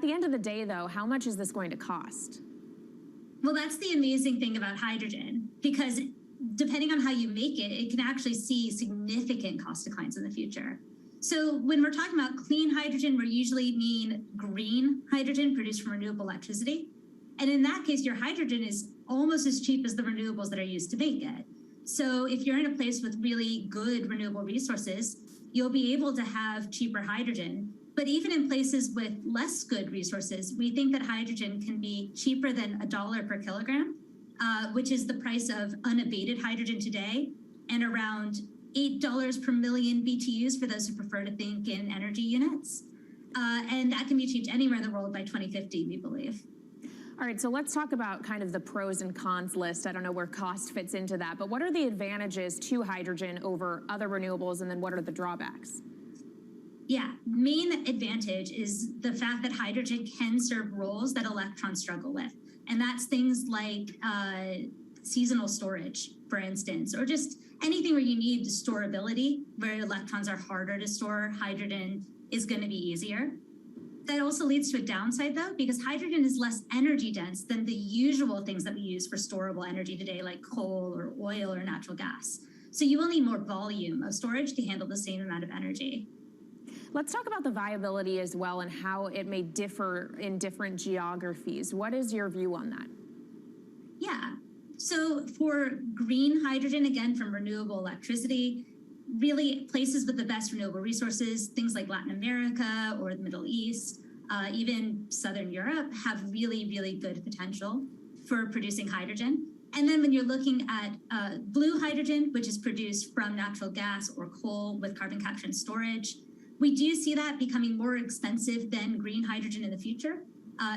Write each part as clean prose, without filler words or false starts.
At the end of the day, though, how much is this going to cost? Well, that's the amazing thing about hydrogen, because depending on how you make it, it can actually see significant cost declines in the future. So when we're talking about clean hydrogen, we usually mean green hydrogen produced from renewable electricity. And in that case, your hydrogen is almost as cheap as the renewables that are used to make it. So if you're in a place with really good renewable resources, you'll be able to have cheaper hydrogen. But even in places with less good resources, we think that hydrogen can be cheaper than $1 per kilogram, which is the price of unabated hydrogen today, and around $8 per million BTUs for those who prefer to think in energy units. And that can be achieved anywhere in the world by 2050, we believe. All right, so let's talk about kind of the pros and cons list. I don't know where cost fits into that, but what are the advantages to hydrogen over other renewables, and then what are the drawbacks? Yeah, main advantage is the fact that hydrogen can serve roles that electrons struggle with. And that's things like seasonal storage, for instance, or just anything where you need storability, where electrons are harder to store, hydrogen is going to be easier. That also leads to a downside, though, because hydrogen is less energy dense than the usual things that we use for storable energy today, like coal or oil or natural gas. So you will need more volume of storage to handle the same amount of energy. Let's talk about the viability as well and how it may differ in different geographies. What is your view on that? Yeah, so for green hydrogen, again, from renewable electricity, really places with the best renewable resources, things like Latin America or the Middle East, even Southern Europe, have really, really good potential for producing hydrogen. And then when you're looking at blue hydrogen, which is produced from natural gas or coal with carbon capture and storage, we do see that becoming more expensive than green hydrogen in the future,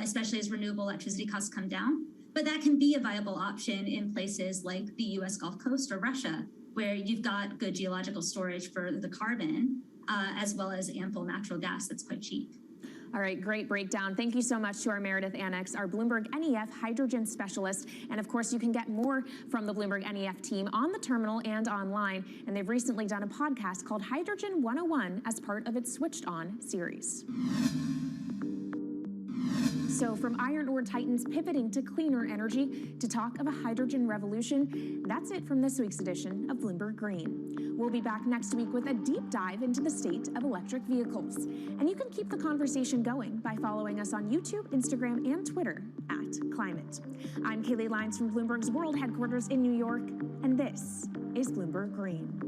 especially as renewable electricity costs come down. But that can be a viable option in places like the US Gulf Coast or Russia, where you've got good geological storage for the carbon, as well as ample natural gas that's quite cheap. All right, great breakdown. Thank you so much to our Meredith Annex, our Bloomberg NEF hydrogen specialist. And of course, you can get more from the Bloomberg NEF team on the terminal and online. And they've recently done a podcast called Hydrogen 101 as part of its Switched On series. So from iron ore titans pivoting to cleaner energy to talk of a hydrogen revolution, that's it from this week's edition of Bloomberg Green. We'll be back next week with a deep dive into the state of electric vehicles. And you can keep the conversation going by following us on YouTube, Instagram, and Twitter @Climate. I'm Kaylee Lyons from Bloomberg's World Headquarters in New York, and this is Bloomberg Green.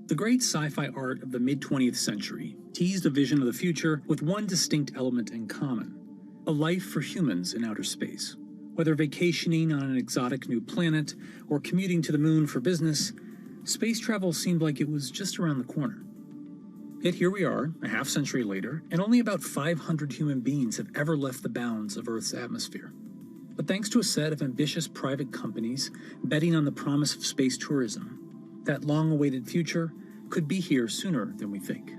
The great sci-fi art of the mid-20th century teased a vision of the future with one distinct element in common: a life for humans in outer space. Whether vacationing on an exotic new planet or commuting to the moon for business, space travel seemed like it was just around the corner. Yet here we are, a half-century later, and only about 500 human beings have ever left the bounds of Earth's atmosphere. But thanks to a set of ambitious private companies betting on the promise of space tourism, that long-awaited future could be here sooner than we think.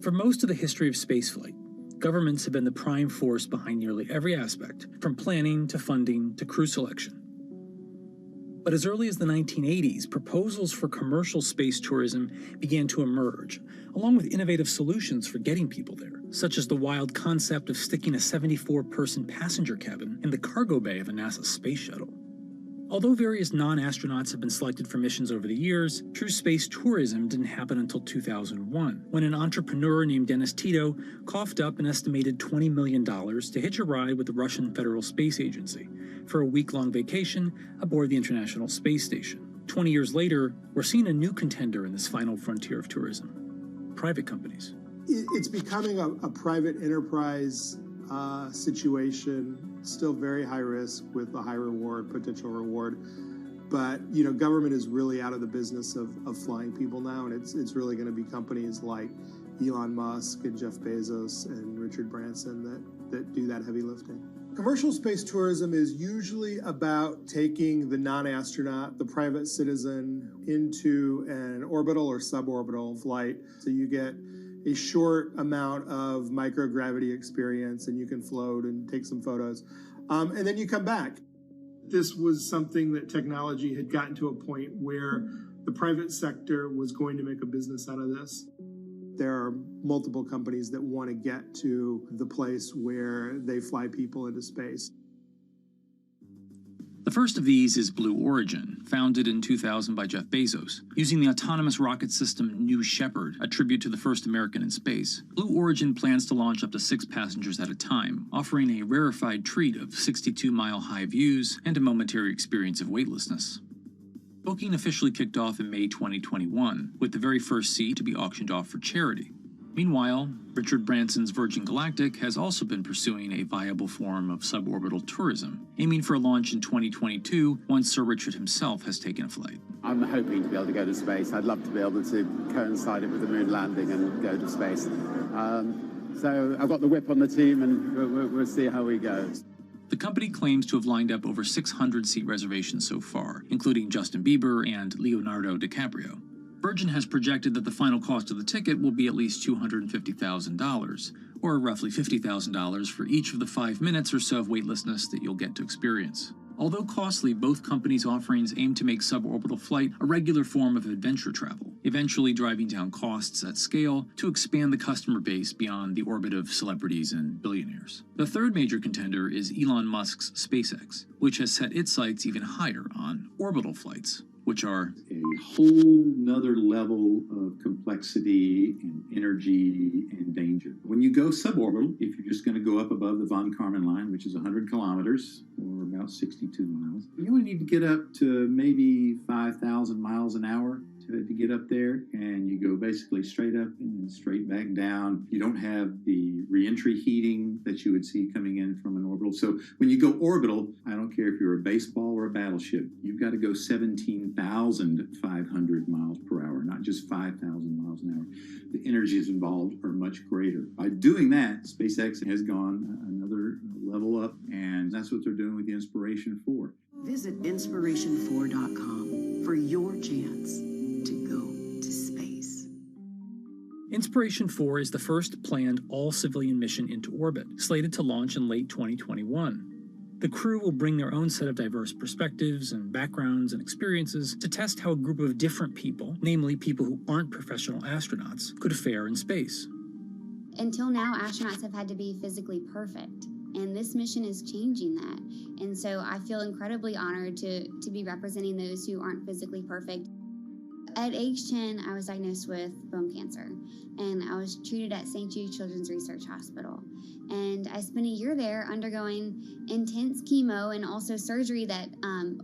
For most of the history of spaceflight, governments have been the prime force behind nearly every aspect, from planning to funding to crew selection. But as early as the 1980s, proposals for commercial space tourism began to emerge, along with innovative solutions for getting people there, such as the wild concept of sticking a 74-person passenger cabin in the cargo bay of a NASA space shuttle. Although various non-astronauts have been selected for missions over the years, true space tourism didn't happen until 2001, when an entrepreneur named Dennis Tito coughed up an estimated $20 million to hitch a ride with the Russian Federal Space Agency for a week-long vacation aboard the International Space Station. 20 years later, we're seeing a new contender in this final frontier of tourism: private companies. It's becoming a private enterprise situation, still very high risk with a high reward, potential reward. But, government is really out of the business of flying people now, and it's really going to be companies like Elon Musk and Jeff Bezos and Richard Branson that do that heavy lifting. Commercial space tourism is usually about taking the non-astronaut, the private citizen, into an orbital or suborbital flight. So you get a short amount of microgravity experience, and you can float and take some photos. And then you come back. This was something that technology had gotten to a point where the private sector was going to make a business out of this. There are multiple companies that want to get to the place where they fly people into space. The first of these is Blue Origin, founded in 2000 by Jeff Bezos. Using the autonomous rocket system New Shepard, a tribute to the first American in space, Blue Origin plans to launch up to 6 passengers at a time, offering a rarefied treat of 62-mile-high views and a momentary experience of weightlessness. Booking officially kicked off in May 2021, with the very first seat to be auctioned off for charity. Meanwhile, Richard Branson's Virgin Galactic has also been pursuing a viable form of suborbital tourism, aiming for a launch in 2022 once Sir Richard himself has taken a flight. I'm hoping to be able to go to space. I'd love to be able to coincide it with the moon landing and go to space. So I've got the whip on the team, and we'll see how we go. The company claims to have lined up over 600 seat reservations so far, including Justin Bieber and Leonardo DiCaprio. Virgin has projected that the final cost of the ticket will be at least $250,000, or roughly $50,000 for each of the 5 minutes or so of weightlessness that you'll get to experience. Although costly, both companies' offerings aim to make suborbital flight a regular form of adventure travel, eventually driving down costs at scale to expand the customer base beyond the orbit of celebrities and billionaires. The third major contender is Elon Musk's SpaceX, which has set its sights even higher on orbital flights, which are a whole nother level of complexity and energy and danger. When you go suborbital, if you're just going to go up above the von Karman line, which is 100 kilometers or about 62 miles, you only need to get up to maybe 5,000 miles an hour to get up there, and you go basically straight up and then straight back down. You don't have the reentry heating that you would see coming in from an orbital. So when you go orbital, I don't care if you're a baseball or a battleship, you've got to go 17,500 miles per hour, not just 5,000 miles an hour. The energies involved are much greater. By doing that, SpaceX has gone another level up, and that's what they're doing with the Inspiration 4. Visit inspiration4.com for your chance to go to space. Inspiration 4 is the first planned all-civilian mission into orbit, slated to launch in late 2021. The crew will bring their own set of diverse perspectives and backgrounds and experiences to test how a group of different people, namely people who aren't professional astronauts, could fare in space. Until now, astronauts have had to be physically perfect, and this mission is changing that. And so I feel incredibly honored to be representing those who aren't physically perfect. At age 10, I was diagnosed with bone cancer, and I was treated at St. Jude Children's Research Hospital. And I spent a year there undergoing intense chemo and also surgery that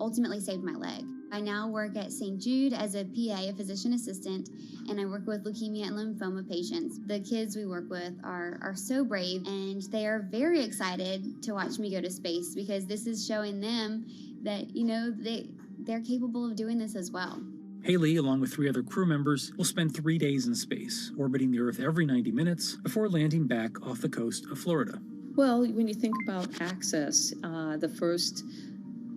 ultimately saved my leg. I now work at St. Jude as a PA, a physician assistant, and I work with leukemia and lymphoma patients. The kids we work with are so brave, and they are very excited to watch me go to space because this is showing them that, they're capable of doing this as well. Haley, along with 3 other crew members, will spend 3 days in space, orbiting the Earth every 90 minutes before landing back off the coast of Florida. Well, when you think about access, the first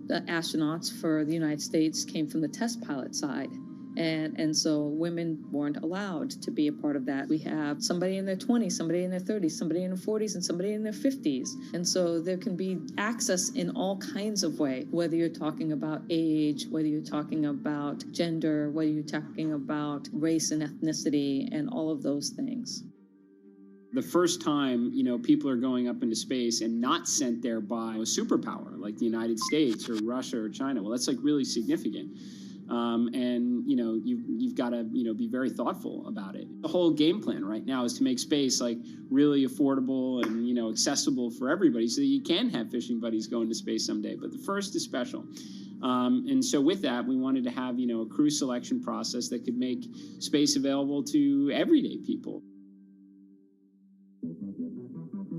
astronauts for the United States came from the test pilot side. And so women weren't allowed to be a part of that. We have somebody in their 20s, somebody in their 30s, somebody in their 40s, and somebody in their 50s. And so there can be access in all kinds of ways, whether you're talking about age, whether you're talking about gender, whether you're talking about race and ethnicity, and all of those things. The first time, people are going up into space and not sent there by a superpower like the United States or Russia or China. Well, that's really significant. And you've got to be very thoughtful about it. The whole game plan right now is to make space really affordable and accessible for everybody, so that you can have fishing buddies going to space someday. But the first is special, and so with that, we wanted to have a crew selection process that could make space available to everyday people.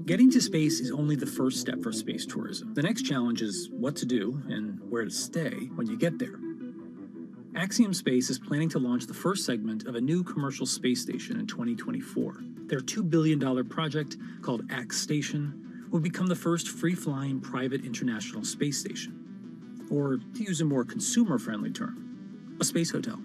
Getting to space is only the first step for space tourism. The next challenge is what to do and where to stay when you get there. Axiom Space is planning to launch the first segment of a new commercial space station in 2024. Their $2 billion project, called Ax Station, will become the first free-flying private international space station. Or, to use a more consumer-friendly term, a space hotel.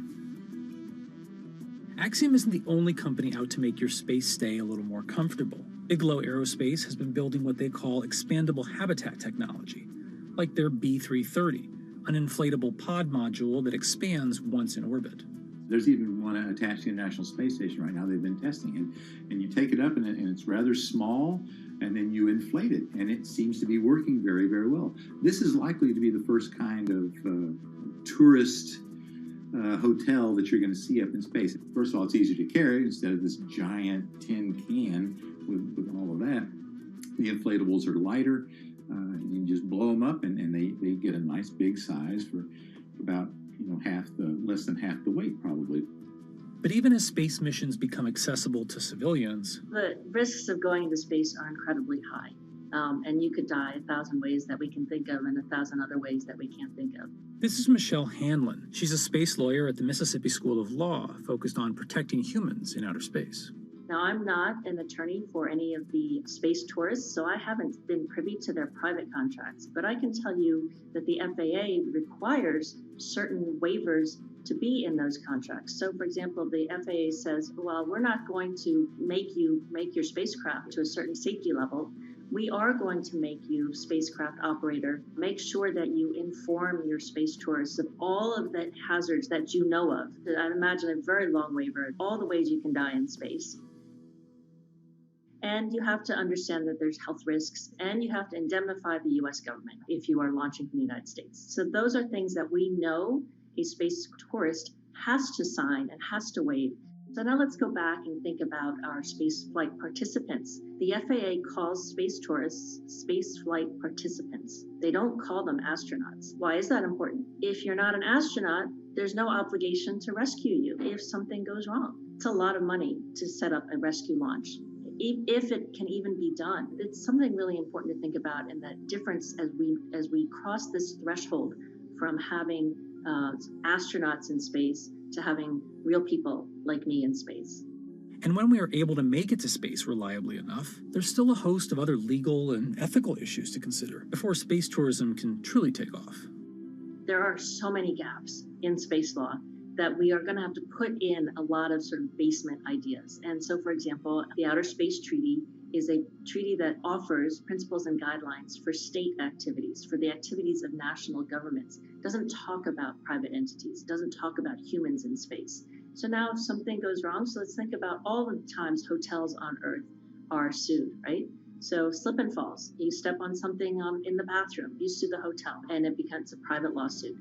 Axiom isn't the only company out to make your space stay a little more comfortable. Bigelow Aerospace has been building what they call expandable habitat technology, like their B330, an inflatable pod module that expands once in orbit. There's even one attached to the International Space Station right now they've been testing. And you take it up and it's rather small, and then you inflate it, and it seems to be working very, very well. This is likely to be the first kind of tourist hotel that you're going to see up in space. First of all, it's easier to carry instead of this giant tin can with all of that. The inflatables are lighter. You just blow them up, and they get a nice big size for about less than half the weight probably. But even as space missions become accessible to civilians, the risks of going into space are incredibly high, and you could die 1,000 ways that we can think of, and 1,000 other ways that we can't think of. This is Michelle Hanlon. She's a space lawyer at the Mississippi School of Law, focused on protecting humans in outer space. Now, I'm not an attorney for any of the space tourists, so I haven't been privy to their private contracts. But I can tell you that the FAA requires certain waivers to be in those contracts. So, for example, the FAA says, well, we're not going to make you make your spacecraft to a certain safety level. We are going to make you, spacecraft operator, make sure that you inform your space tourists of all of the hazards that you know of. I'd imagine a very long waiver, all the ways you can die in space. And you have to understand that there's health risks, and you have to indemnify the US government if you are launching from the United States. So those are things that we know a space tourist has to sign and has to waive. So now let's go back and think about our space flight participants. The FAA calls space tourists space flight participants. They don't call them astronauts. Why is that important? If you're not an astronaut, there's no obligation to rescue you if something goes wrong. It's a lot of money to set up a rescue launch. If it can even be done, it's something really important to think about, and that difference as we cross this threshold from having astronauts in space to having real people like me in space. And when we are able to make it to space reliably enough, there's still a host of other legal and ethical issues to consider before space tourism can truly take off. There are so many gaps in space law that we are going to have to put in a lot of sort of basement ideas. And so, for example, the Outer Space Treaty is a treaty that offers principles and guidelines for state activities, for the activities of national governments. It doesn't talk about private entities. It doesn't talk about humans in space. So now if something goes wrong, so let's think about all the times hotels on Earth are sued, right? So slip and falls. You step on something in the bathroom, you sue the hotel, and it becomes a private lawsuit.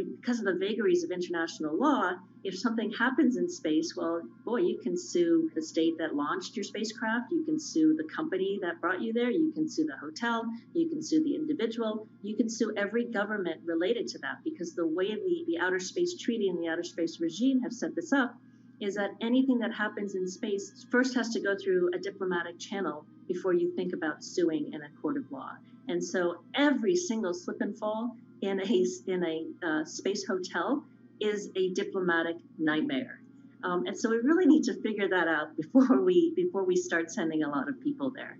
because of the vagaries of international law, if something happens in space, well, boy, you can sue the state that launched your spacecraft, you can sue the company that brought you there, you can sue the hotel, you can sue the individual, you can sue every government related to that, because the way the Outer Space Treaty and the Outer Space Regime have set this up is that anything that happens in space first has to go through a diplomatic channel before you think about suing in a court of law. And so every single slip and fall in a space hotel is a diplomatic nightmare. And so we really need to figure that out before we start sending a lot of people there.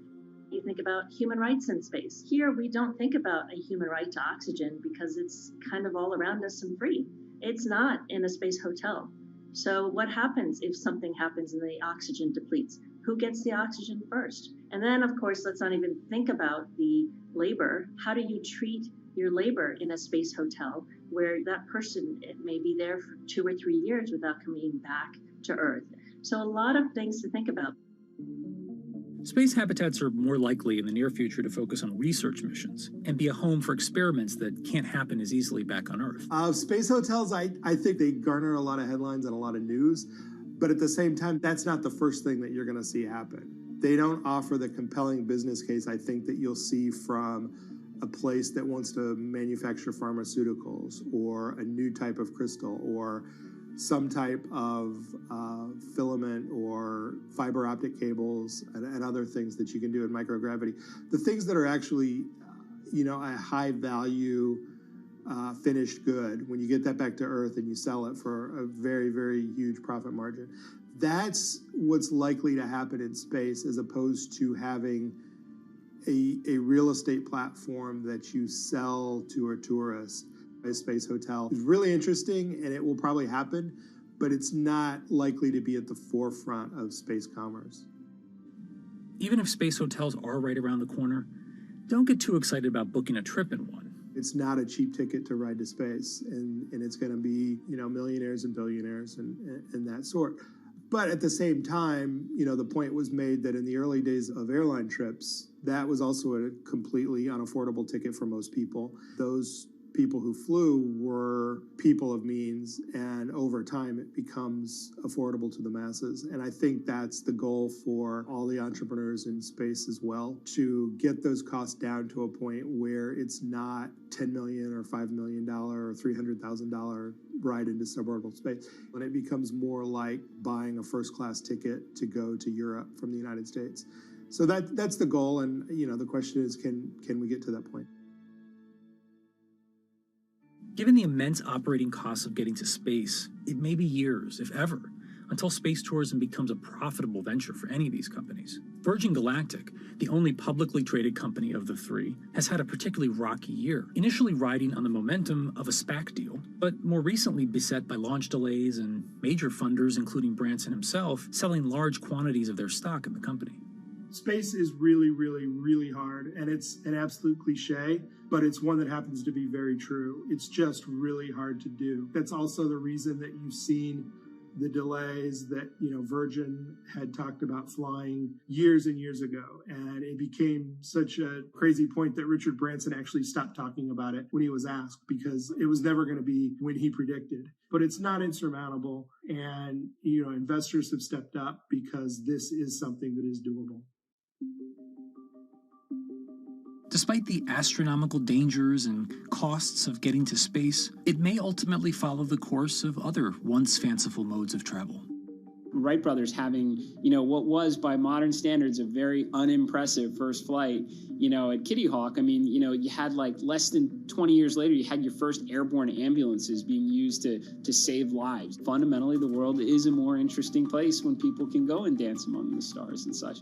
You think about human rights in space. Here, we don't think about a human right to oxygen because it's kind of all around us and free. It's not in a space hotel. So what happens if something happens and the oxygen depletes? Who gets the oxygen first? And then, of course, let's not even think about the labor. How do you treat your labor in a space hotel where that person may be there for 2 or 3 years without coming back to Earth? So a lot of things to think about. Space habitats are more likely in the near future to focus on research missions and be a home for experiments that can't happen as easily back on Earth. Space hotels, I think they garner a lot of headlines and a lot of news, but at the same time, that's not the first thing that you're going to see happen. They don't offer the compelling business case, I think, that you'll see from a place that wants to manufacture pharmaceuticals or a new type of crystal or some type of filament or fiber optic cables and other things that you can do in microgravity. The things that are actually, a high value finished good, when you get that back to Earth and you sell it for a very, very huge profit margin, that's what's likely to happen in space, as opposed to having a real estate platform that you sell to a tourist. A space hotel is really interesting, and it will probably happen, but it's not likely to be at the forefront of space commerce. Even if space hotels are right around the corner, don't get too excited about booking a trip in one. It's not a cheap ticket to ride to space, and it's going to be, millionaires and billionaires and that sort. But at the same time, the point was made that in the early days of airline trips, that was also a completely unaffordable ticket for most people. Those people who flew were people of means, and over time it becomes affordable to the masses. And I think that's the goal for all the entrepreneurs in space as well, to get those costs down to a point where it's not $10 million or $5 million or $300,000 ride into suborbital space. When it becomes more like buying a first-class ticket to go to Europe from the United States. So that's the goal, and the question is, can we get to that point? Given the immense operating costs of getting to space, it may be years, if ever, until space tourism becomes a profitable venture for any of these companies. Virgin Galactic, the only publicly traded company of the three, has had a particularly rocky year, initially riding on the momentum of a SPAC deal, but more recently beset by launch delays and major funders, including Branson himself, selling large quantities of their stock in the company. Space is really, really, really hard, and it's an absolute cliche, but it's one that happens to be very true. It's just really hard to do. That's also the reason that you've seen the delays that, Virgin had talked about flying years and years ago. And it became such a crazy point that Richard Branson actually stopped talking about it when he was asked, because it was never going to be when he predicted. But it's not insurmountable. And, investors have stepped up because this is something that is doable. Despite the astronomical dangers and costs of getting to space, it may ultimately follow the course of other once fanciful modes of travel. Wright brothers having, what was by modern standards a very unimpressive first flight, at Kitty Hawk. I mean, you had less than 20 years later, you had your first airborne ambulances being used to save lives. Fundamentally, the world is a more interesting place when people can go and dance among the stars and such.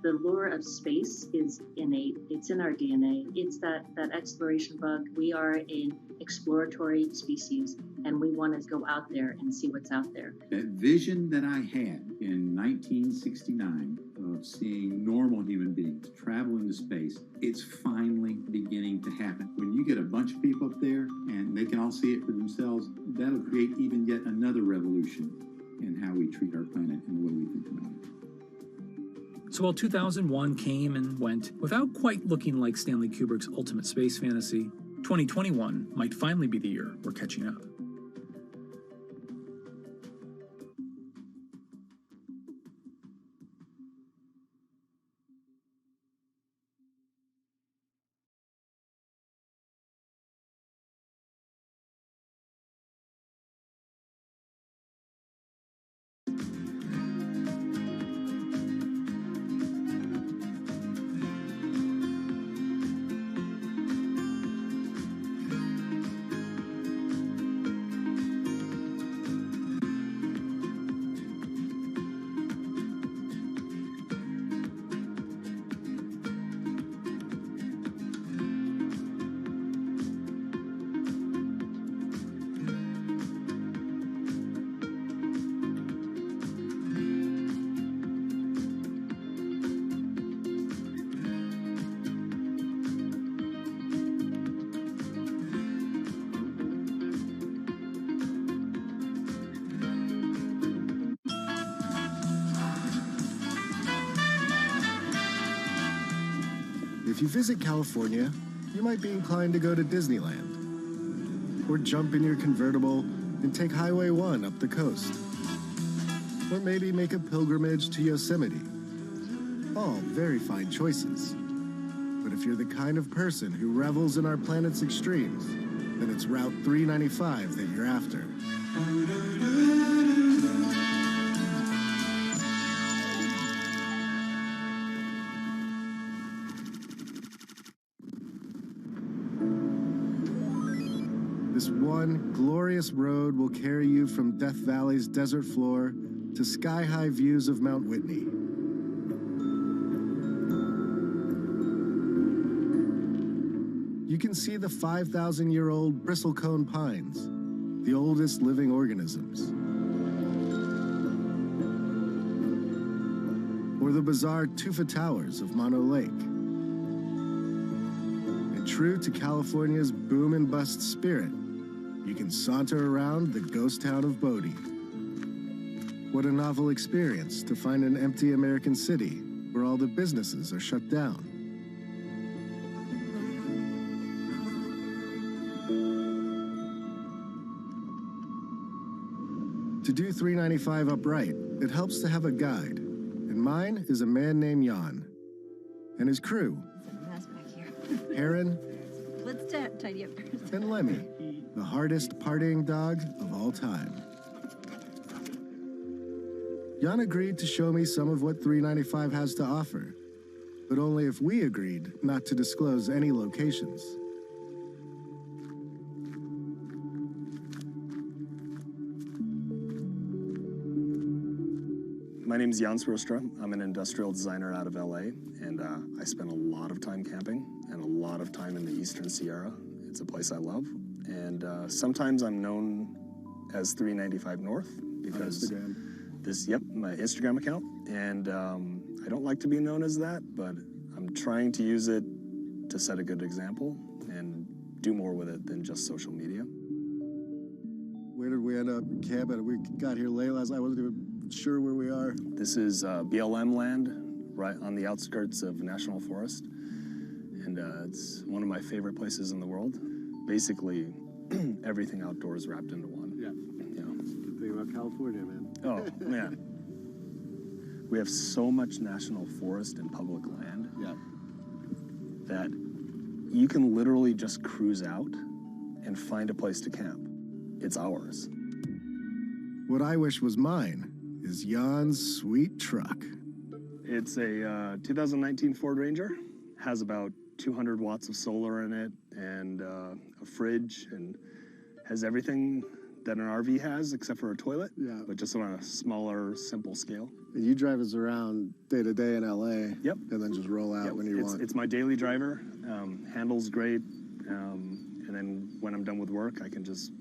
The lure of space is innate. It's in our DNA. It's that exploration bug. We are an exploratory species, and we want to go out there and see what's out there. That vision that I had in 1969 of seeing normal human beings travel into space, it's finally beginning to happen. When you get a bunch of people up there and they can all see it for themselves, that'll create even yet another revolution in how we treat our planet and the way we think about it. So while 2001 came and went without quite looking like Stanley Kubrick's ultimate space fantasy, 2021 might finally be the year we're catching up. If you visit California, you might be inclined to go to Disneyland, or jump in your convertible and take Highway 1 up the coast, or maybe make a pilgrimage to Yosemite. All very fine choices. But if you're the kind of person who revels in our planet's extremes, then it's Route 395 that you're after. This one glorious road will carry you from Death Valley's desert floor to sky-high views of Mount Whitney. You can see the 5,000-year-old bristlecone pines, the oldest living organisms. Or the bizarre tufa towers of Mono Lake. And true to California's boom and bust spirit, you can saunter around the ghost town of Bodie. What a novel experience to find an empty American city where all the businesses are shut down. To do 395 upright, it helps to have a guide, and mine is a man named Jan, and his crew, Heron, Let's tidy up first. and Lemmy, the hardest partying dog of all time. Jan agreed to show me some of what 395 has to offer, but only if we agreed not to disclose any locations. My name is Jan Swirstra. I'm an industrial designer out of LA, and I spend a lot of time camping and a lot of time in the Eastern Sierra. It's a place I love, and sometimes I'm known as 395 North because my Instagram account, and I don't like to be known as that, but I'm trying to use it to set a good example and do more with it than just social media. Where did we end up camping? We got here late last night. I wasn't even sure where we are. This is BLM land, right on the outskirts of National Forest, and it's one of my favorite places in the world. Basically, everything outdoors wrapped into one. Yeah. Good thing about California, man. Oh, man. We have so much national forest and public land that you can literally just cruise out and find a place to camp. It's ours. What I wish was mine is Jan's sweet truck. It's a 2019 Ford Ranger. Has about 200 watts of solar in it and a fridge, and has everything that an RV has except for a toilet, but just on a smaller, simple scale. You drive us around day to day in LA, Yep. and then just roll out when you want. It's my daily driver. Handles great, and then when I'm done with work, I can just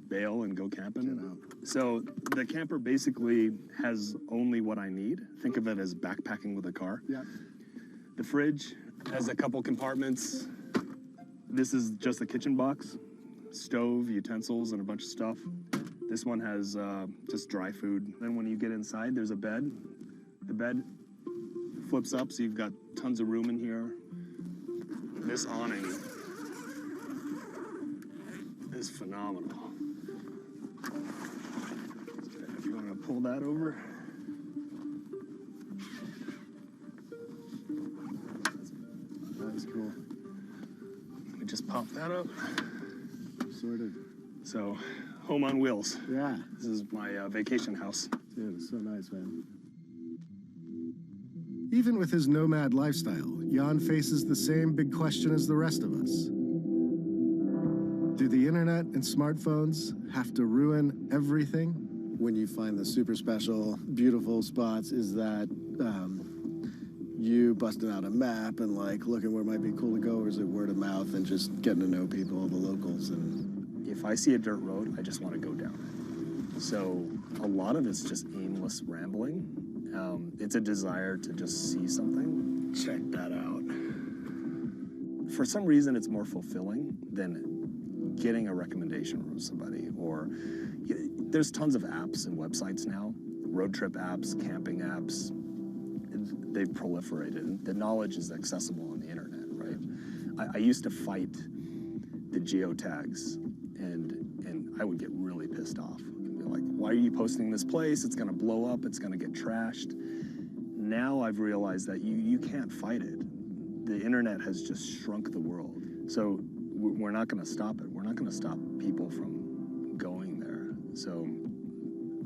bail and go camping. So the camper basically has only what I need. Think of it as backpacking with a car. Yeah. The fridge has a couple compartments. This is just a kitchen box, stove, utensils, and a bunch of stuff. This one has just dry food. Then when you get inside, there's a bed. The bed flips up, so you've got tons of room in here. This awning is phenomenal. If you want to pull that over. That's cool. Let me just pop that up. Sorted. So, home on wheels. Yeah. This is my vacation house. Dude, it's so nice, man. Even with his nomad lifestyle, Jan faces the same big question as the rest of us. Do the internet and smartphones have to ruin everything? When you find the super special, beautiful spots, is that you busting out a map and like looking where it might be cool to go, or is it word of mouth and just getting to know people, the locals? And if I see a dirt road, I just want to go down it. So a lot of it's just aimless rambling. It's a desire to just see something. Check that out. For some reason, it's more fulfilling than getting a recommendation from somebody. Or there's tons of apps and websites now, road trip apps, camping apps. They've proliferated. The knowledge is accessible on the internet, right? I used to fight the geotags, and I would get really pissed off. I'd be like, why are you posting this place? It's gonna blow up, it's gonna get trashed. Now I've realized that you can't fight it. The internet has just shrunk the world. So we're not gonna stop it. We're not gonna stop people from going there. So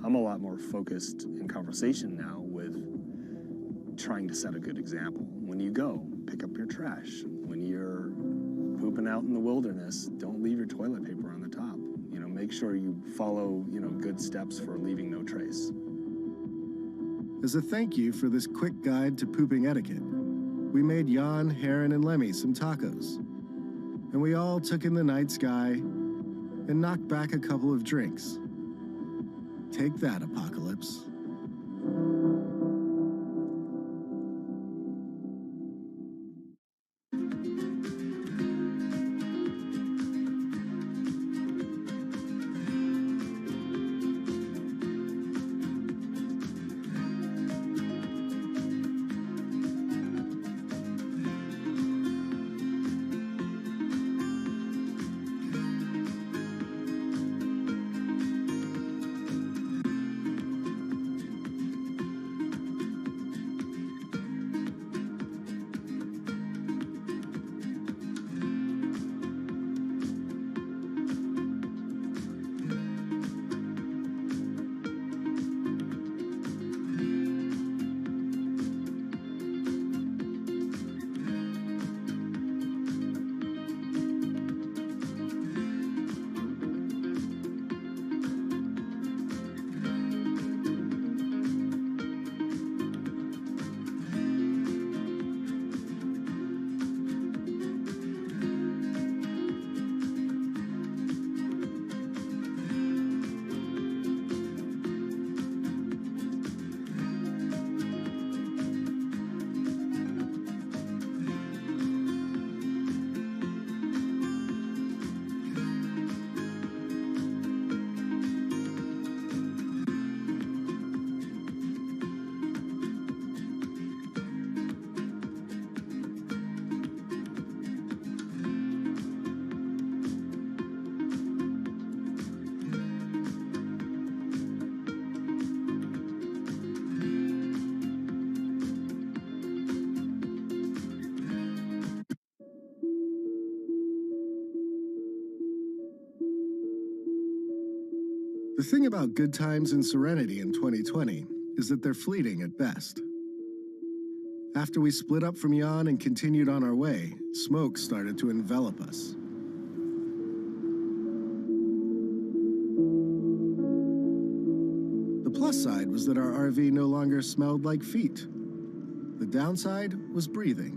I'm a lot more focused in conversation now with trying to set a good example. When you go, pick up your trash. When you're pooping out in the wilderness, don't leave your toilet paper on the top. You know, make sure you follow, good steps for leaving no trace. As a thank you for this quick guide to pooping etiquette, we made Jan, Heron, and Lemmy some tacos. And we all took in the night sky and knocked back a couple of drinks. Take that, Apocalypse. The thing about good times and serenity in 2020 is that they're fleeting at best. After we split up from Jan and continued on our way, smoke started to envelop us. The plus side was that our RV no longer smelled like feet. The downside was breathing.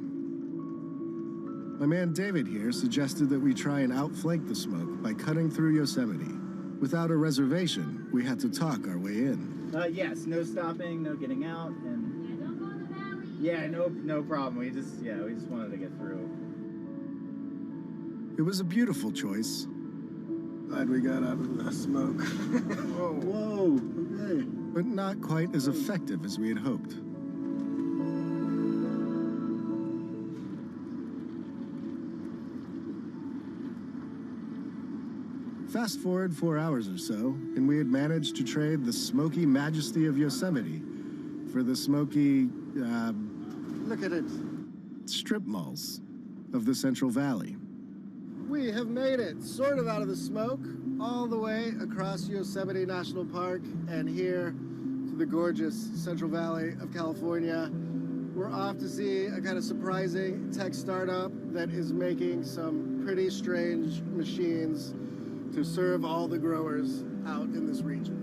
My man David here suggested that we try and outflank the smoke by cutting through Yosemite. Without a reservation, we had to talk our way in. Yes, no stopping, no getting out, and yeah, no problem. We just wanted to get through. It was a beautiful choice. Glad we got out of the smoke. Whoa, okay. But not quite as effective as we had hoped. Fast forward 4 hours or so, and we had managed to trade the smoky majesty of Yosemite for the smoky, Look at it. strip malls of the Central Valley. We have made it sort of out of the smoke, all the way across Yosemite National Park and here to the gorgeous Central Valley of California. We're off to see a kind of surprising tech startup that is making some pretty strange machines to serve all the growers out in this region.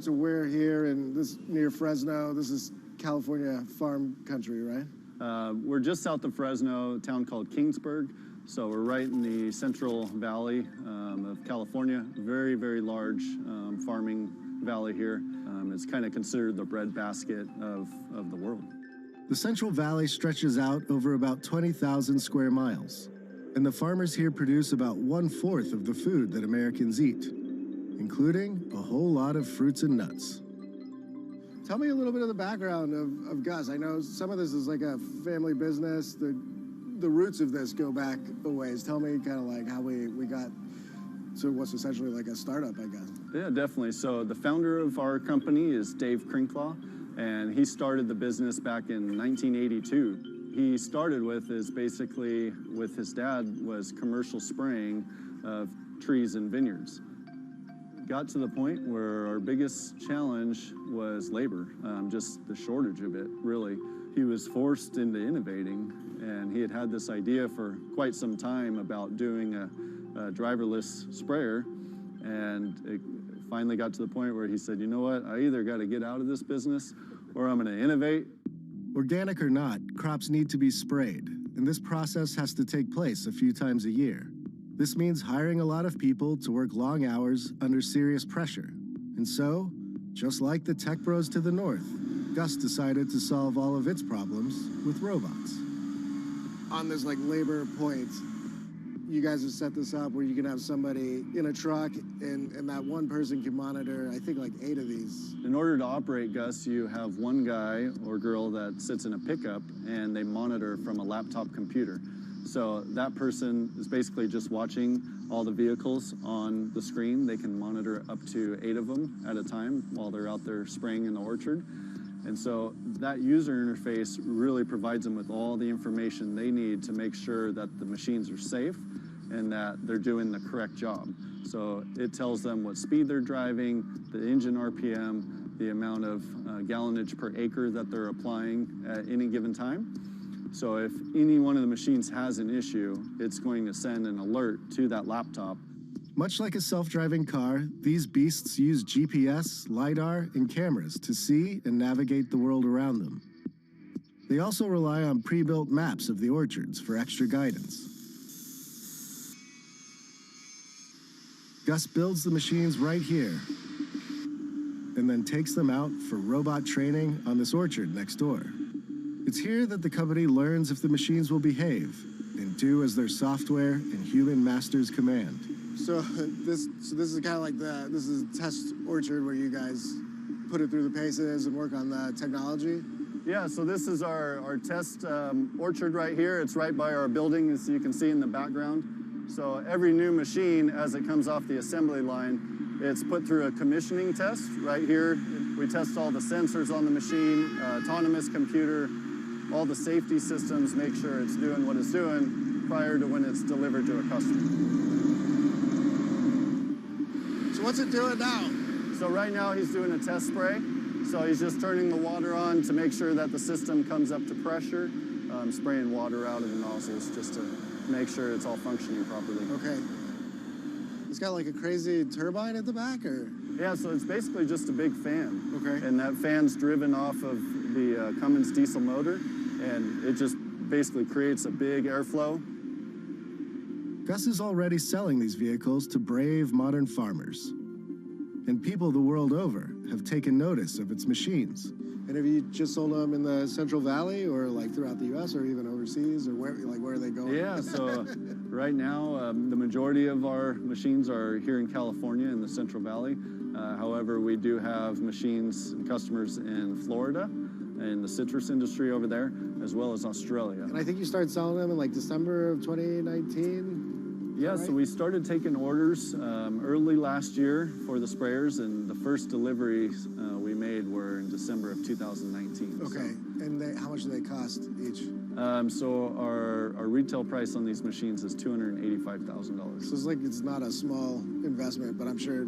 So we're here in this near Fresno. This is California farm country, right? We're just south of Fresno, a town called Kingsburg. So we're right in the Central Valley of California. Very, very large farming valley here. It's kind of considered the breadbasket of the world. The Central Valley stretches out over about 20,000 square miles, and the farmers here produce about 1/4 of the food that Americans eat, including a whole lot of fruits and nuts. Tell me a little bit of the background of Gus. I know some of this is like a family business. The roots of this go back a ways. Tell me kind of like how we got to what's essentially like a startup, I guess. Yeah, definitely. So the founder of our company is Dave Crinklaw, and he started the business back in 1982. He started with is basically with his dad was commercial spraying of trees and vineyards. Got to the point where our biggest challenge was labor, just the shortage of it, really. He was forced into innovating, and he had this idea for quite some time about doing a driverless sprayer, and it finally got to the point where he said, you know what, I either got to get out of this business or I'm going to innovate. Organic or not, crops need to be sprayed, and this process has to take place a few times a year. This means hiring a lot of people to work long hours under serious pressure. And so, just like the tech bros to the north, Gus decided to solve all of its problems with robots. On this like labor point, you guys have set this up where you can have somebody in a truck and that one person can monitor, I think, like 8 of these. In order to operate Gus, you have one guy or girl that sits in a pickup and they monitor from a laptop computer. So that person is basically just watching all the vehicles on the screen. They can monitor up to 8 of them at a time while they're out there spraying in the orchard. And so that user interface really provides them with all the information they need to make sure that the machines are safe and that they're doing the correct job. So it tells them what speed they're driving, the engine RPM, the amount of gallonage per acre that they're applying at any given time. So if any one of the machines has an issue, it's going to send an alert to that laptop. Much like a self-driving car, these beasts use GPS, LiDAR, and cameras to see and navigate the world around them. They also rely on pre-built maps of the orchards for extra guidance. Gus builds the machines right here, and then takes them out for robot training on this orchard next door. It's here that the company learns if the machines will behave and do as their software and human masters command. So this is kind of like this is a test orchard where you guys put it through the paces and work on the technology? Yeah, so this is our test orchard right here. It's right by our building, as you can see in the background. So every new machine, as it comes off the assembly line, it's put through a commissioning test right here. We test all the sensors on the machine, autonomous computer, all the safety systems, make sure it's doing what it's doing prior to when it's delivered to a customer. So what's it doing now? So right now he's doing a test spray. So he's just turning the water on to make sure that the system comes up to pressure, spraying water out of the nozzles just to make sure it's all functioning properly. Okay. It's got like a crazy turbine at the back, or? Yeah, so it's basically just a big fan. Okay. And that fan's driven off of the Cummins diesel motor, and it just basically creates a big airflow. Gus is already selling these vehicles to brave modern farmers. and people the world over have taken notice of its machines. And have you just sold them in the Central Valley or like throughout the U.S. or even overseas, or where are they going? Yeah, so right now the majority of our machines are here in California in the Central Valley. However, we do have machines and customers in Florida, in the citrus industry over there, as well as Australia. And I think you started selling them in like December of 2019. Yeah, right? So we started taking orders early last year for the sprayers, and the first deliveries we made were in December of 2019. Okay, so. and how much do they cost each? So our retail price on these machines is $285,000. So it's not a small investment, but I'm sure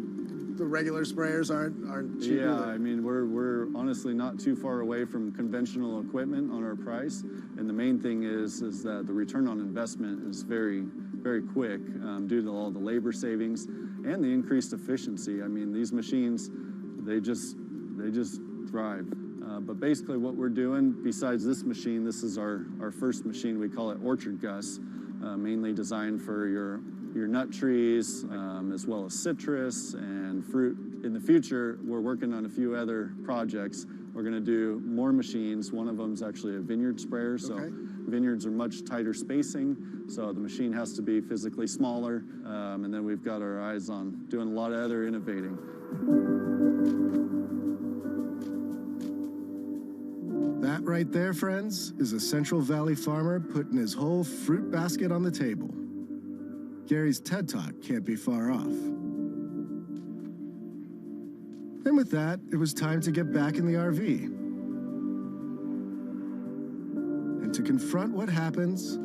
the regular sprayers aren't cheap. Yeah, either. I mean we're honestly not too far away from conventional equipment on our price, and the main thing is that the return on investment is very quick due to all the labor savings and the increased efficiency. I mean, these machines, they just thrive. But basically what we're doing, besides this machine, this is our first machine. We call it Orchard Gus, mainly designed for your nut trees, as well as citrus and fruit. In the future, we're working on a few other projects. We're going to do more machines. One of them is actually a vineyard sprayer. So vineyards are much tighter spacing, so the machine has to be physically smaller. And then we've got our eyes on doing a lot of other innovating. That right there, friends, is a Central Valley farmer putting his whole fruit basket on the table. Gary's TED Talk can't be far off. And with that, it was time to get back in the RV and to confront what happens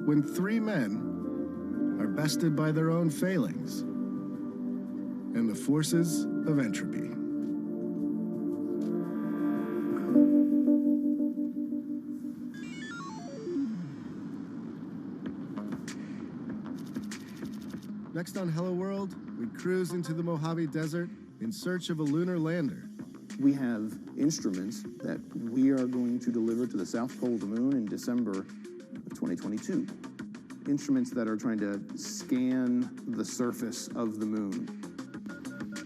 when three men are bested by their own failings and the forces of entropy. Next on Hello World, we cruise into the Mojave Desert in search of a lunar lander. We have instruments that we are going to deliver to the South Pole of the Moon in December of 2022. Instruments that are trying to scan the surface of the moon.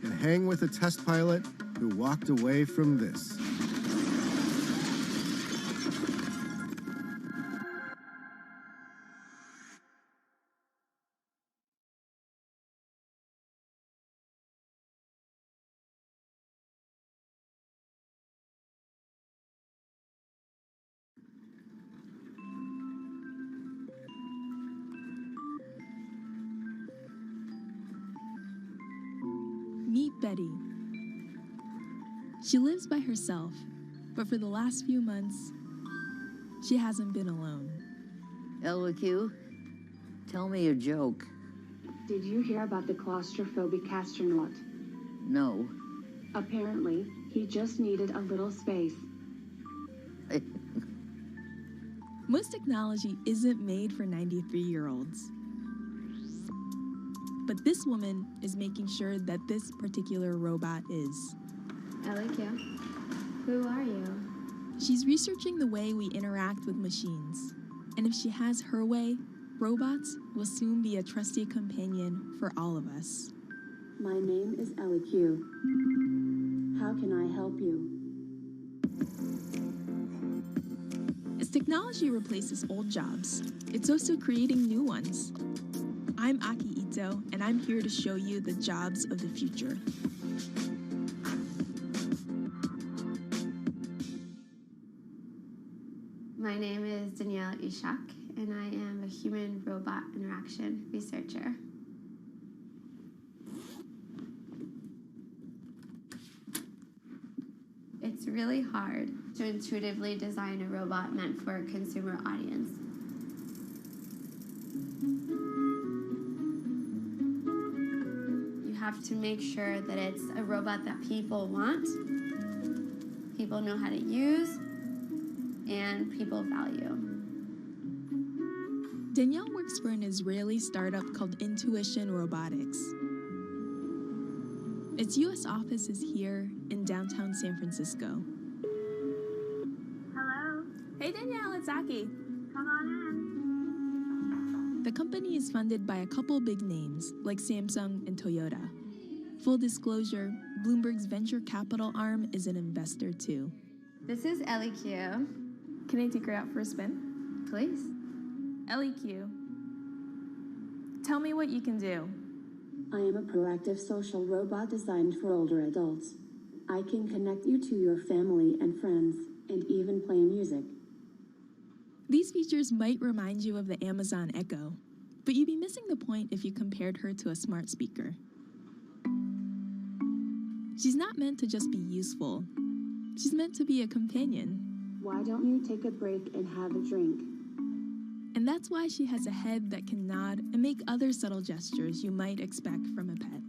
And hang with a test pilot who walked away from this. Meet Betty. She lives by herself, but for the last few months, she hasn't been alone. LQ, tell me a joke. Did you hear about the claustrophobic astronaut? No. Apparently, he just needed a little space. Most technology isn't made for 93-year-olds. But this woman is making sure that this particular robot is. LQ, who are you? She's researching the way we interact with machines. And if she has her way, robots will soon be a trusty companion for all of us. My name is LQ. How can I help you? As technology replaces old jobs, it's also creating new ones. I'm Aki Ito, and I'm here to show you the jobs of the future. My name is Danielle Ishak, and I am a human-robot interaction researcher. It's really hard to intuitively design a robot meant for a consumer audience. You have to make sure that it's a robot that people want, people know how to use, and people value. Danielle works for an Israeli startup called Intuition Robotics. Its U.S. office is here in downtown San Francisco. Hello. Hey Danielle, it's Aki. Come on in. The company is funded by a couple big names like Samsung and Toyota. Full disclosure, Bloomberg's venture capital arm is an investor too. This is LEQ. Can I take her out for a spin? Please. LEQ, tell me what you can do. I am a proactive social robot designed for older adults. I can connect you to your family and friends, and even play music. These features might remind you of the Amazon Echo, but you'd be missing the point if you compared her to a smart speaker. She's not meant to just be useful. She's meant to be a companion. Why don't you take a break and have a drink? And that's why she has a head that can nod and make other subtle gestures you might expect from a pet.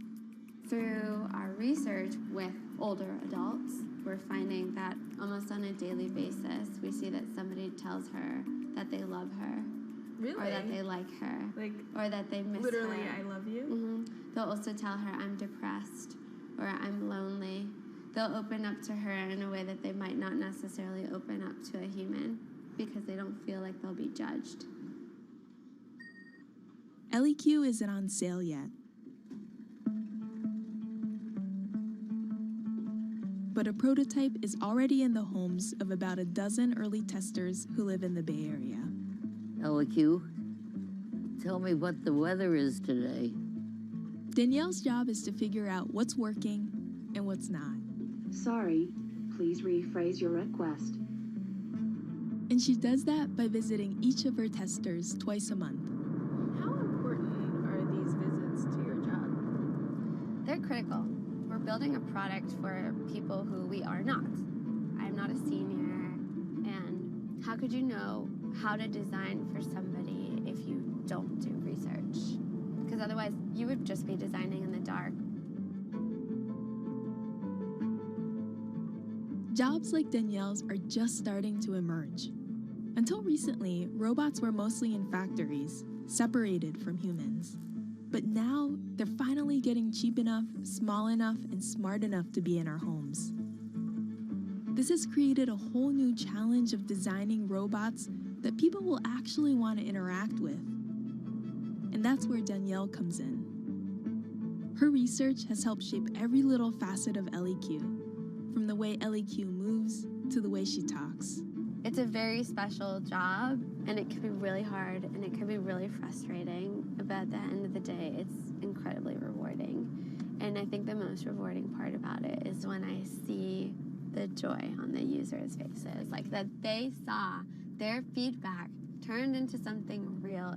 Through our research with older adults, we're finding that almost on a daily basis, we see that somebody tells her that they love her. Really? Or that they like her. Like, or that they miss literally, her. I love you? Mm-hmm. They'll also tell her, I'm depressed, or I'm lonely. They'll open up to her in a way that they might not necessarily open up to a human because they don't feel like they'll be judged. LEQ isn't on sale yet. But a prototype is already in the homes of about a dozen early testers who live in the Bay Area. LEQ, tell me what the weather is today. Danielle's job is to figure out what's working and what's not. Sorry, please rephrase your request. And she does that by visiting each of her testers twice a month. How important are these visits to your job? They're critical. We're building a product for people who we are not. I'm not a senior, and how could you know how to design for somebody if you don't do research? Because otherwise, you would just be designing in the dark. Jobs like Danielle's are just starting to emerge. Until recently, robots were mostly in factories, separated from humans. But now, they're finally getting cheap enough, small enough, and smart enough to be in our homes. This has created a whole new challenge of designing robots that people will actually want to interact with. And that's where Danielle comes in. Her research has helped shape every little facet of LEQ, from the way LEQ moves to the way she talks. It's a very special job, and it can be really hard, and it can be really frustrating, but at the end of the day, it's incredibly rewarding. And I think the most rewarding part about it is when I see the joy on the users' faces, like that they saw their feedback turned into something real.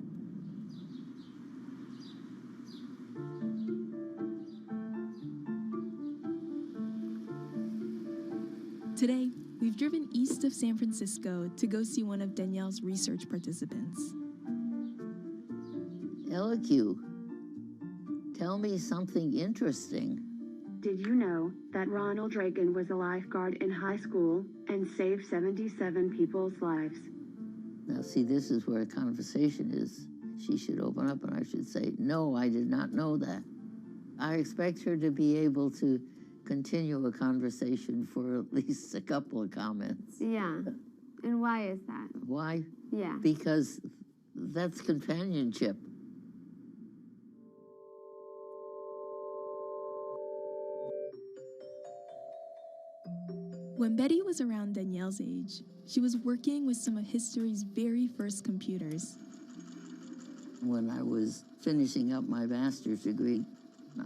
Today, we've driven east of San Francisco to go see one of Danielle's research participants. LEQ, tell me something interesting. Did you know that Ronald Reagan was a lifeguard in high school and saved 77 people's lives? Now, see, this is where a conversation is. She should open up and I should say, no, I did not know that. I expect her to be able to continue a conversation for at least a couple of comments. Yeah. And why is that? Why? Yeah. Because that's companionship. When Betty was around Danielle's age, she was working with some of history's very first computers. When I was finishing up my master's degree,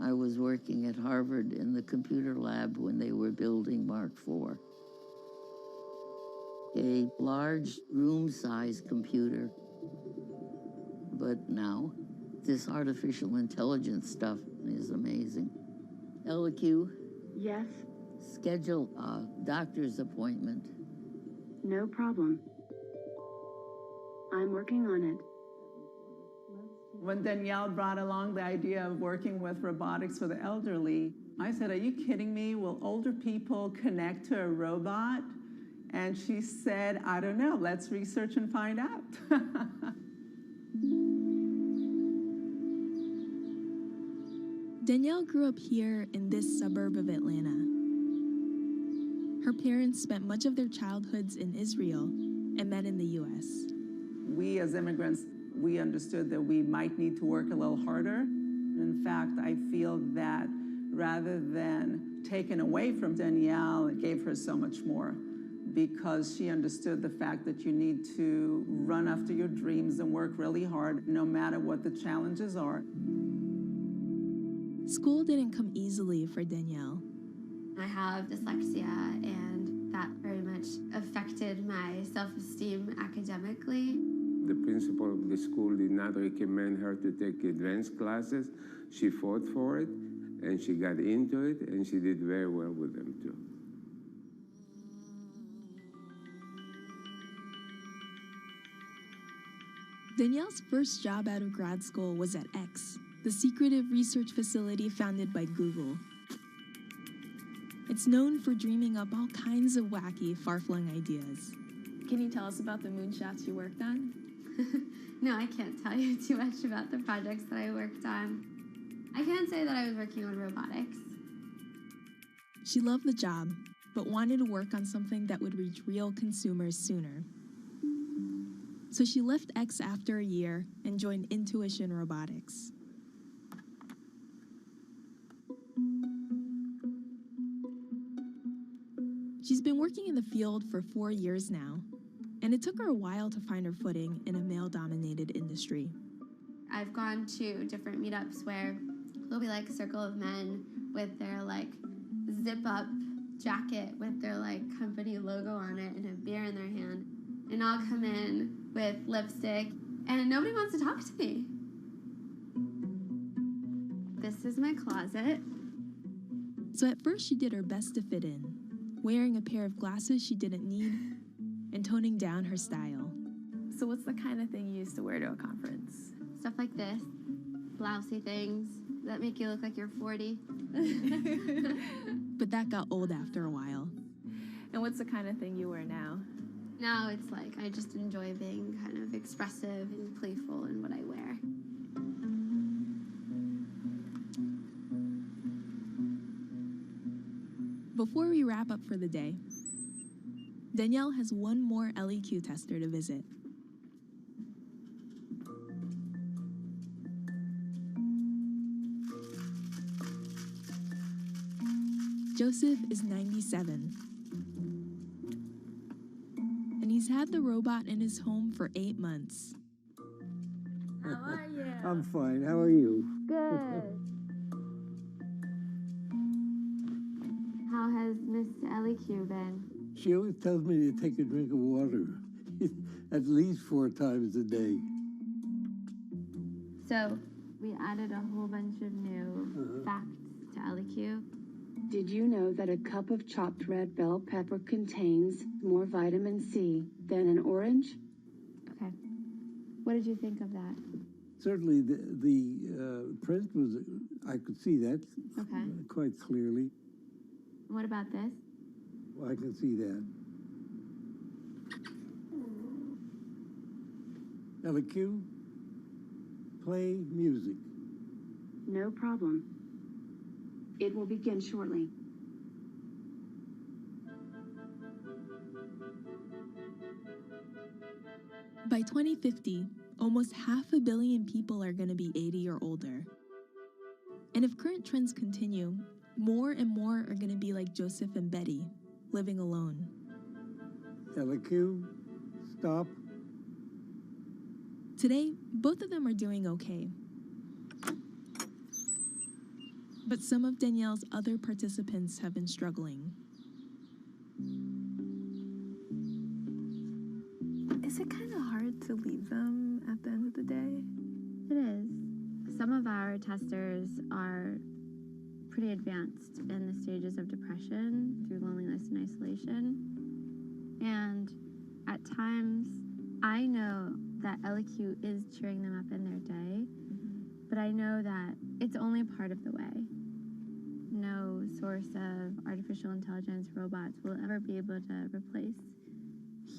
I was working at Harvard in the computer lab when they were building Mark IV. A large room-sized computer. But now, this artificial intelligence stuff is amazing. LEQ? Yes? Schedule a doctor's appointment. No problem. I'm working on it. When Danielle brought along the idea of working with robotics for the elderly, I said, are you kidding me? Will older people connect to a robot? And she said, I don't know, let's research and find out. Danielle grew up here in this suburb of Atlanta. Her parents spent much of their childhoods in Israel and met in the US. We as immigrants, we understood that we might need to work a little harder. In fact, I feel that rather than taken away from Danielle. It gave her so much more, because she understood the fact that you need to run after your dreams and work really hard, no matter what the challenges are. School didn't come easily for Danielle. I have dyslexia, and that very much affected my self-esteem academically. The principal of the school did not recommend her to take advanced classes. She fought for it, and she got into it, and she did very well with them too. Danielle's first job out of grad school was at X, the secretive research facility founded by Google. It's known for dreaming up all kinds of wacky, far-flung ideas. Can you tell us about the moonshots you worked on? No, I can't tell you too much about the projects that I worked on. I can say that I was working on robotics. She loved the job, but wanted to work on something that would reach real consumers sooner. So she left X after a year and joined Intuition Robotics. She's been working in the field for 4 years now, and it took her a while to find her footing in a male-dominated industry. I've gone to different meetups where there'll be like a circle of men with their like zip-up jacket with their like company logo on it and a beer in their hand. And I'll come in with lipstick and nobody wants to talk to me. This is my closet. So at first she did her best to fit in, wearing a pair of glasses she didn't need and toning down her style. So what's the kind of thing you used to wear to a conference? Stuff like this, blousey things that make you look like you're 40. But that got old after a while. And what's the kind of thing you wear now? Now it's like I just enjoy being kind of expressive and playful in what I wear. Before we wrap up for the day, Danielle has one more LEQ tester to visit. Joseph is 97. And he's had the robot in his home for 8 months. How are you? I'm fine. How are you? Good. How has Miss LEQ been? She always tells me to take a drink of water at least 4 times a day. So we added a whole bunch of new facts to LEQ. Did you know that a cup of chopped red bell pepper contains more vitamin C than an orange? Okay. What did you think of that? Certainly the print was, I could see that quite clearly. What about this? I can see that. LEQ, play music. No problem. It will begin shortly. By 2050, almost 500 million people are going to be 80 or older. And if current trends continue, more and more are going to be like Joseph and Betty, living alone. LEQ, stop. Today, both of them are doing okay. But some of Danielle's other participants have been struggling. Is it kind of hard to leave them at the end of the day? It is. Some of our testers are pretty advanced in the stages of depression through loneliness and isolation. And at times, I know that LEQ is cheering them up in their day, but I know that it's only part of the way. No source of artificial intelligence robots will ever be able to replace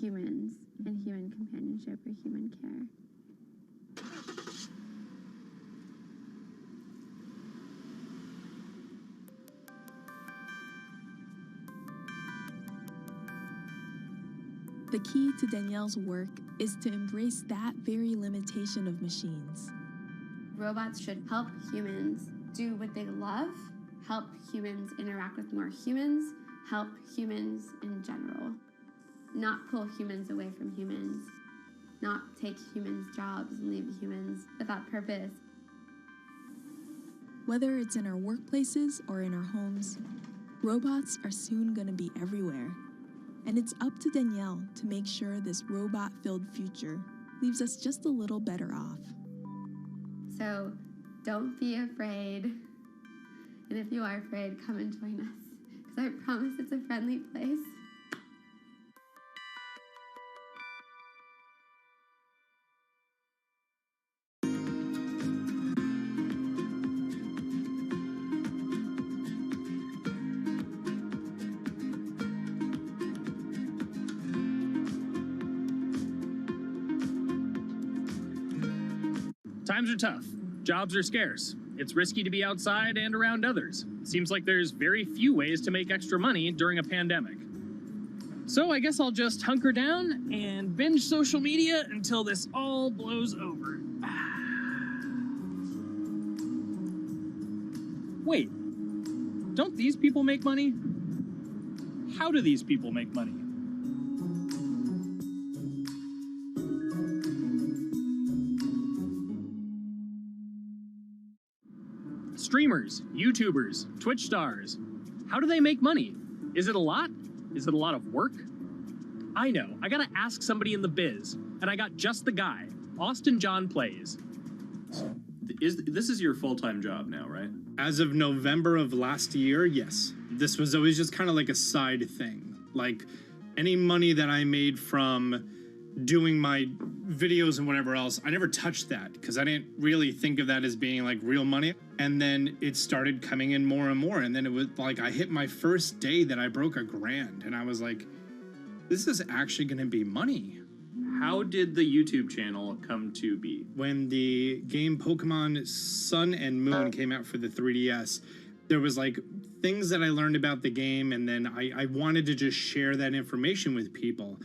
humans and human companionship or human care. The key to Danielle's work is to embrace that very limitation of machines. Robots should help humans do what they love, help humans interact with more humans, help humans in general, not pull humans away from humans, not take humans' jobs and leave humans without purpose. Whether it's in our workplaces or in our homes, robots are soon going to be everywhere. And it's up to Danielle to make sure this robot-filled future leaves us just a little better off. So don't be afraid. And if you are afraid, come and join us, because I promise it's a friendly place. Times are tough. Jobs are scarce. It's risky to be outside and around others. Seems like there's very few ways to make extra money during a pandemic. So I guess I'll just hunker down and binge social media until this all blows over. Wait, don't these people make money? How do these people make money? Streamers, YouTubers, Twitch stars. How do they make money? Is it a lot? Is it a lot of work? I know, I gotta ask somebody in the biz, and I got just the guy. Austin John Plays. This is your full-time job now, right? As of November of last year, yes. This was always just kind of like a side thing. Like, any money that I made from doing my videos and whatever else, I never touched that because I didn't really think of that as being like real money. And then it started coming in more and more. And then it was like I hit my first day that I broke $1,000 and I was like, this is actually going to be money. How did the YouTube channel come to be? When the game Pokemon Sun and Moon came out for the 3DS, there was like things that I learned about the game, and then I wanted to just share that information with people.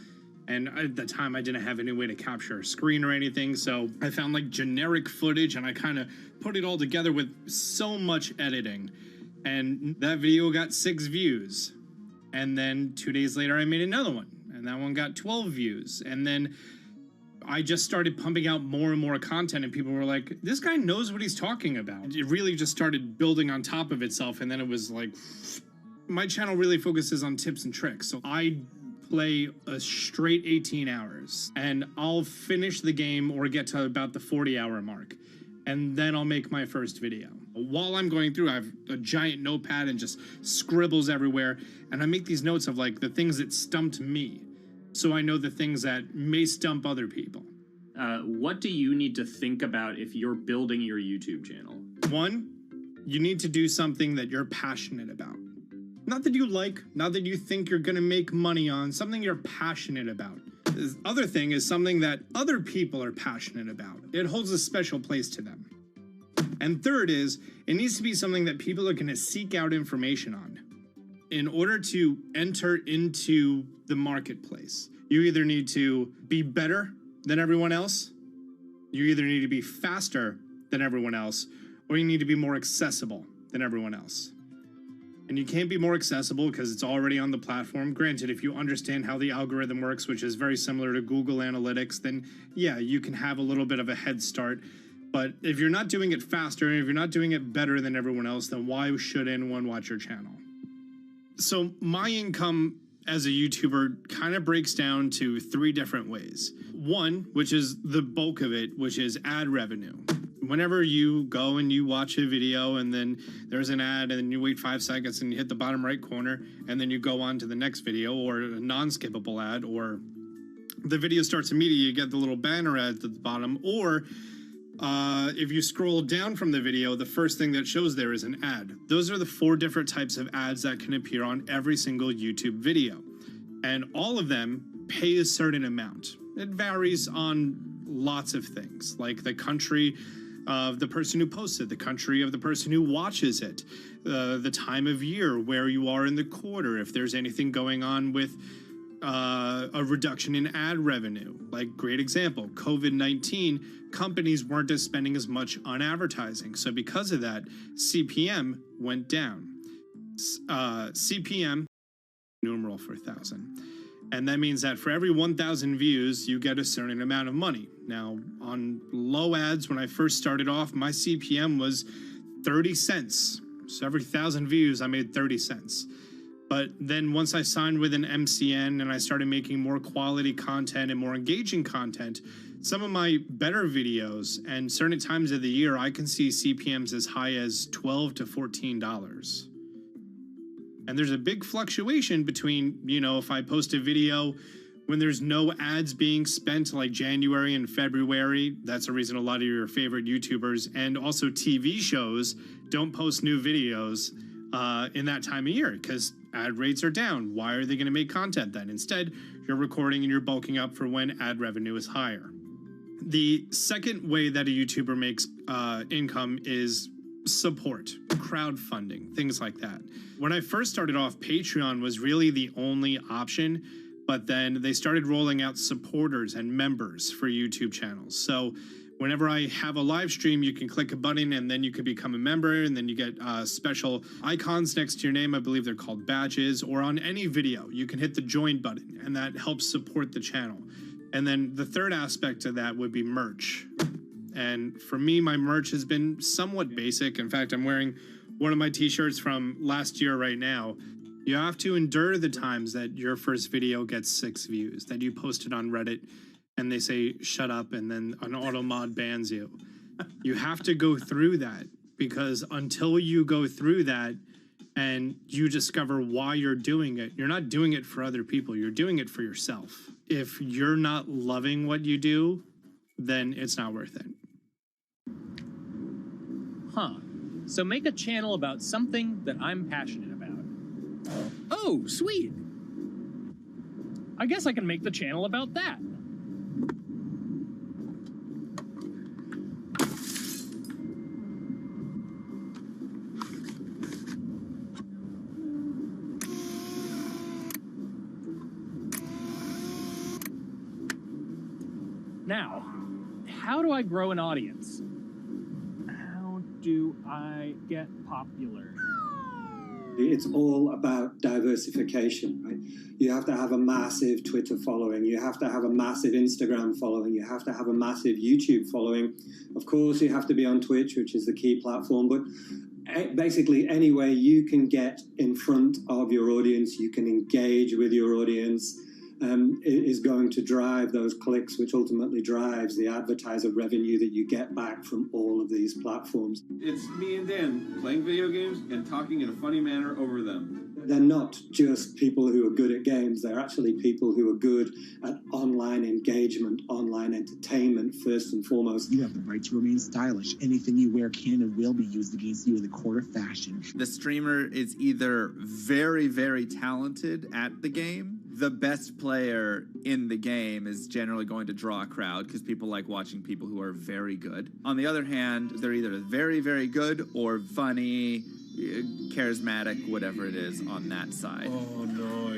And at the time, I didn't have any way to capture a screen or anything, so I found like generic footage and I kind of put it all together with so much editing. And that video got 6 views. And then 2 days later, I made another one, and that one got 12 views. And then I just started pumping out more and more content, and people were like, this guy knows what he's talking about. It really just started building on top of itself, and then it was like, my channel really focuses on tips and tricks. So I play a straight 18 hours, and I'll finish the game or get to about the 40-hour mark, and then I'll make my first video. While I'm going through, I have a giant notepad and just scribbles everywhere, and I make these notes of like the things that stumped me, so I know the things that may stump other people. What do you need to think about if you're building your YouTube channel? 1, you need to do something that you're passionate about. Not that you like, not that you think you're gonna make money on, something you're passionate about. The other thing is something that other people are passionate about. It holds a special place to them. And third is, it needs to be something that people are gonna seek out information on. In order to enter into the marketplace, you either need to be better than everyone else, you either need to be faster than everyone else, or you need to be more accessible than everyone else. And you can't be more accessible because it's already on the platform. Granted, if you understand how the algorithm works, which is very similar to Google Analytics, then yeah, you can have a little bit of a head start. But if you're not doing it faster, and if you're not doing it better than everyone else, then why should anyone watch your channel? So my income as a YouTuber kind of breaks down to 3 different ways. 1, which is the bulk of it, which is ad revenue. Whenever you go and you watch a video and then there's an ad and then you wait 5 seconds and you hit the bottom right corner and then you go on to the next video, or a non-skippable ad, or the video starts immediately, you get the little banner ad at the bottom, or if you scroll down from the video, the first thing that shows there is an ad. Those are the 4 different types of ads that can appear on every single YouTube video. And all of them pay a certain amount. It varies on lots of things, like the country of the person who posts it, the country of the person who watches it, the time of year, where you are in the quarter, if there's anything going on with a reduction in ad revenue. Like, great example, COVID-19, companies weren't spending as much on advertising. So because of that, CPM went down. CPM, numeral for 1,000. And that means that for every 1,000 views, you get a certain amount of money. Now, on low ads, when I first started off, my CPM was 30 cents. So every 1,000 views, I made 30 cents. But then once I signed with an MCN and I started making more quality content and more engaging content, some of my better videos and certain times of the year, I can see CPMs as high as $12 to $14. And there's a big fluctuation between, you know, if I post a video when there's no ads being spent like January and February, that's the reason a lot of your favorite YouTubers and also TV shows don't post new videos in that time of year because ad rates are down. Why are they going to make content then? Instead, you're recording and you're bulking up for when ad revenue is higher. The second way that a YouTuber makes income is support, crowdfunding, things like that. When I first started off, Patreon was really the only option, but then they started rolling out supporters and members for YouTube channels. So whenever I have a live stream, you can click a button and then you can become a member, and then you get special icons next to your name. I believe they're called badges. Or on any video, you can hit the join button, and that helps support the channel. And then the third aspect of that would be merch. And for me, my merch has been somewhat basic. In fact, I'm wearing one of my t-shirts from last year right now. You have to endure the times that your first video gets 6 views, that you posted on Reddit and they say, shut up, and then an auto mod bans you. You have to go through that, because until you go through that and you discover why you're doing it, you're not doing it for other people, you're doing it for yourself. If you're not loving what you do, then it's not worth it. Huh. So make a channel about something that I'm passionate about. Oh, sweet. I guess I can make the channel about that. Now, how do I grow an audience? How do I get popular? It's all about diversification, right? You have to have a massive Twitter following. You have to have a massive Instagram following. You have to have a massive YouTube following. Of course, you have to be on Twitch, which is the key platform. But basically, any way you can get in front of your audience, you can engage with your audience, is going to drive those clicks, which ultimately drives the advertiser revenue that you get back from all of these platforms. It's me and Dan playing video games and talking in a funny manner over them. They're not just people who are good at games, they're actually people who are good at online engagement, online entertainment, first and foremost. You have the right to remain stylish. Anything you wear can and will be used against you in the court of fashion. The streamer is either very, very talented at the game. The best player in the game is generally going to draw a crowd because people like watching people who are very good. On the other hand, they're either very, very good or funny, charismatic, whatever it is on that side. Oh, no.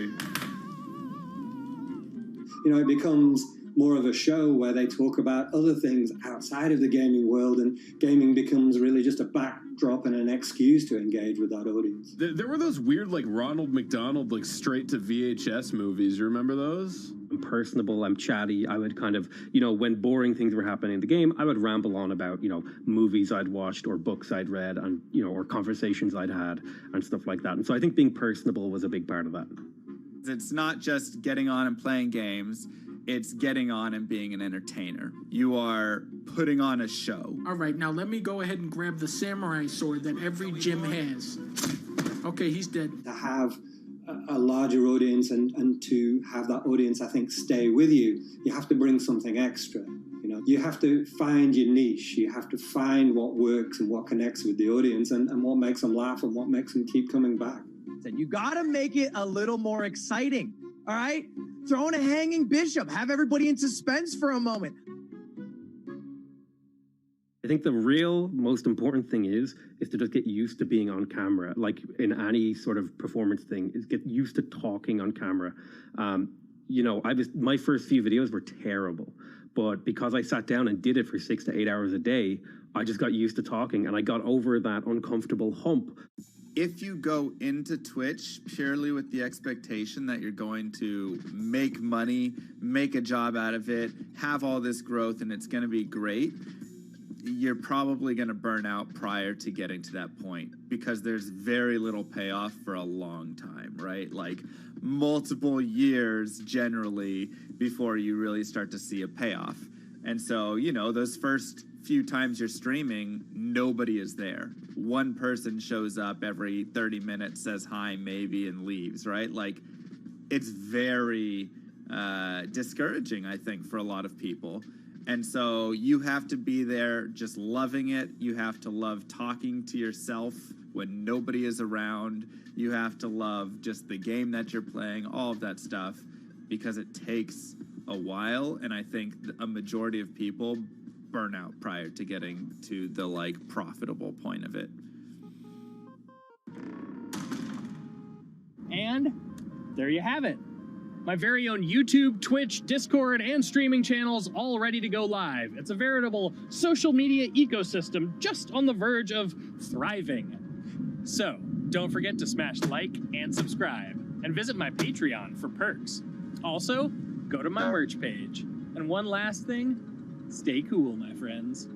You know, it becomes more of a show where they talk about other things outside of the gaming world, and gaming becomes really just a backdrop and an excuse to engage with that audience. There were those weird, like, Ronald McDonald, like, straight to VHS movies. You remember those? I'm personable, I'm chatty. I would kind of, you know, when boring things were happening in the game, I would ramble on about, you know, movies I'd watched or books I'd read and, you know, or conversations I'd had and stuff like that. And so I think being personable was a big part of that. It's not just getting on and playing games. It's getting on and being an entertainer. You are putting on a show. All right, now let me go ahead and grab the samurai sword that every gym has. Okay, he's dead. To have a larger audience and to have that audience, I think, stay with you, you have to bring something extra. You know, you have to find your niche. You have to find what works and what connects with the audience and what makes them laugh and what makes them keep coming back. You gotta make it a little more exciting, all right? Throw in a hanging bishop. Have everybody in suspense for a moment. I think the real most important thing is to just get used to being on camera. Like in any sort of performance thing, is get used to talking on camera. You know, my first few videos were terrible, but because I sat down and did it for 6 to 8 hours a day, I just got used to talking and I got over that uncomfortable hump. if you go into Twitch purely with the expectation that you're going to make money, make a job out of it, have all this growth, and it's going to be great, you're probably going to burn out prior to getting to that point, because there's very little payoff for a long time, right? Like multiple years generally before you really start to see a payoff. And so, you know, those first few times you're streaming, nobody is there. One person shows up every 30 minutes, says hi maybe, and leaves, right? Like, it's very discouraging, I think, for a lot of people. And so you have to be there just loving it. You have to love talking to yourself when nobody is around. You have to love just the game that you're playing, all of that stuff, because it takes a while. And I think a majority of people burn out prior to getting to the, like, profitable point of it. And there you have it. My very own YouTube, Twitch, Discord, and streaming channels all ready to go live. It's a veritable social media ecosystem just on the verge of thriving. So, don't forget to smash like and subscribe, and visit my Patreon for perks. Also, go to my merch page. And one last thing, stay cool, my friends.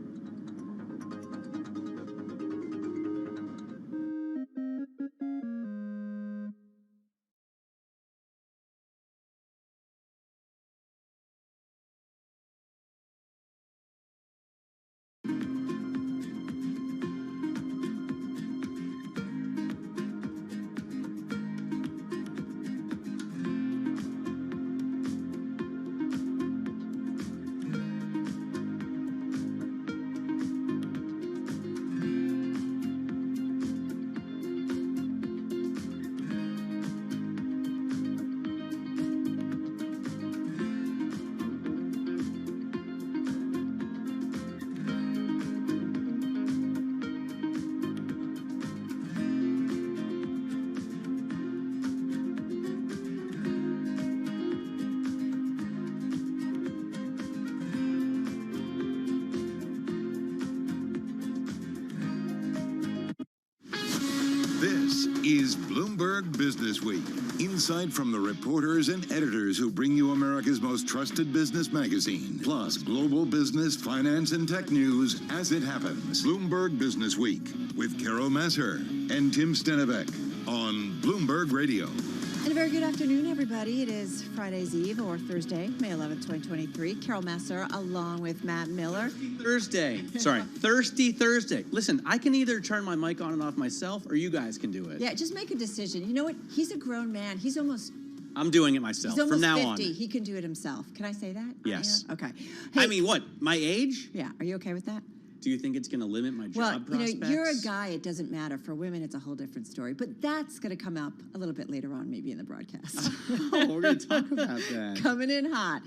This is Bloomberg Business Week. Insight from the reporters and editors who bring you America's most trusted business magazine, plus global business, finance, and tech news as it happens. Bloomberg Business Week with Carol Masser and Tim Stenevec on Bloomberg Radio. And a very good afternoon, everybody. It is Friday's Eve, or Thursday, May 11th, 2023. Carol Masser along with Matt Miller. Thursday. Sorry, Thirsty Thursday. Listen, I can either turn my mic on and off myself, or you guys can do it. Yeah, just make a decision. You know what? He's a grown man. He's almost... I'm doing it myself He's almost from now 50. on. He can do it himself. Can I say that? Yes. Okay. I mean, what? My age? Yeah. Are you okay with that? Do you think it's going to limit my Well, job prospects? you know, you're a guy, it doesn't matter. For women, it's a whole different story. But that's going to come up a little bit later on, maybe in the broadcast. Oh, we're going to talk about that. Coming in hot.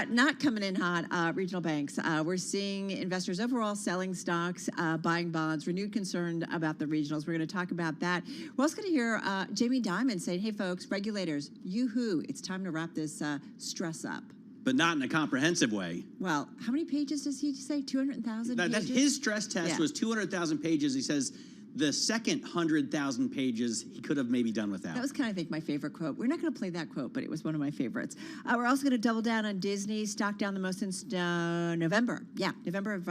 Not coming in hot, regional banks. We're seeing investors overall selling stocks, buying bonds, renewed concern about the regionals. We're going to talk about that. We're also going to hear Jamie Dimon saying, hey, folks, regulators, yoo-hoo, it's time to wrap this stress up. But not in a comprehensive way. Well, how many pages does he say? 200,000 pages? His stress test was 200,000 pages. He says the second 100,000 pages he could have maybe done without. That was kind of, I think, my favorite quote. We're not going to play that quote, but it was one of my favorites. We're also going to double down on Disney, stock down the most since November. Yeah, November of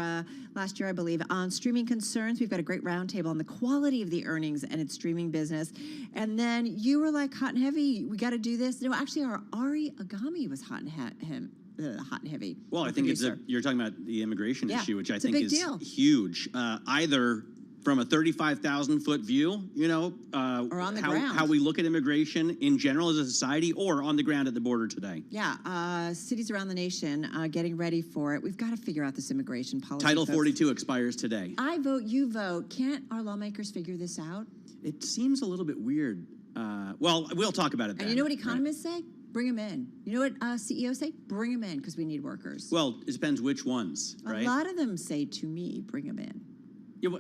last year, I believe. On streaming concerns, we've got a great roundtable on the quality of the earnings and its streaming business. And then you were like, hot and heavy, we got to do this. No, actually, our Ari Agami was hot and heavy. Well, I think you're talking about the immigration issue, which I think is huge. Either from a 35,000-foot view, you know, or on the ground. How we look at immigration in general as a society, or on the ground at the border today. Yeah, cities around the nation getting ready for it. We've got to figure out this immigration policy. Title 42 expires today. I vote, you vote. Can't our lawmakers figure this out? It seems a little bit weird. Well, we'll talk about it then. And you know what economists say? Bring them in. You know what CEOs say? Bring them in, because we need workers. Well, it depends which ones, right? A lot of them say to me, bring them in. Yeah,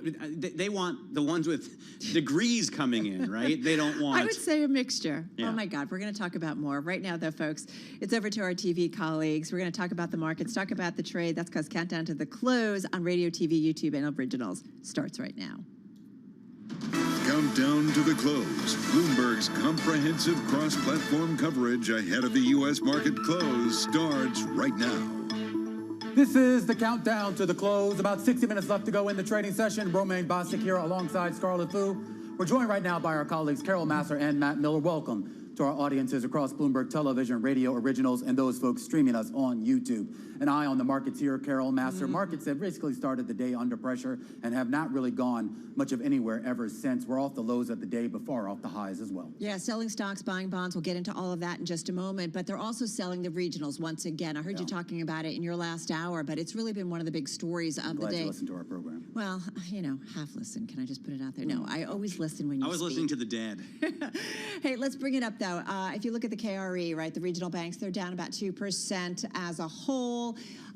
they want the ones with degrees coming in, right? They don't want... I would say a mixture. Yeah. Oh, my God. We're going to talk about more. Right now, though, folks, it's over to our TV colleagues. We're going to talk about the markets, talk about the trade. That's because Countdown to the Close on radio, TV, YouTube, and Originals starts right now. Countdown Countdown to the Close, Bloomberg's comprehensive cross-platform coverage ahead of the U.S. market close starts right now. This is the countdown to the close. About 60 minutes left to go in the trading session. Romaine Bostic here alongside Scarlett Fu. We're joined right now by our colleagues Carol Massar and Matt Miller. Welcome to our audiences across Bloomberg Television, Radio Originals, and those folks streaming us on YouTube. An eye on the markets here, Carol Massar. Markets have basically started the day under pressure and have not really gone much of anywhere ever since. We're off the lows of the day, but far off the highs as well. Yeah, selling stocks, buying bonds. We'll get into all of that in just a moment, but they're also selling the regionals once again. I heard you talking about it in your last hour, but it's really been one of the big stories of the day. Glad you listened to our program. Well, you know, half listen. Can I just put it out there? No, I always listen when you I was listening to the dead. Hey, let's bring it up, though. If you look at the KRE, right, the regional banks, they're down about 2% as a whole.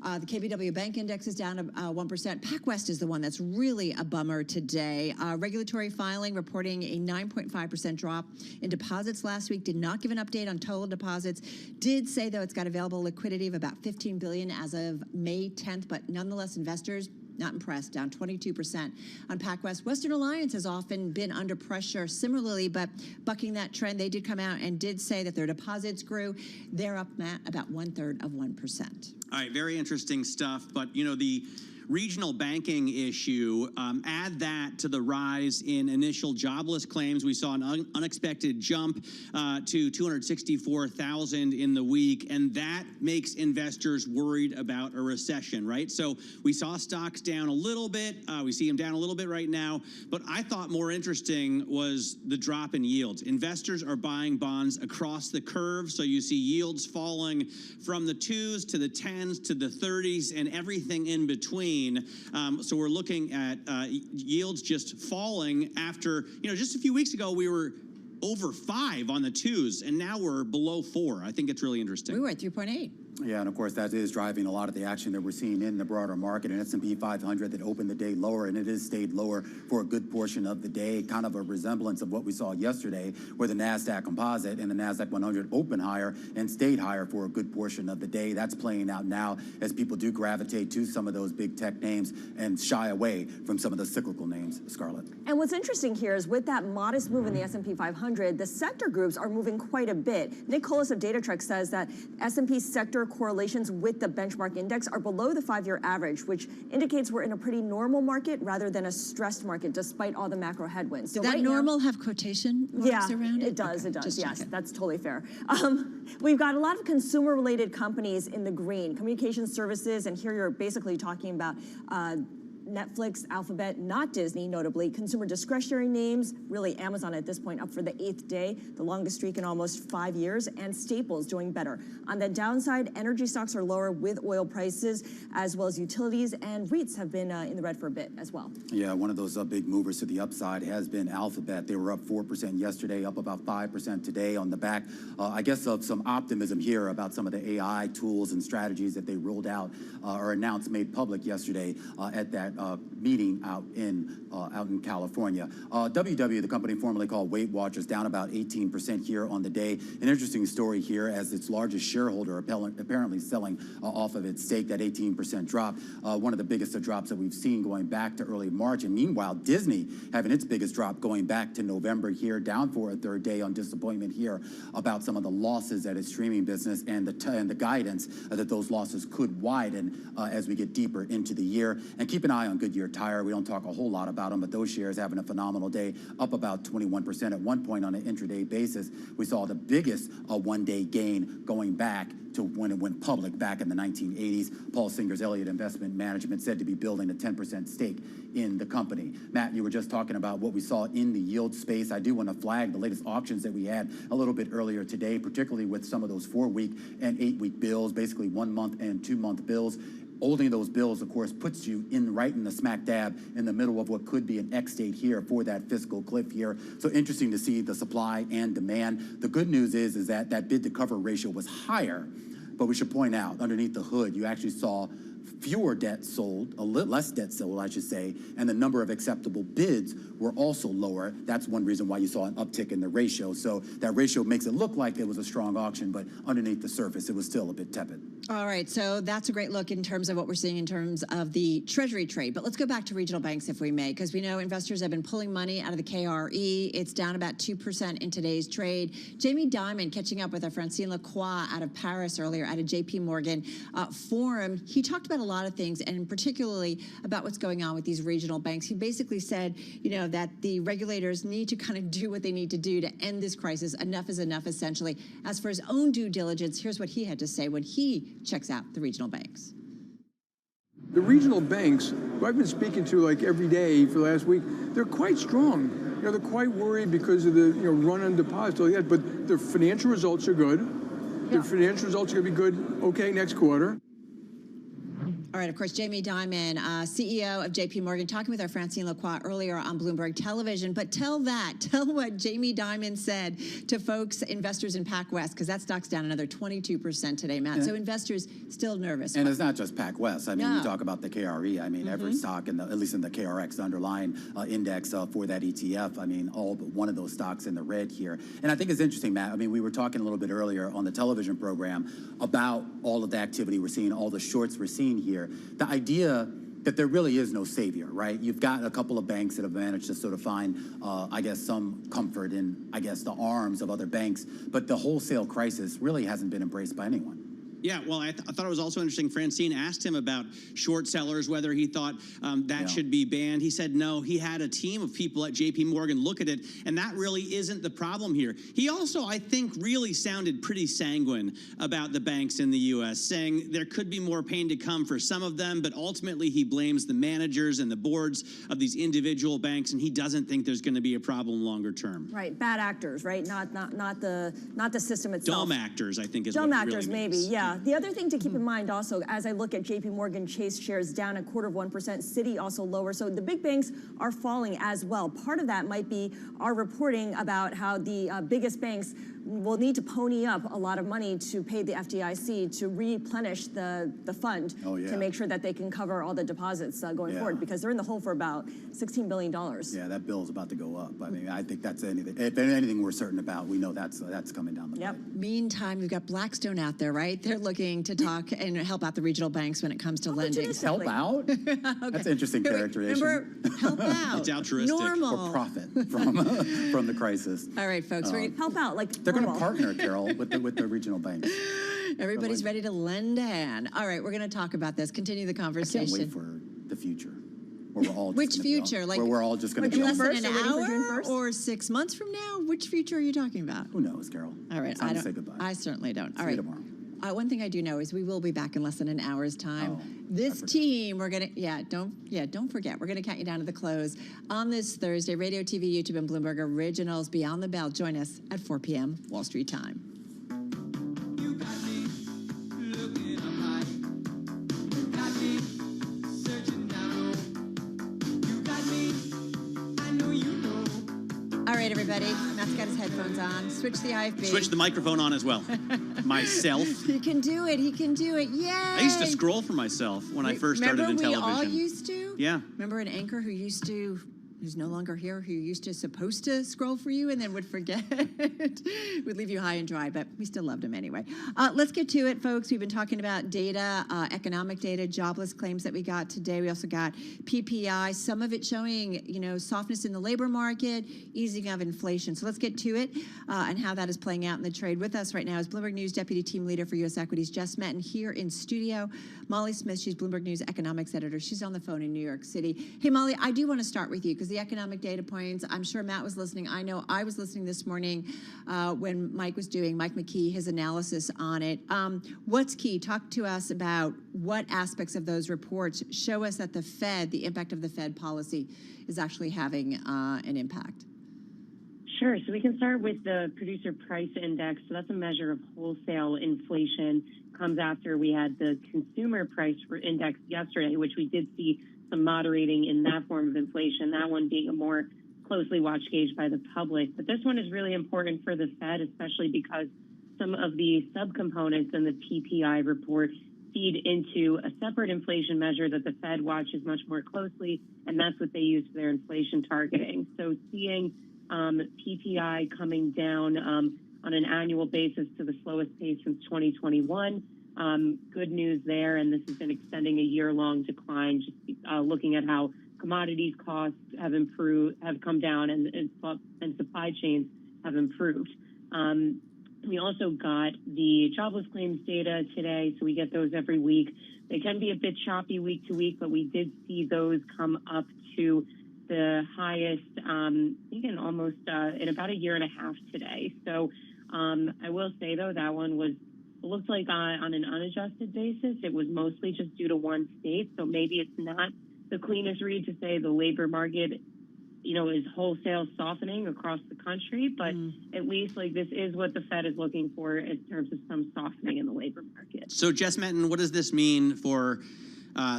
The KBW Bank Index is down 1%. PacWest is the one that's really a bummer today. Regulatory filing reporting a 9.5% drop in deposits last week. Did not give an update on total deposits. Did say, though, it's got available liquidity of about $15 billion as of May 10th, but nonetheless, investors not impressed, down 22% on PacWest. Western Alliance has often been under pressure similarly, but bucking that trend, they did come out and did say that their deposits grew. They're up, Matt, about 1/3 of 1%. All right, very interesting stuff. But, you know, the regional banking issue, add that to the rise in initial jobless claims. We saw an unexpected jump to 264,000 in the week, and that makes investors worried about a recession, right? So we saw stocks down a little bit. We see them down a little bit right now. But I thought more interesting was the drop in yields. Investors are buying bonds across the curve, so you see yields falling from the 2s to the 10s to the 30s and everything in between. So we're looking at yields just falling after, you know, just a few weeks ago we were over 5 on the 2s, and now we're below 4. I think it's really interesting. We were at 3.8. Yeah, and of course that is driving a lot of the action that we're seeing in the broader market. An S&P 500 that opened the day lower, and it has stayed lower for a good portion of the day, kind of a resemblance of what we saw yesterday, where the NASDAQ Composite and the NASDAQ 100 opened higher and stayed higher for a good portion of the day. That's playing out now as people do gravitate to some of those big tech names and shy away from some of the cyclical names, Scarlett. And what's interesting here is with that modest move in the S&P 500, the sector groups are moving quite a bit. Nick Colas of Datatrek says that S&P sector correlations with the benchmark index are below the 5-year average, which indicates we're in a pretty normal market rather than a stressed market, despite all the macro headwinds. Did that normal have quotation marks around it? It does, Okay, it does, just yes, checking. that's totally fair. We've got a lot of consumer-related companies in the green, communication services, and here you're basically talking about Netflix, Alphabet, not Disney, notably. Consumer discretionary names, really Amazon at this point up for the 8th day, the longest streak in almost 5 years, and staples doing better. On the downside, energy stocks are lower with oil prices, as well as utilities, and REITs have been in the red for a bit as well. Yeah, one of those big movers to the upside has been Alphabet. They were up 4% yesterday, up about 5% today on the back, I guess, of some optimism here about some of the AI tools and strategies that they rolled out or announced, made public yesterday at that meeting out in California. WW, the company formerly called Weight Watchers, down about 18% here on the day. An interesting story here, as its largest shareholder apparently selling off of its stake, that 18% drop, one of the biggest drops that we've seen going back to early March. And meanwhile, Disney having its biggest drop going back to November here, down for a third day on disappointment here about some of the losses at its streaming business and the guidance that those losses could widen as we get deeper into the year. And keep an eye on Goodyear Tire. We don't talk a whole lot about them, but those shares having a phenomenal day, up about 21%. At one point on an intraday basis, we saw the biggest one-day gain going back to when it went public back in the 1980s. Paul Singer's Elliott Investment Management said to be building a 10% stake in the company. Matt, you were just talking about what we saw in the yield space. I do want to flag the latest auctions that we had a little bit earlier today, particularly with some of those 4-week and 8-week bills, basically 1-month and 2-month bills. Holding those bills, of course, puts you right in the smack dab in the middle of what could be an X date here for that fiscal cliff here. So interesting to see the supply and demand. The good news is that that bid to cover ratio was higher, but we should point out underneath the hood, you actually saw fewer debts sold, less debt sold, I should say, and the number of acceptable bids were also lower. That's one reason why you saw an uptick in the ratio. So that ratio makes it look like it was a strong auction, but underneath the surface, it was still a bit tepid. All right, so that's a great look in terms of what we're seeing in terms of the Treasury trade. But let's go back to regional banks, if we may, because we know investors have been pulling money out of the KRE. It's down about 2% in today's trade. Jamie Dimon catching up with our Francine Lacroix out of Paris earlier at a JP Morgan forum. He talked about a lot of things, and particularly about what's going on with these regional banks. He basically said, you know, that the regulators need to kind of do what they need to do to end this crisis. Enough is enough, essentially. As for his own due diligence, here's what he had to say when he checks out the regional banks. The regional banks, who I've been speaking to like every day for the last week, they're quite strong. You know, they're quite worried because of the run on deposits, like that. But their financial results are good. Their financial results are going to be good. Okay, next quarter. All right, of course, Jamie Dimon, CEO of JP Morgan, talking with our Francine Lacroix earlier on Bloomberg Television. But tell what Jamie Dimon said to folks, investors in PacWest, because that stock's down another 22% today, Matt. So investors still nervous. And it's not just PacWest. I mean, you talk about the KRE. I mean, every stock, at least in the KRX, the underlying index for that ETF, I mean, all but one of those stocks in the red here. And I think it's interesting, Matt. I mean, we were talking a little bit earlier on the television program about all of the activity we're seeing, all the shorts we're seeing here. The idea that there really is no savior, right? You've got a couple of banks that have managed to sort of find, I guess, some comfort in, I guess, the arms of other banks, but the wholesale crisis really hasn't been embraced by anyone. Yeah, well, I thought it was also interesting. Francine asked him about short sellers, whether he thought that should be banned. He said no. He had a team of people at JP Morgan look at it, and that really isn't the problem here. He also, I think, really sounded pretty sanguine about the banks in the U.S., saying there could be more pain to come for some of them, but ultimately he blames the managers and the boards of these individual banks, and he doesn't think there's going to be a problem longer term. Right, bad actors, right? Not the system itself. Dumb actors, I think, is dumb what it actors, really maybe, means. yeah. The other thing to keep in mind also, as I look at JP Morgan Chase shares down 0.25%, Citi also lower. So the big banks are falling as well. Part of that might be our reporting about how the biggest banks will need to pony up a lot of money to pay the FDIC to replenish the fund to make sure that they can cover all the deposits going forward, because they're in the hole for about $16 billion. Yeah, that bill's about to go up. I mean, I think that's anything. If anything we're certain about, we know that's coming down the pipe. Meantime, we've got Blackstone out there, right? They're looking to talk and help out the regional banks when it comes to lending. Help out? That's an interesting characterization. Remember, help out. It's altruistic. Normal. Or profit from the crisis. All right, folks. We're help out. Like they're going to partner, Carol, with the regional banks. Everybody's ready to lend a hand. All right, we're going to talk about this. Continue the conversation. I can't wait for the future. Where we're all Which future? Where we're all just going to be less than an hour or 6 months from now? Which future are you talking about? Who knows, Carol? All right, it's time to say goodbye. I certainly don't. See all right. you tomorrow. One thing I do know is we will be back in less than an hour's time. This team, we're gonna, don't forget, we're gonna count you down to the close on this Thursday. Radio, TV, YouTube, and Bloomberg Originals Beyond the Bell. Join us at 4 p.m. Wall Street time. All right, everybody. Matt's got his headphones on. Switch the IFB. Switch the microphone on as well. Myself. He can do it. He can do it. Yay! I used to scroll for myself when I first started in television. Remember we all used to? Yeah. Remember an anchor who's no longer here, who used to supposed to scroll for you and then would forget? Would leave you high and dry, but we still loved him anyway. Let's get to it, folks. We've been talking about data, economic data, jobless claims that we got today. We also got PPI, some of it showing, softness in the labor market, easing of inflation. So let's get to it and how that is playing out in the trade. With us right now is Bloomberg News Deputy Team Leader for U.S. Equities, Jess Metton, here in studio. Molly Smith, she's Bloomberg News Economics Editor. She's on the phone in New York City. Hey, Molly, I do want to start with you because the economic data points, I'm sure Matt was listening. I know I was listening this morning when Mike McKee, his analysis on it. What's key? Talk to us about what aspects of those reports show us that the impact of the Fed policy is actually having an impact. Sure. So we can start with the producer price index. So that's a measure of wholesale inflation. Comes after we had the consumer price index yesterday, which we did see some moderating in that form of inflation, that one being a more closely watched gauge by the public. But this one is really important for the Fed, especially because some of the subcomponents in the PPI report feed into a separate inflation measure that the Fed watches much more closely, and that's what they use for their inflation targeting. So seeing PPI coming down on an annual basis to the slowest pace since 2021, good news there, and this has been extending a year-long decline, just looking at how commodities costs have come down, and supply chains have improved. We also got the jobless claims data today, so we get those every week. They can be a bit choppy week to week, but we did see those come up to the highest, I think in almost, in about a year and a half today. So I will say, though, that one looked like on an unadjusted basis, it was mostly just due to one state. So maybe it's not the cleanest read to say the labor market, is wholesale softening across the country, but at least this is what the Fed is looking for in terms of some softening in the labor market. So, Jess Menton, what does this mean for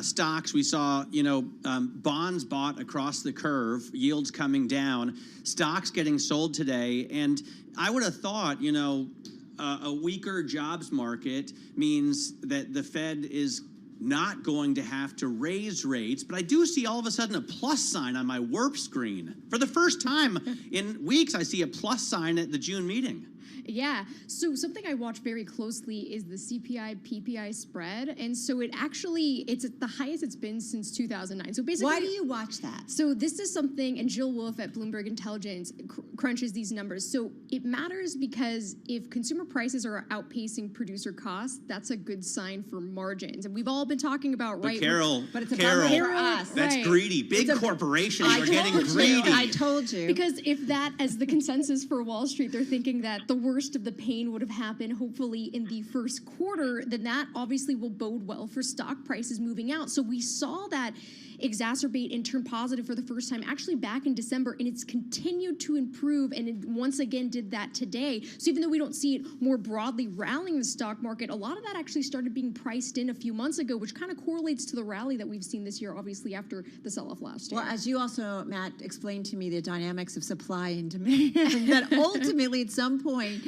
stocks? We saw, bonds bought across the curve, yields coming down, stocks getting sold today, and I would have thought, a weaker jobs market means that the Fed is not going to have to raise rates, but I do see all of a sudden a plus sign on my WERP screen. For the first time in weeks, I see a plus sign at the June meeting. Yeah, so something I watch very closely is the CPI-PPI spread, and so it's at the highest it's been since 2009. So basically, why do you watch that? So this is something, and Jill Wolf at Bloomberg Intelligence crunches these numbers. So it matters because if consumer prices are outpacing producer costs, that's a good sign for margins. And we've all been talking about, but Carol, but it's a Carol, for us. That's right. greedy. Big corporations are getting greedy. I told you. Because if that, as the consensus for Wall Street, they're thinking that the worst of the pain would have happened hopefully in the first quarter, then that obviously will bode well for stock prices moving out. So we saw that exacerbate and turn positive for the first time actually back in December, and it's continued to improve, and it once again did that today. So even though we don't see it more broadly rallying the stock market, a lot of that actually started being priced in a few months ago, which kind of correlates to the rally that we've seen this year, obviously after the sell-off last year. Well, as you also, Matt, explained to me the dynamics of supply and demand, that ultimately at some point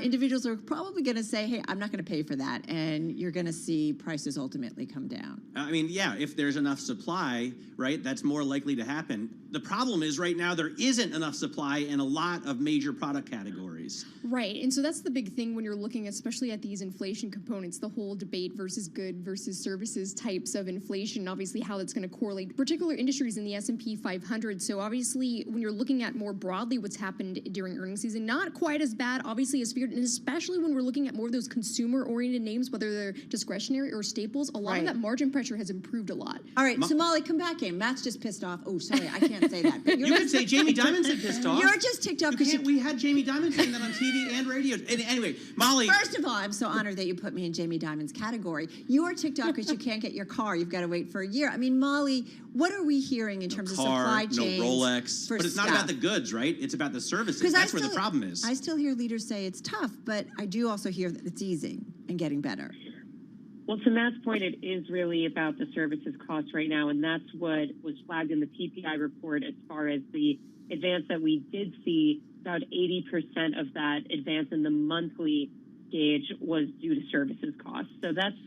individuals are probably going to say, hey, I'm not going to pay for that, and you're going to see prices ultimately come down. I mean, yeah, if there's enough supply, right, that's more likely to happen. The problem is right now there isn't enough supply in a lot of major product categories. Right, and so that's the big thing when you're looking especially at these inflation components, the whole debate versus good versus services types of inflation, obviously how that's going to correlate particular industries in the S&P 500. So obviously when you're looking at more broadly what's happened during earnings season, not quite as bad obviously as feared, and especially when we're looking at more of those consumer-oriented names, whether they're discretionary or staples, a lot of that margin pressure has improved a lot. All right, so Molly, come back in. Matt's just pissed off. Oh, sorry, I can't say that. But you could say Jamie Dimon's pissed off. You're just ticked off because we had Jamie Dimon saying that on TV and radio. Anyway, Molly. First of all, I'm so honored that you put me in Jamie Dimon's category. You are ticked off because you can't get your car. You've got to wait for a year. I mean, Molly, what are we hearing in terms of supply chains? No Rolex. But it's not about the goods, right? It's about the services. That's where the problem is. I still hear leaders say it's tough, but I do also hear that it's easing and getting better. Well, to Matt's point, it is really about the services costs right now, and that's what was flagged in the PPI report as far as the advance that we did see. About 80% of that advance in the monthly gauge was due to services costs. So that's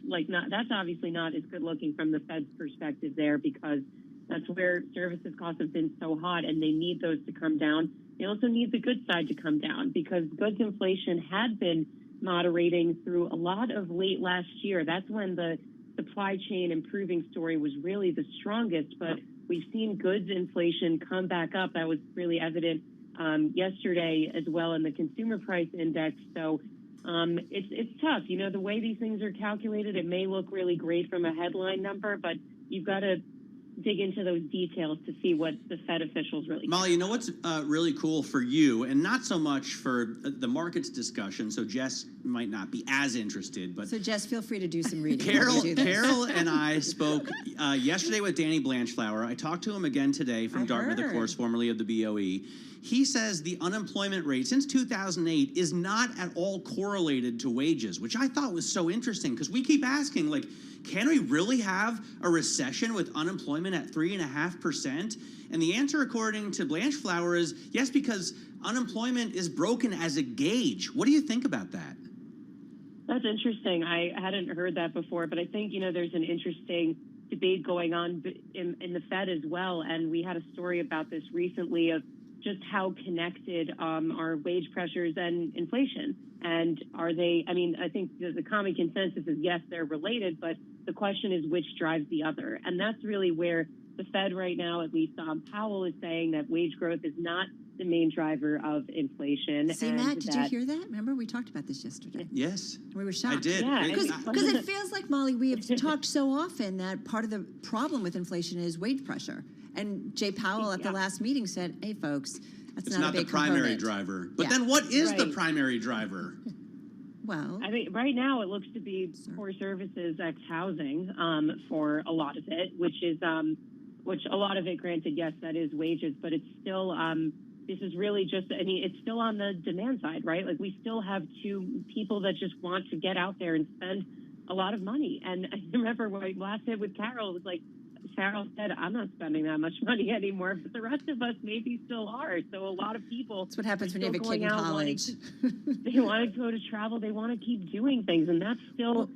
obviously not as good looking from the Fed's perspective there, because that's where services costs have been so hot, and they need those to come down. They also need the good side to come down, because goods inflation had been moderating through a lot of late last year. That's when the supply chain improving story was really the strongest, but we've seen goods inflation come back up. That was really evident yesterday as well in the consumer price index. So it's tough. You know, the way these things are calculated, it may look really great from a headline number, but you've got to dig into those details to see what the Fed officials really Molly, you know what's really cool for you, and not so much for the markets discussion, so Jess might not be as interested, but... So Jess, feel free to do some reading. Carol and I spoke yesterday with Danny Blanchflower. I talked to him again today from Dartmouth, of course, formerly of the BOE. He says the unemployment rate since 2008 is not at all correlated to wages, which I thought was so interesting, because we keep asking, like, can we really have a recession with unemployment at 3.5%? And the answer, according to Blanchflower, is yes, because unemployment is broken as a gauge. What do you think about that? That's interesting. I hadn't heard that before, but I think, there's an interesting debate going on in the Fed as well. And we had a story about this recently of just how connected are wage pressures and inflation. And are they, I think the common consensus is yes, they're related, but the question is which drives the other. And that's really where the Fed right now, at least Powell, is saying that wage growth is not the main driver of inflation. See, Matt, did you hear that? Remember, we talked about this yesterday. Yes. We were shocked. I did. Yeah, Because it feels like, Molly, we have talked so often that part of the problem with inflation is wage pressure. And Jay Powell at the last meeting said, hey, folks, that's It's not a not the big primary component. driver. But Yeah. then what is the Right. primary driver? Well, I think right now it looks to be core services ex housing for a lot of it, which a lot of it, granted, yes, that is wages, but it's still this is really just, it's still on the demand side, right? Like we still have two people that just want to get out there and spend a lot of money. And I remember when I last hit with Carol, it was like, Carol said, I'm not spending that much money anymore, but the rest of us maybe still are. So a lot of people. That's what happens when you have a kid in college. They want to go to travel. They want to keep doing things. And that's still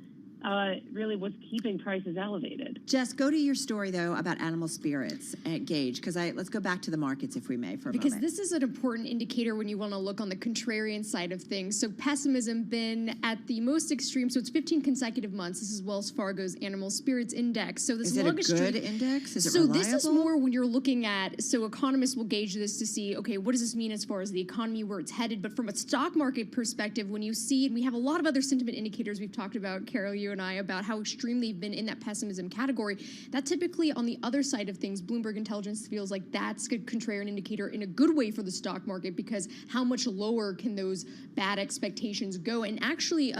really what's keeping prices elevated. Jess, go to your story, though, about animal spirits at Gauge, because let's go back to the markets, if we may, for a Because moment. this is an important indicator when you want to look on the contrarian side of things. So pessimism been at the most extreme. So it's 15 consecutive months. This is Wells Fargo's Animal Spirits Index. So this Is it a longest good streak- index? Is it so reliable? this is more when you're looking at, so economists will gauge this to see, okay, what does this mean as far as the economy, where it's headed? But from a stock market perspective, when you see, and we have a lot of other sentiment indicators we've talked about, Carol, you and I, about how extremely been in that pessimism category, that typically on the other side of things, Bloomberg Intelligence feels like that's a contrarian indicator in a good way for the stock market, because how much lower can those bad expectations go? And actually,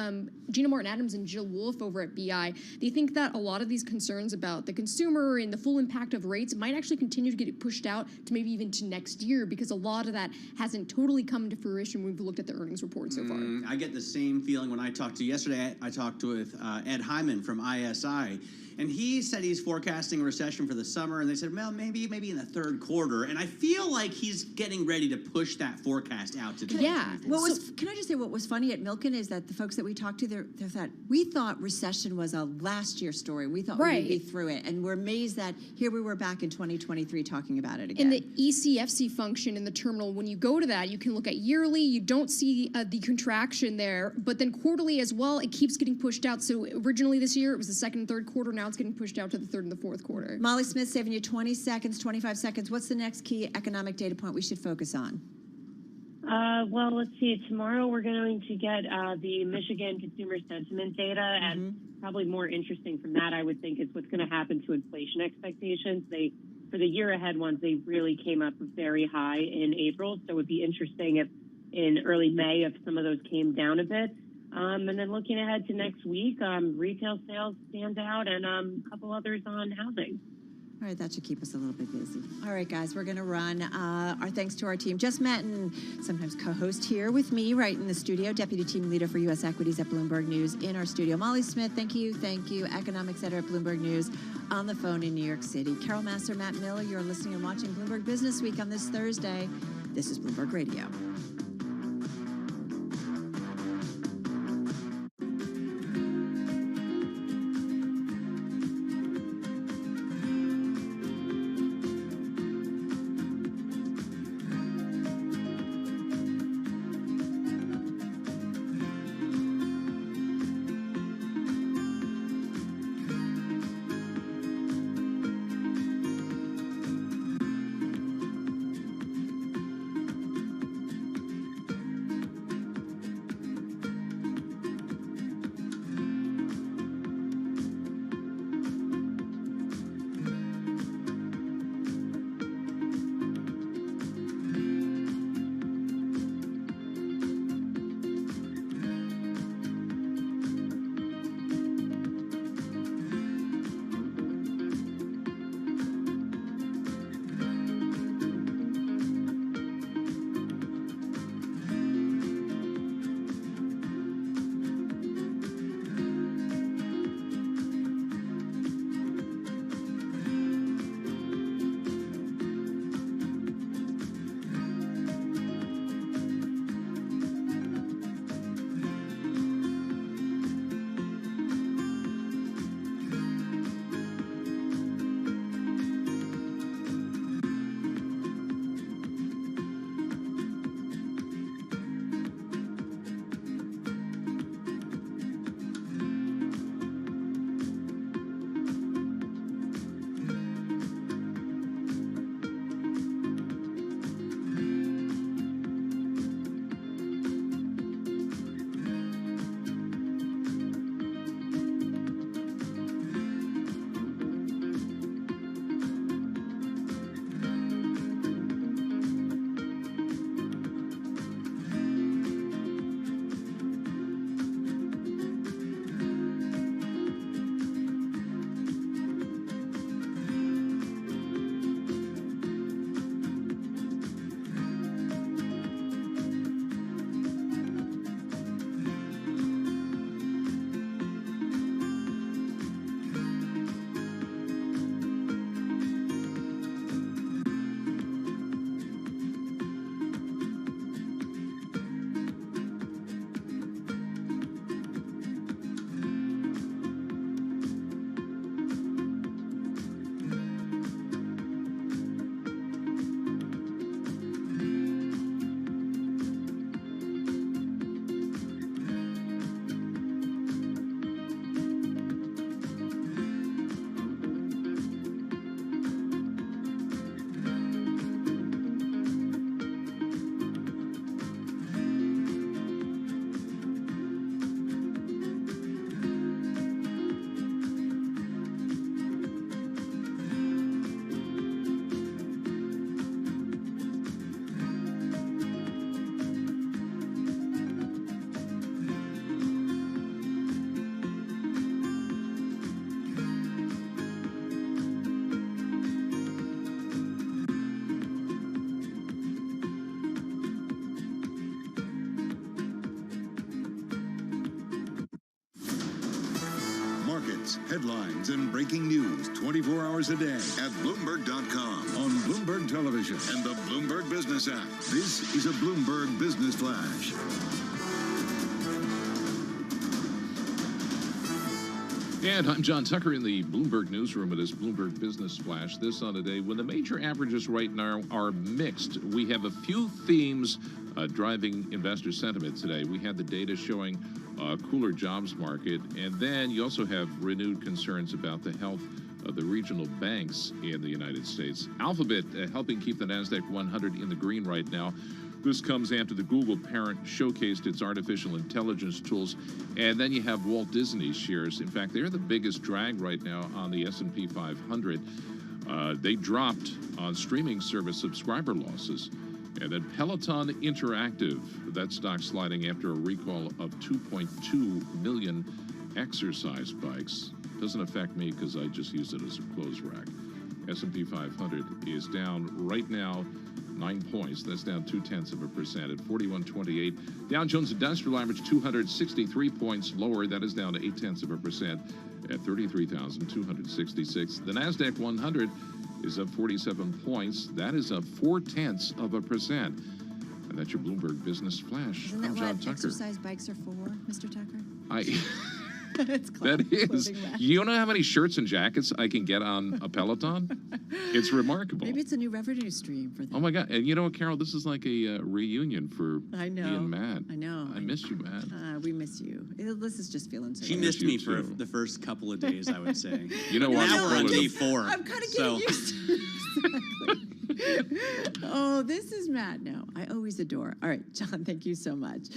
Gina Martin Adams and Jill Wolfe over at BI, they think that a lot of these concerns about the consumer and the full impact of rates might actually continue to get pushed out to maybe even to next year, because a lot of that hasn't totally come to fruition when we've looked at the earnings report so far. I get the same feeling when I talked to yesterday. I talked with Ed Hyman from ISI, and he said he's forecasting a recession for the summer, and they said, well, maybe in the third quarter. And I feel like he's getting ready to push that forecast out to 2024. Can I just say what was funny at Milken is that the folks that we talked to, they thought, we thought recession was a last year story. We thought we'd be through it. And we're amazed that here we were back in 2023 talking about it again. In the ECFC function in the terminal, when you go to that, you can look at yearly, you don't see the contraction there, but then quarterly as well, it keeps getting pushed out. So originally this year, it was the second and third quarter. Now it's getting pushed out to the third and the fourth quarter. Molly Smith saving you 20 seconds, 25 seconds. What's the next key economic data point we should focus on? Well, let's see. Tomorrow we're going to get the Michigan consumer sentiment data, and probably more interesting from that, I would think, is what's going to happen to inflation expectations. For the year ahead ones, they really came up very high in April, so it would be interesting if in early May if some of those came down a bit. And then looking ahead to next week, retail sales stand out, and a couple others on housing. All right, that should keep us a little bit busy. All right, guys, we're going to run. Our thanks to our team. Jess Matten, sometimes co-host here with me right in the studio, Deputy Team Leader for U.S. Equities at Bloomberg News in our studio. Molly Smith, thank you. Economics Editor at Bloomberg News on the phone in New York City. Carol Master, Matt Miller, you're listening and watching Bloomberg Business Week on this Thursday. This is Bloomberg Radio. events, headlines, and breaking news 24 hours a day at Bloomberg.com, on Bloomberg Television, and the Bloomberg Business app. This is a Bloomberg Business Flash. And I'm John Tucker in the Bloomberg newsroom. It is Bloomberg Business Flash. This on a day when the major averages right now are mixed. We have a few themes driving investor sentiment today. We had the data showing a cooler jobs market, and then you also have renewed concerns about the health of the regional banks in the United States. Alphabet helping keep the NASDAQ 100 in the green right now. This comes after the Google parent showcased its artificial intelligence tools. And then you have Walt Disney shares. In fact, they're the biggest drag right now on the S&P 500. They dropped on streaming service subscriber losses. And then Peloton Interactive, that stock sliding after a recall of 2.2 million exercise bikes. Doesn't affect me because I just use it as a clothes rack. S&P 500 is down right now 9 points. That's down 0.2% at 4128. Dow Jones Industrial Average 263 points lower. That is down to 0.8% at 33,266. The NASDAQ 100 is up 47 points. That is up 0.4%. And that's your Bloomberg Business Flash. Isn't that I'm John what Tucker. exercise bikes are for, Mr. Tucker? That is. You know how many shirts and jackets I can get on a Peloton? It's remarkable. Maybe it's a new revenue stream for them. Oh my God! And you know what, Carol? This is like a reunion for I know. me and Matt. I know. I miss you, Matt. We miss you. This is just feeling so She good. missed me for the first couple of days, I would say. You know what? Now we're on day 4. I'm kind of getting used to it. Oh, this is Matt. No, I always adore. All right, John, thank you so much.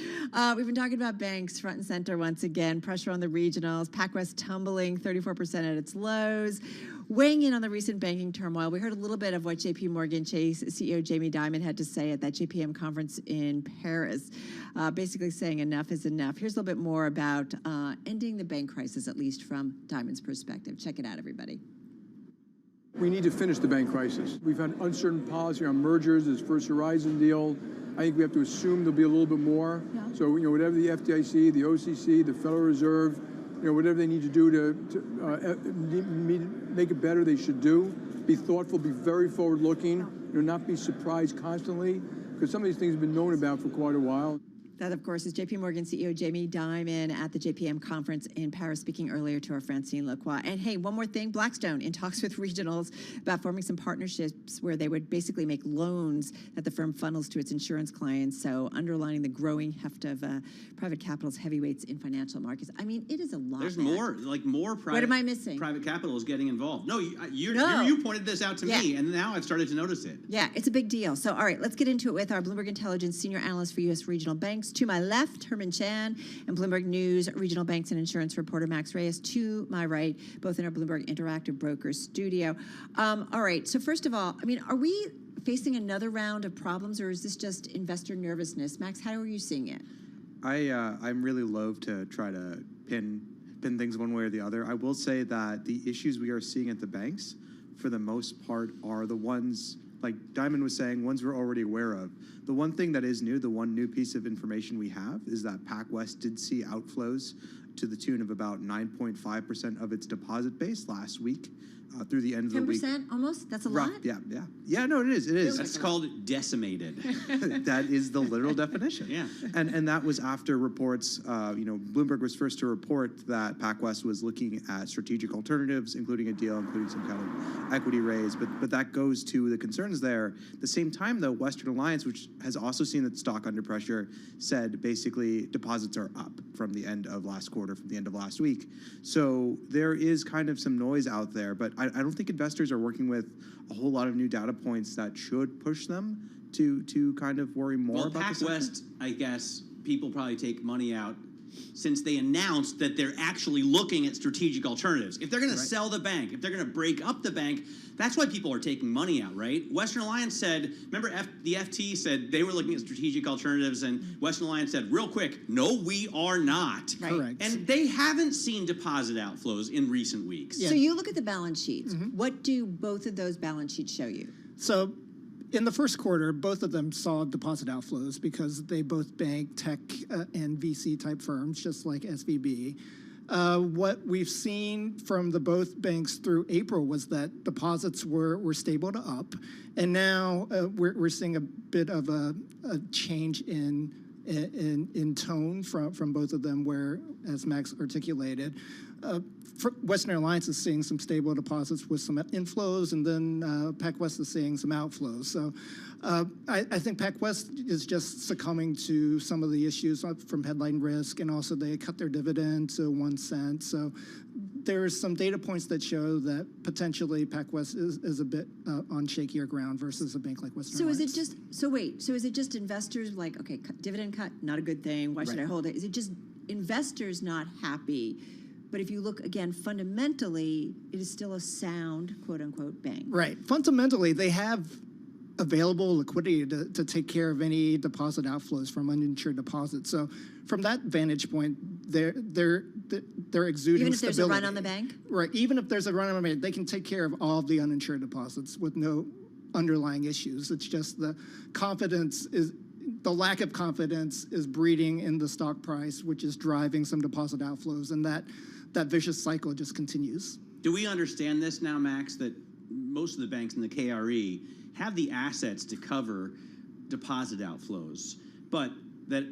We've been talking about banks front and center once again. Pressure on the regionals. PacWest tumbling 34% at its lows. Weighing in on the recent banking turmoil, we heard a little bit of what JP Morgan Chase CEO Jamie Dimon had to say at that JPM conference in Paris, basically saying enough is enough. Here's a little bit more about ending the bank crisis, at least from Dimon's perspective. Check it out, everybody. We need to finish the bank crisis. We've had uncertain policy on mergers, this First Horizon deal. I think we have to assume there'll be a little bit more. Yeah. So, whatever the FDIC, the OCC, the Federal Reserve, whatever they need to do to make it better, they should do. Be thoughtful, be very forward-looking, not be surprised constantly, because some of these things have been known about for quite a while. That, of course, is JP Morgan CEO Jamie Dimon at the JPM conference in Paris, speaking earlier to our Francine Lacroix. And hey, one more thing, Blackstone in talks with regionals about forming some partnerships where they would basically make loans that the firm funnels to its insurance clients. So underlining the growing heft of private capital's heavyweights in financial markets. I mean, it is a lot. There's Matt. more private. What am I missing? Private capital is getting involved. No, you pointed this out to me, and now I've started to notice it. Yeah, it's a big deal. So, all right, let's get into it with our Bloomberg Intelligence Senior Analyst for U.S. Regional Banks. To my left, Herman Chan, and Bloomberg News Regional Banks and Insurance reporter Max Reyes. To my right, both in our Bloomberg Interactive Brokers studio. All right, so first of all, are we facing another round of problems, or is this just investor nervousness? Max, how are you seeing it? I'm really loath to try to pin things one way or the other. I will say that the issues we are seeing at the banks, for the most part, are the ones, like Dimon was saying, ones we're already aware of. The one thing that is new, the one new piece of information we have, is that PacWest did see outflows to the tune of about 9.5% of its deposit base last week. Through the end of the week. 10% almost? That's a lot? Yeah. No, it is. That's called decimated. That is the literal definition. Yeah. And that was after reports, Bloomberg was first to report that PacWest was looking at strategic alternatives, including a deal, including some kind of equity raise. But that goes to the concerns there. At the same time, though, Western Alliance, which has also seen the stock under pressure, said basically deposits are up from the end of last quarter, from the end of last week. So there is kind of some noise out there, but I don't think investors are working with a whole lot of new data points that should push them to kind of worry more about PacWest, I guess people probably take money out since they announced that they're actually looking at strategic alternatives. If they're going to sell the bank, if they're going to break up the bank, that's why people are taking money out, right? Western Alliance said, remember the FT said they were looking at strategic alternatives, and Western Alliance said, real quick, no, we are not. Right. Correct. And they haven't seen deposit outflows in recent weeks. So you look at the balance sheets. What do both of those balance sheets show you? So in the first quarter, both of them saw deposit outflows because they both bank tech and VC type firms, just like SVB. What we've seen from the both banks through April was that deposits were stable to up, and now we're seeing a bit of a change in tone from both of them, where, as Max articulated, Western Alliance is seeing some stable deposits with some inflows, and then PacWest is seeing some outflows. So I think PacWest is just succumbing to some of the issues from headline risk, and also they cut their dividend to 1 cent. So there's some data points that show that potentially PacWest is a bit on shakier ground versus a bank like Western Alliance. Is it just investors like, okay, dividend cut, not a good thing, why should I hold it? Is it just investors not happy? But if you look, again, fundamentally, it is still a sound, quote unquote, bank. Right. Fundamentally, they have available liquidity to take care of any deposit outflows from uninsured deposits. So from that vantage point, they're exuding Even if stability. there's a run on the bank? Right. Even if there's a run on the bank, they can take care of all of the uninsured deposits with no underlying issues. It's just the lack of confidence is breeding in the stock price, which is driving some deposit outflows, and that vicious cycle just continues. Do we understand this now, Max, that most of the banks in the KRE have the assets to cover deposit outflows, but that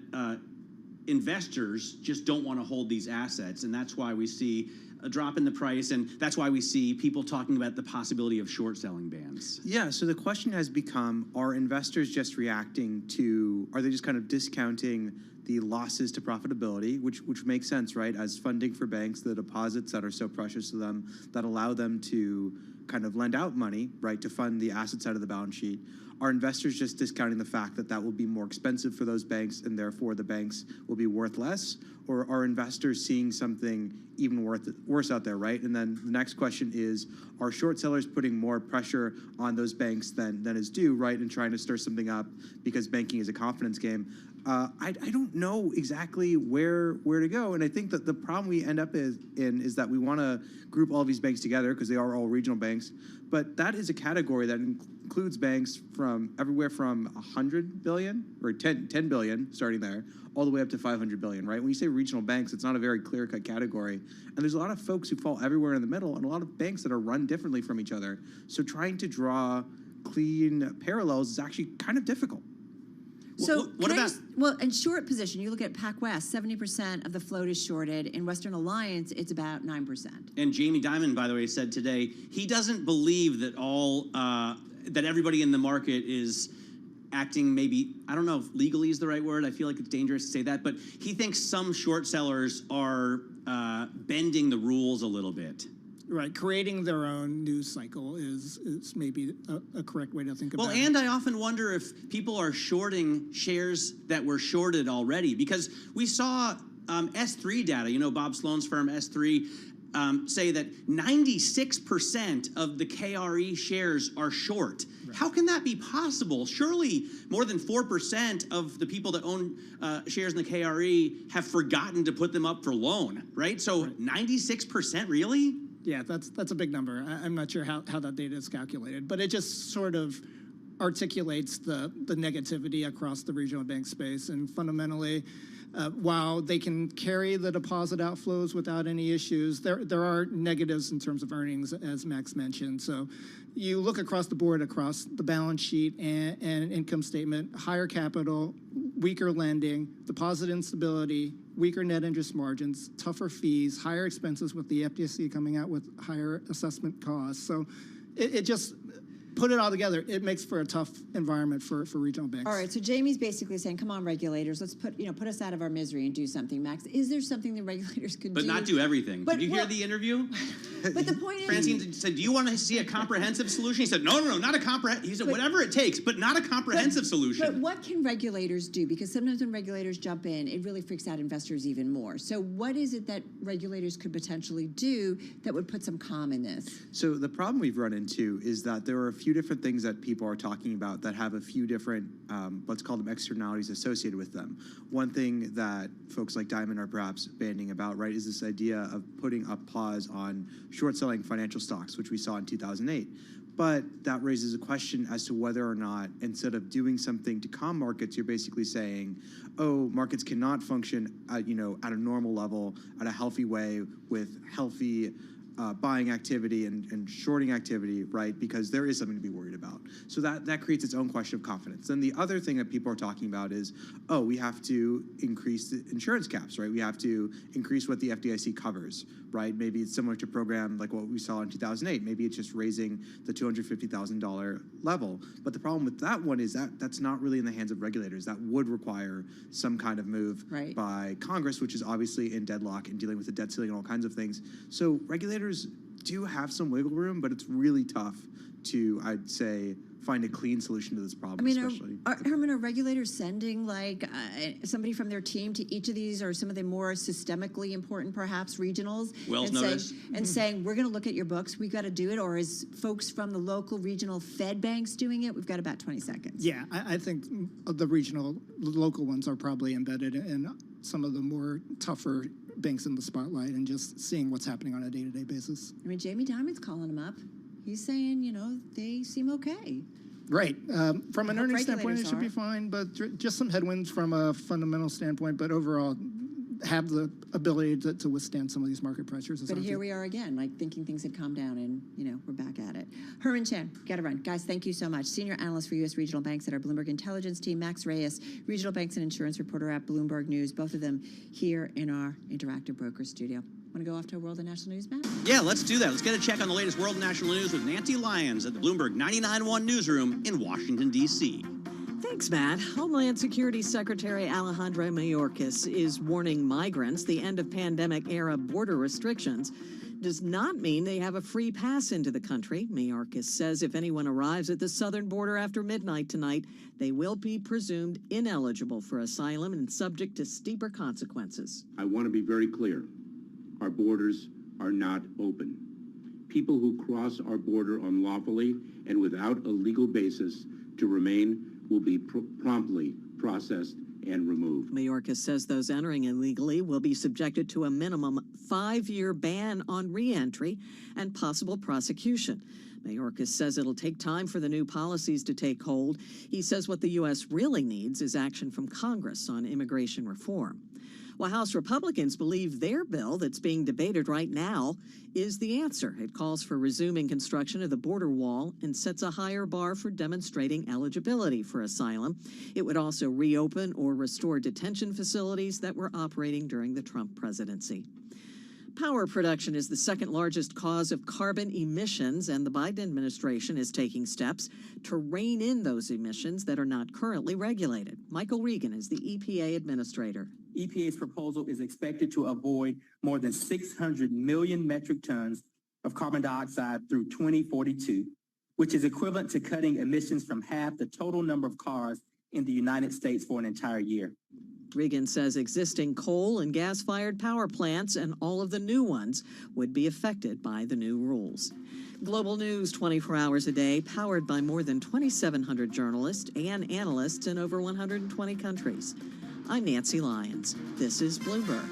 investors just don't want to hold these assets, and that's why we see a drop in the price, and that's why we see people talking about the possibility of short selling bans? Yeah, so the question has become, are investors just reacting to, are they just kind of discounting the losses to profitability, which makes sense, right? As funding for banks, the deposits that are so precious to them, that allow them to kind of lend out money, right, to fund the asset side of the balance sheet. Are investors just discounting the fact that will be more expensive for those banks and therefore the banks will be worth less? Or are investors seeing something even worse out there, right? And then the next question is, are short sellers putting more pressure on those banks than is due, right, and trying to stir something up because banking is a confidence game? I don't know exactly where to go, and I think that the problem we end up in is that we want to group all these banks together because they are all regional banks, but that is a category that includes banks from everywhere from 100 billion or 10 billion, starting there, all the way up to 500 billion, right? When you say regional banks, it's not a very clear-cut category, and there's a lot of folks who fall everywhere in the middle, and a lot of banks that are run differently from each other. So trying to draw clean parallels is actually kind of difficult. So in short position, you look at PacWest, 70% of the float is shorted. In Western Alliance, it's about 9%. And Jamie Dimon, by the way, said today he doesn't believe that that everybody in the market is acting, maybe, I don't know if legally is the right word. I feel like it's dangerous to say that, but he thinks some short sellers are bending the rules a little bit. Right, creating their own news cycle is maybe a correct way to think about it. Well, and I often wonder if people are shorting shares that were shorted already, because we saw S3 data, Bob Sloan's firm S3, say that 96% of the KRE shares are short. Right. How can that be possible? Surely more than 4% of the people that own shares in the KRE have forgotten to put them up for loan, right? So 96%, really? Yeah, that's a big number. I'm not sure how that data is calculated, but it just sort of articulates the negativity across the regional bank space. And fundamentally, while they can carry the deposit outflows without any issues, there are negatives in terms of earnings, as Max mentioned. So you look across the board, across the balance sheet and income statement, higher capital, weaker lending, deposit instability, weaker net interest margins, tougher fees, higher expenses with the FDIC coming out with higher assessment costs. So it just, put it all together, it makes for a tough environment for regional banks. All right, so Jamie's basically saying, come on, regulators, let's put us out of our misery and do something. Max, is there something the regulators could do? But not do everything. Did you hear the interview? But the point is... Francine said, do you want to see a comprehensive solution? He said, no, not a comprehensive. He said, whatever it takes, but not a comprehensive solution. But what can regulators do? Because sometimes when regulators jump in, it really freaks out investors even more. So what is it that regulators could potentially do that would put some calm in this? So the problem we've run into is that there are a few different things that people are talking about that have a few different, let's call them externalities associated with them. One thing that folks like Dimon are perhaps banding about, right, is this idea of putting a pause on short selling financial stocks, which we saw in 2008. But that raises a question as to whether or not, instead of doing something to calm markets, you're basically saying, oh, markets cannot function at, at a normal level, at a healthy way, with healthy buying activity and shorting activity, right? Because there is something to be worried about. So that creates its own question of confidence. Then the other thing that people are talking about is, oh, we have to increase the insurance caps, right? We have to increase what the FDIC covers, right? Maybe it's similar to a program like what we saw in 2008. Maybe it's just raising the $250,000 level. But the problem with that one is that's not really in the hands of regulators. That would require some kind of move by Congress, which is obviously in deadlock and dealing with the debt ceiling and all kinds of things. So regulators do have some wiggle room, but it's really tough to, I'd say, find a clean solution to this problem. I mean, especially. Herman, are regulators sending somebody from their team to each of these, or some of the more systemically important, perhaps regionals, saying, we're going to look at your books, we've got to do it, or is folks from the local regional Fed banks doing it? We've got about 20 seconds. Yeah, I think the local ones are probably embedded in some of the more tougher banks in the spotlight and just seeing what's happening on a day-to-day basis. I mean, Jamie Dimon's calling them up. He's saying, they seem okay. Right. From an earnings standpoint, it should be fine, but just some headwinds from a fundamental standpoint, but overall have the ability to withstand some of these market pressures. But here we are again, thinking things had calmed down, and, we're back at it. Herman Chan, got to run. Guys, thank you so much. Senior analyst for U.S. regional banks at our Bloomberg Intelligence team, Max Reyes, regional banks and insurance reporter at Bloomberg News, both of them here in our Interactive Broker studio. Want to go off to a World and National News, Matt? Yeah, let's do that. Let's get a check on the latest world and national news with Nancy Lyons at the Bloomberg 99.1 newsroom in Washington, D.C. Thanks, Matt. Homeland Security Secretary Alejandro Mayorkas is warning migrants the end of pandemic-era border restrictions does not mean they have a free pass into the country. Mayorkas says if anyone arrives at the southern border after midnight tonight, they will be presumed ineligible for asylum and subject to steeper consequences. I want to be very clear. Our borders are not open. People who cross our border unlawfully and without a legal basis to remain will be promptly processed and removed. Mayorkas says those entering illegally will be subjected to a minimum 5-year ban on re-entry and possible prosecution. Mayorkas says it'll take time for the new policies to take hold. He says what the U.S. really needs is action from Congress on immigration reform. While House Republicans believe their bill that's being debated right now is the answer. It calls for resuming construction of the border wall and sets a higher bar for demonstrating eligibility for asylum. It would also reopen or restore detention facilities that were operating during the Trump presidency. Power production is the second largest cause of carbon emissions, and the Biden administration is taking steps to rein in those emissions that are not currently regulated. Michael Regan is the EPA administrator. EPA's proposal is expected to avoid more than 600 million metric tons of carbon dioxide through 2042, which is equivalent to cutting emissions from half the total number of cars in the United States for an entire year. Regan says existing coal and gas-fired power plants and all of the new ones would be affected by the new rules. Global news 24 hours a day, powered by more than 2,700 journalists and analysts in over 120 countries. I'm Nancy Lyons. This is Bloomberg.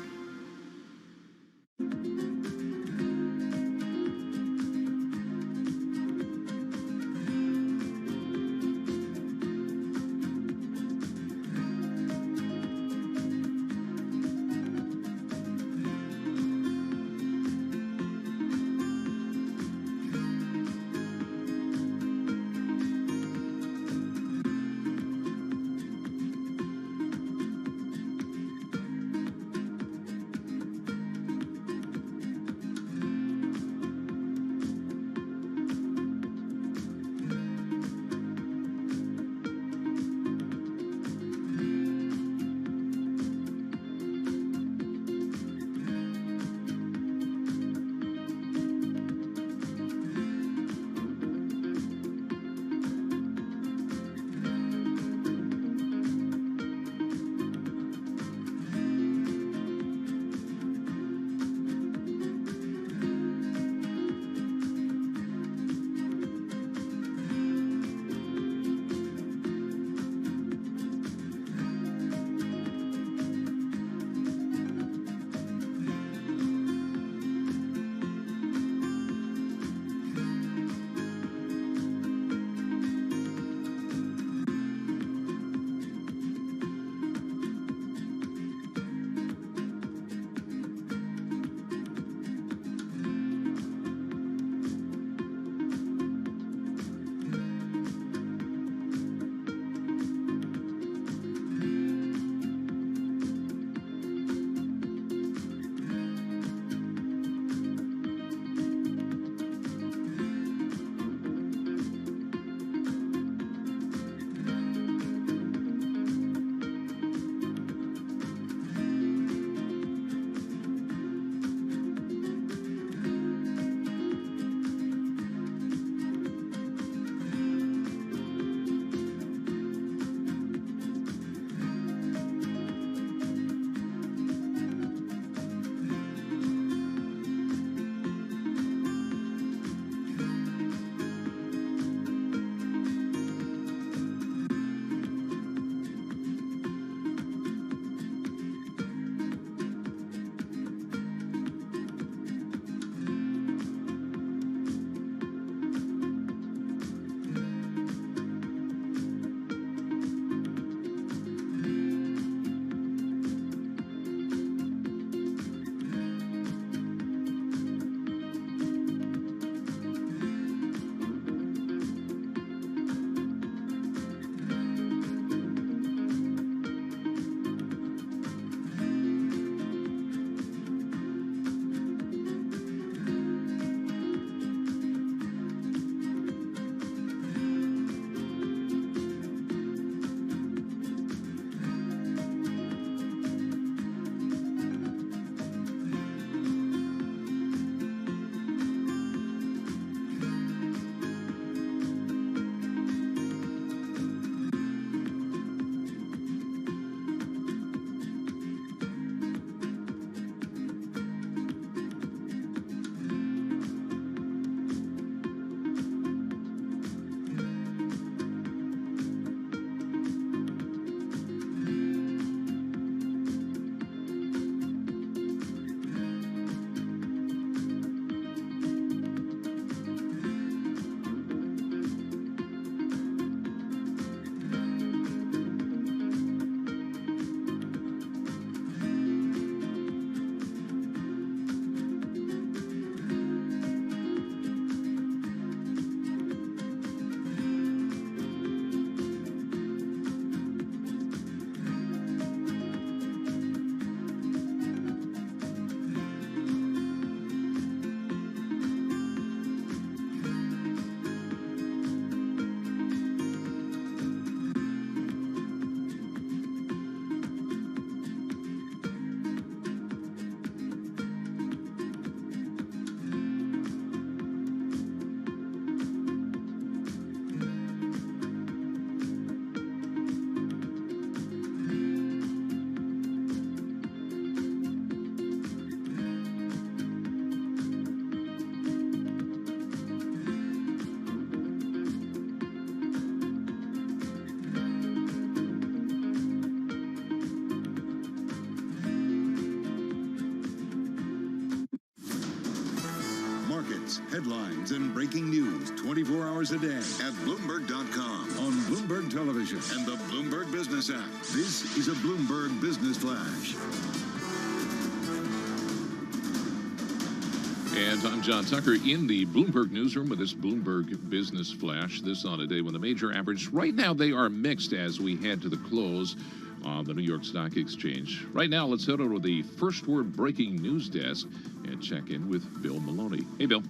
markets, headlines, and breaking news 24 hours a day at Bloomberg.com, on Bloomberg Television, and the Bloomberg Business app. This is a Bloomberg Business Flash. And I'm John Tucker in the Bloomberg newsroom with this Bloomberg Business Flash. This on a day when the major average, right now they are mixed as we head to the close on the New York Stock Exchange. Right now, let's head over to the First Word Breaking News Desk and check in with Bill Maloney. Hey, Bill.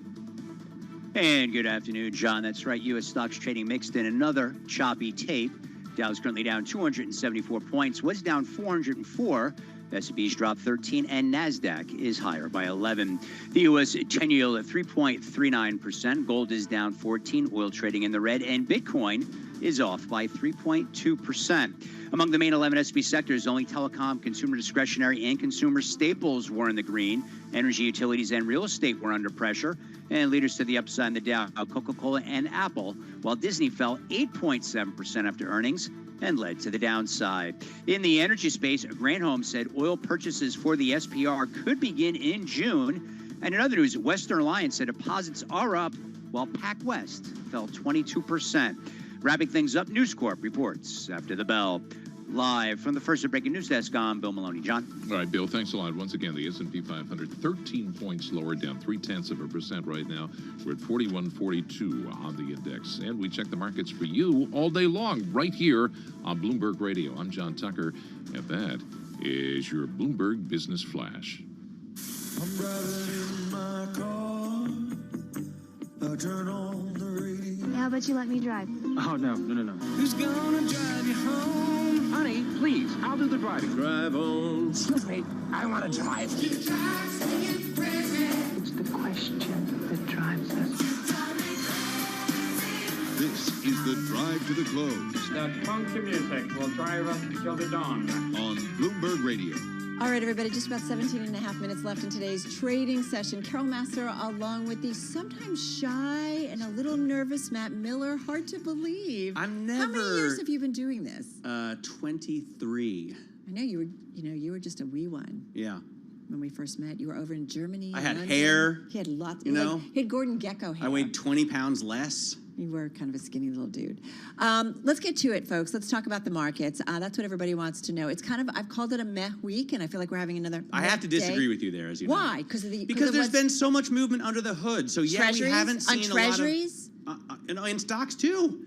And good afternoon, John. That's right. U.S. stocks trading mixed in another choppy tape. Dow's currently down 274 points, was down 404. S&P's dropped 13, and NASDAQ is higher by 11. The U.S. 10-year yield at 3.39%. Gold is down 14, oil trading in the red, and Bitcoin is off by 3.2%. Among the main 11 S&P sectors, only telecom, consumer discretionary, and consumer staples were in the green. Energy, utilities, and real estate were under pressure. And leaders to the upside in the Dow, Coca-Cola and Apple, while Disney fell 8.7% after earnings and led to the downside. In the energy space, Granholm said oil purchases for the SPR could begin in June. And in other news, Western Alliance said deposits are up, while PacWest fell 22%. Wrapping things up, News Corp reports after the bell. Live from the First Breaking News Desk, I'm Bill Maloney. John? All right, Bill, thanks a lot. Once again, the S&P 500, 13 points lower, down 0.3% right now. We're at 4142 on the index. And we check the markets for you all day long, right here on Bloomberg Radio. I'm John Tucker, and that is your Bloomberg Business Flash. I'm driving in my car. I turn on the radio. How about you let me drive? Oh, no. Who's gonna drive you home? Honey, please, I'll do the driving. Drive on. Excuse me, I want to drive. It's the question that drives us. This is the Drive to the Close. That funky music will drive us till the dawn. On Bloomberg Radio. All right, everybody, just about 17 and a half minutes left in today's trading session. Carol Massar, along with the sometimes shy and a little nervous Matt Miller. Hard to believe. How many years have you been doing this? 23. I know you were just a wee one. Yeah. When we first met, you were over in Germany. I had London. hair. He had lots. You know? He had Gordon Gekko hair. I weighed 20 pounds less. You were kind of a skinny little dude. Let's get to it, folks. Let's talk about the markets. That's what everybody wants to know. It's kind of, I've called it a meh week, and I feel like we're having another I have to disagree with you there, as you know. Why? Because there's been so much movement under the hood. So yeah, we haven't seen a lot of treasuries? In stocks too.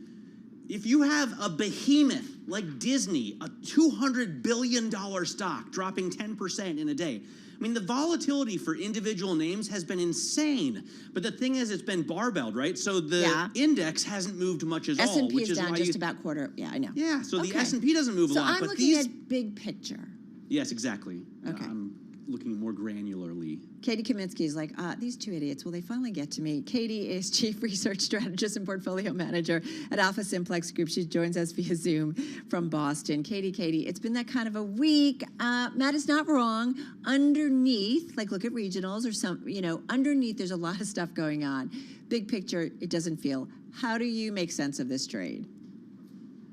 If you have a behemoth like Disney, a $200 billion stock dropping 10% in a day, I mean, the volatility for individual names has been insane. But the thing is, it's been barbelled, right? So the index hasn't moved much at all. S&P is down just about quarter. Yeah, I know. Yeah, so the S&P doesn't move a lot. So I'm but looking at big picture. Yes, exactly. Okay. I'm looking more granularly. Katie Kaminsky is like, these two idiots, will they finally get to me? Katie is Chief Research Strategist and Portfolio Manager at Alpha Simplex Group. She joins us via Zoom from Boston. Katie, it's been that kind of a week. Matt is not wrong. Underneath, like look at regionals or some, underneath there's a lot of stuff going on. Big picture, it doesn't feel. How do you make sense of this trade?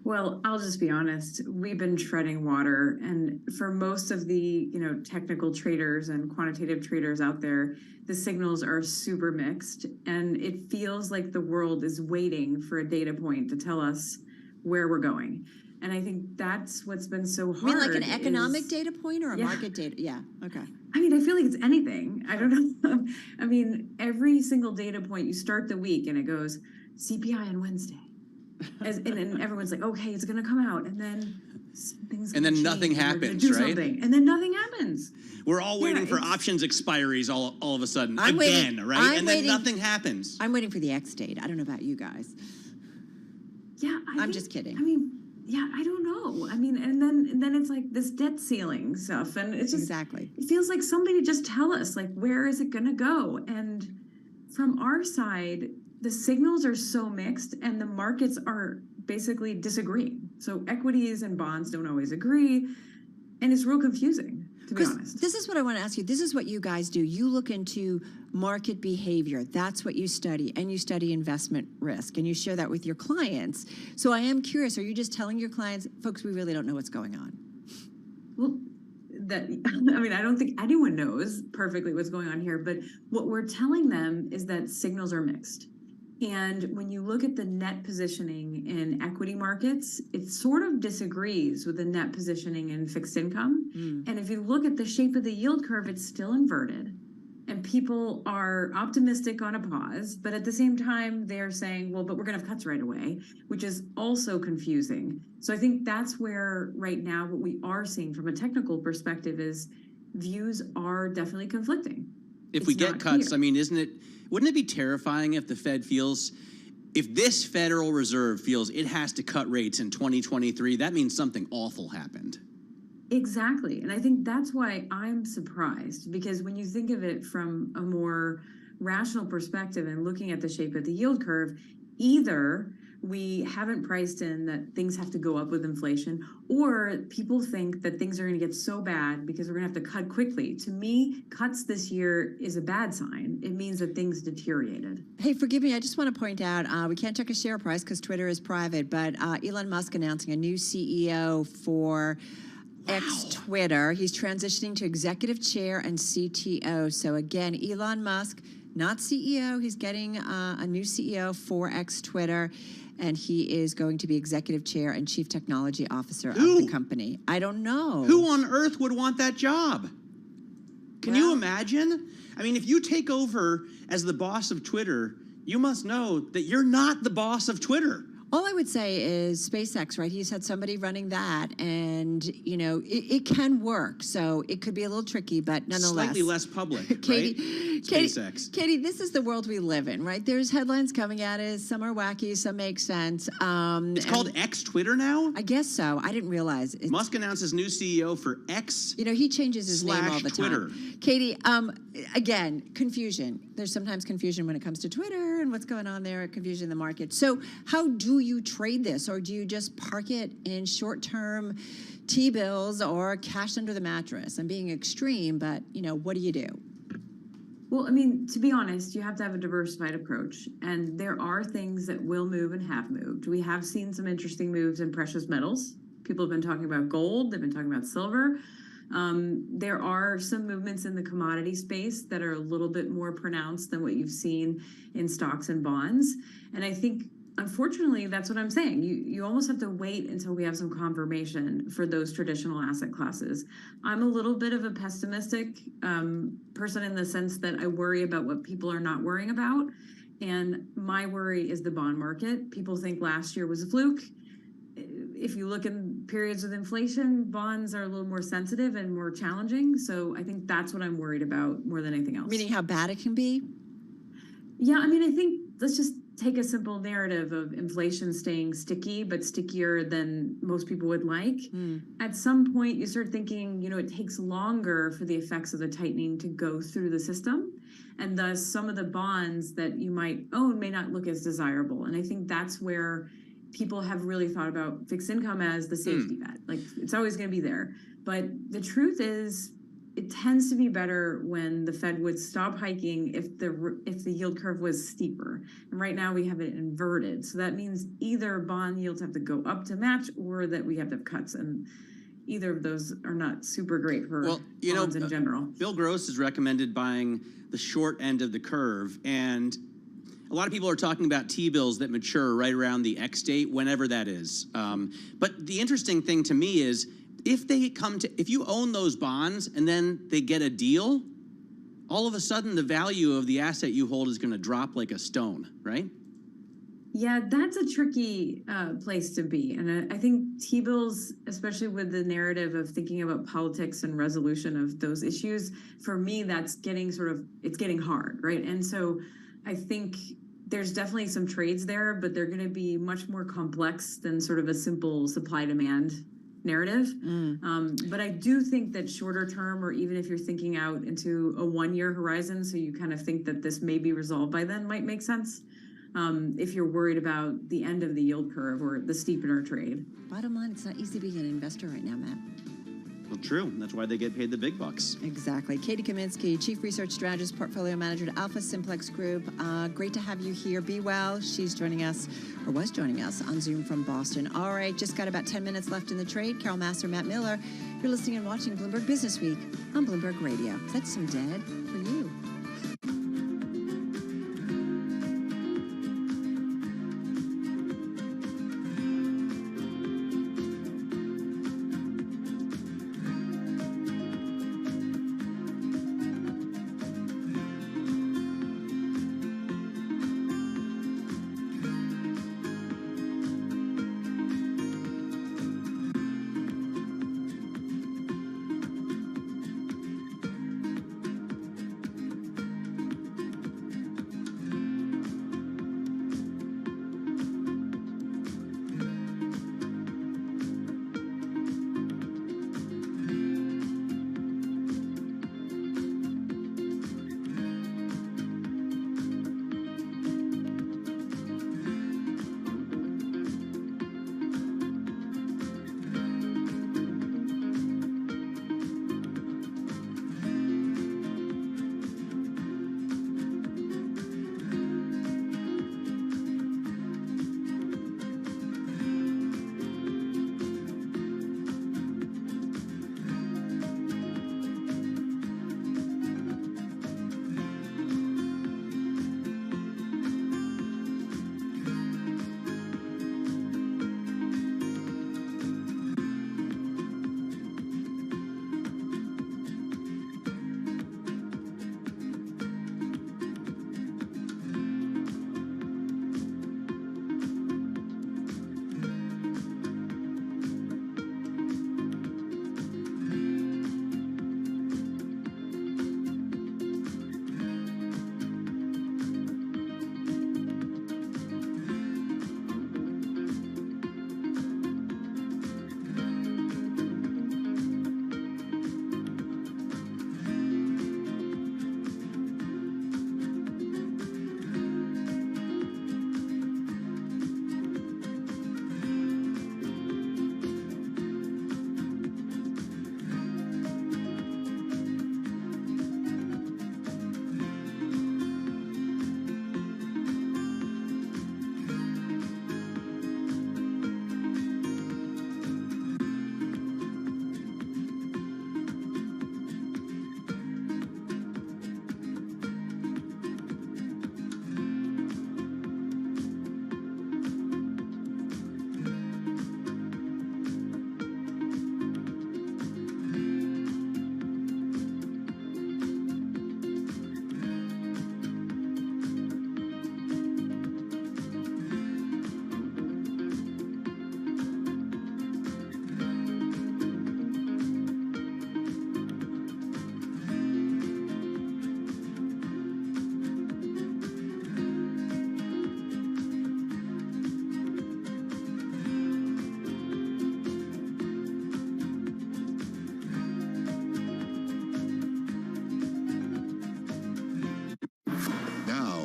Well, I'll just be honest. We've been treading water, and for most of the technical traders and quantitative traders out there, the signals are super mixed, and it feels like the world is waiting for a data point to tell us where we're going. And I think that's what's been so hard. You mean like an economic data point or a market data? Yeah. Okay. I mean, I feel like it's anything. I don't know. I mean, every single data point, you start the week and it goes CPI on Wednesday. And then everyone's like, okay, it's going to come out. And then things And then nothing happens, right? Something. And then nothing happens. We're all waiting for options expiries all of a sudden, I'm again, waiting, right? And then nothing happens. I'm waiting for the X date. I don't know about you guys. Yeah. I'm just kidding. I mean, yeah, I don't know. I mean, and then it's like this debt ceiling stuff. And it's just, exactly. It feels like somebody just tell us, like, where is it going to go? And from our side, the signals are so mixed and the markets are basically disagreeing. So equities and bonds don't always agree. And it's real confusing, to be honest. This is what I want to ask you. This is what you guys do. You look into market behavior. That's what you study. And you study investment risk. And you share that with your clients. So I am curious, are you just telling your clients, folks, we really don't know what's going on? Well, that, I mean, I don't think anyone knows perfectly what's going on here, but what we're telling them is that signals are mixed. And when you look at the net positioning in equity markets, it sort of disagrees with the net positioning in fixed income. And if you look at the shape of the yield curve, it's still inverted. And people are optimistic on a pause, but at the same time, they're saying, well, but we're going to have cuts right away, which is also confusing. So I think that's where right now what we are seeing from a technical perspective is views are definitely conflicting. If we get cuts, I mean, wouldn't it be terrifying if the Fed feels, if this Federal Reserve feels it has to cut rates in 2023, that means something awful happened. Exactly. And I think that's why I'm surprised, because when you think of it from a more rational perspective and looking at the shape of the yield curve, either we haven't priced in that things have to go up with inflation, or people think that things are going to get so bad because we're going to have to cut quickly. To me, cuts this year is a bad sign. It means that things deteriorated. Hey, forgive me. I just want to point out, we can't check a share price because Twitter is private, but Elon Musk announcing a new CEO for X Twitter. He's transitioning to executive chair and CTO. So again, Elon Musk, not CEO. He's getting a new CEO for X Twitter, and he is going to be executive chair and chief technology officer of the company. I don't know. Who on earth would want that job? Can you imagine? I mean, if you take over as the boss of Twitter, you must know that you're not the boss of Twitter. All I would say is SpaceX, right? He's had somebody running that, and, you know, it can work. So it could be a little tricky, but nonetheless. Slightly less public, Katie, right? SpaceX. Katie, this is the world we live in, right? There's headlines coming at us. Some are wacky, some make sense. It's called X Twitter now? I guess so. I didn't realize. Musk announces new CEO for X. You know, he changes his name all the Twitter. time. Katie, again, confusion. There's sometimes confusion when it comes to Twitter and what's going on there, confusion in the market. So how do you trade this, or do you just park it in short-term T-bills or cash under the mattress? I'm being extreme, but, you know, what do you do? Well, I mean, to be honest, you have to have a diversified approach. And there are things that will move and have moved. We have seen some interesting moves in precious metals. People have been talking about gold. They've been talking about silver. There are some movements in the commodity space that are a little bit more pronounced than what you've seen in stocks and bonds. And I think, unfortunately, that's what I'm saying. You almost have to wait until we have some confirmation for those traditional asset classes. I'm a little bit of a pessimistic person in the sense that I worry about what people are not worrying about. And my worry is the bond market. People think last year was a fluke. If you look in periods with inflation, bonds are a little more sensitive and more challenging. So I think that's what I'm worried about more than anything else. Meaning how bad it can be? Yeah, I mean, I think let's just take a simple narrative of inflation staying sticky, but stickier than most people would like. At some point, you start thinking, you know, it takes longer for the effects of the tightening to go through the system. And thus, some of the bonds that you might own may not look as desirable. And I think that's where people have really thought about fixed income as the safety net. Like, it's always going to be there. But the truth is, it tends to be better when the Fed would stop hiking if the yield curve was steeper. And right now we have it inverted. So that means either bond yields have to go up to match, or that we have to have cuts. And either of those are not super great for bonds in general. Bill Gross has recommended buying the short end of the curve, and a lot of people are talking about T-bills that mature right around the X date, whenever that is. But the interesting thing to me is, if you own those bonds and then they get a deal, all of a sudden the value of the asset you hold is going to drop like a stone, right? Yeah, that's a tricky place to be. And I think T-bills, especially with the narrative of thinking about politics and resolution of those issues, for me, that's getting it's getting hard, right? And so I think there's definitely some trades there, but they're going to be much more complex than sort of a simple supply-demand narrative. But I do think that shorter term, or even if you're thinking out into a 1-year horizon, so you kind of think that this may be resolved by then, might make sense. If you're worried about the end of the yield curve or the steepener trade. Bottom line, it's not easy being an investor right now, Matt. Well, true. That's why they get paid the big bucks. Exactly. Katie Kaminsky, Chief Research Strategist, Portfolio Manager at Alpha Simplex Group. Great to have you here. Be well. She's joining us, or was joining us, on Zoom from Boston. All right, just got about 10 minutes left in the trade. Carol Massar, Matt Miller, You're listening and watching Bloomberg Business Week on Bloomberg Radio. That's some dad for you.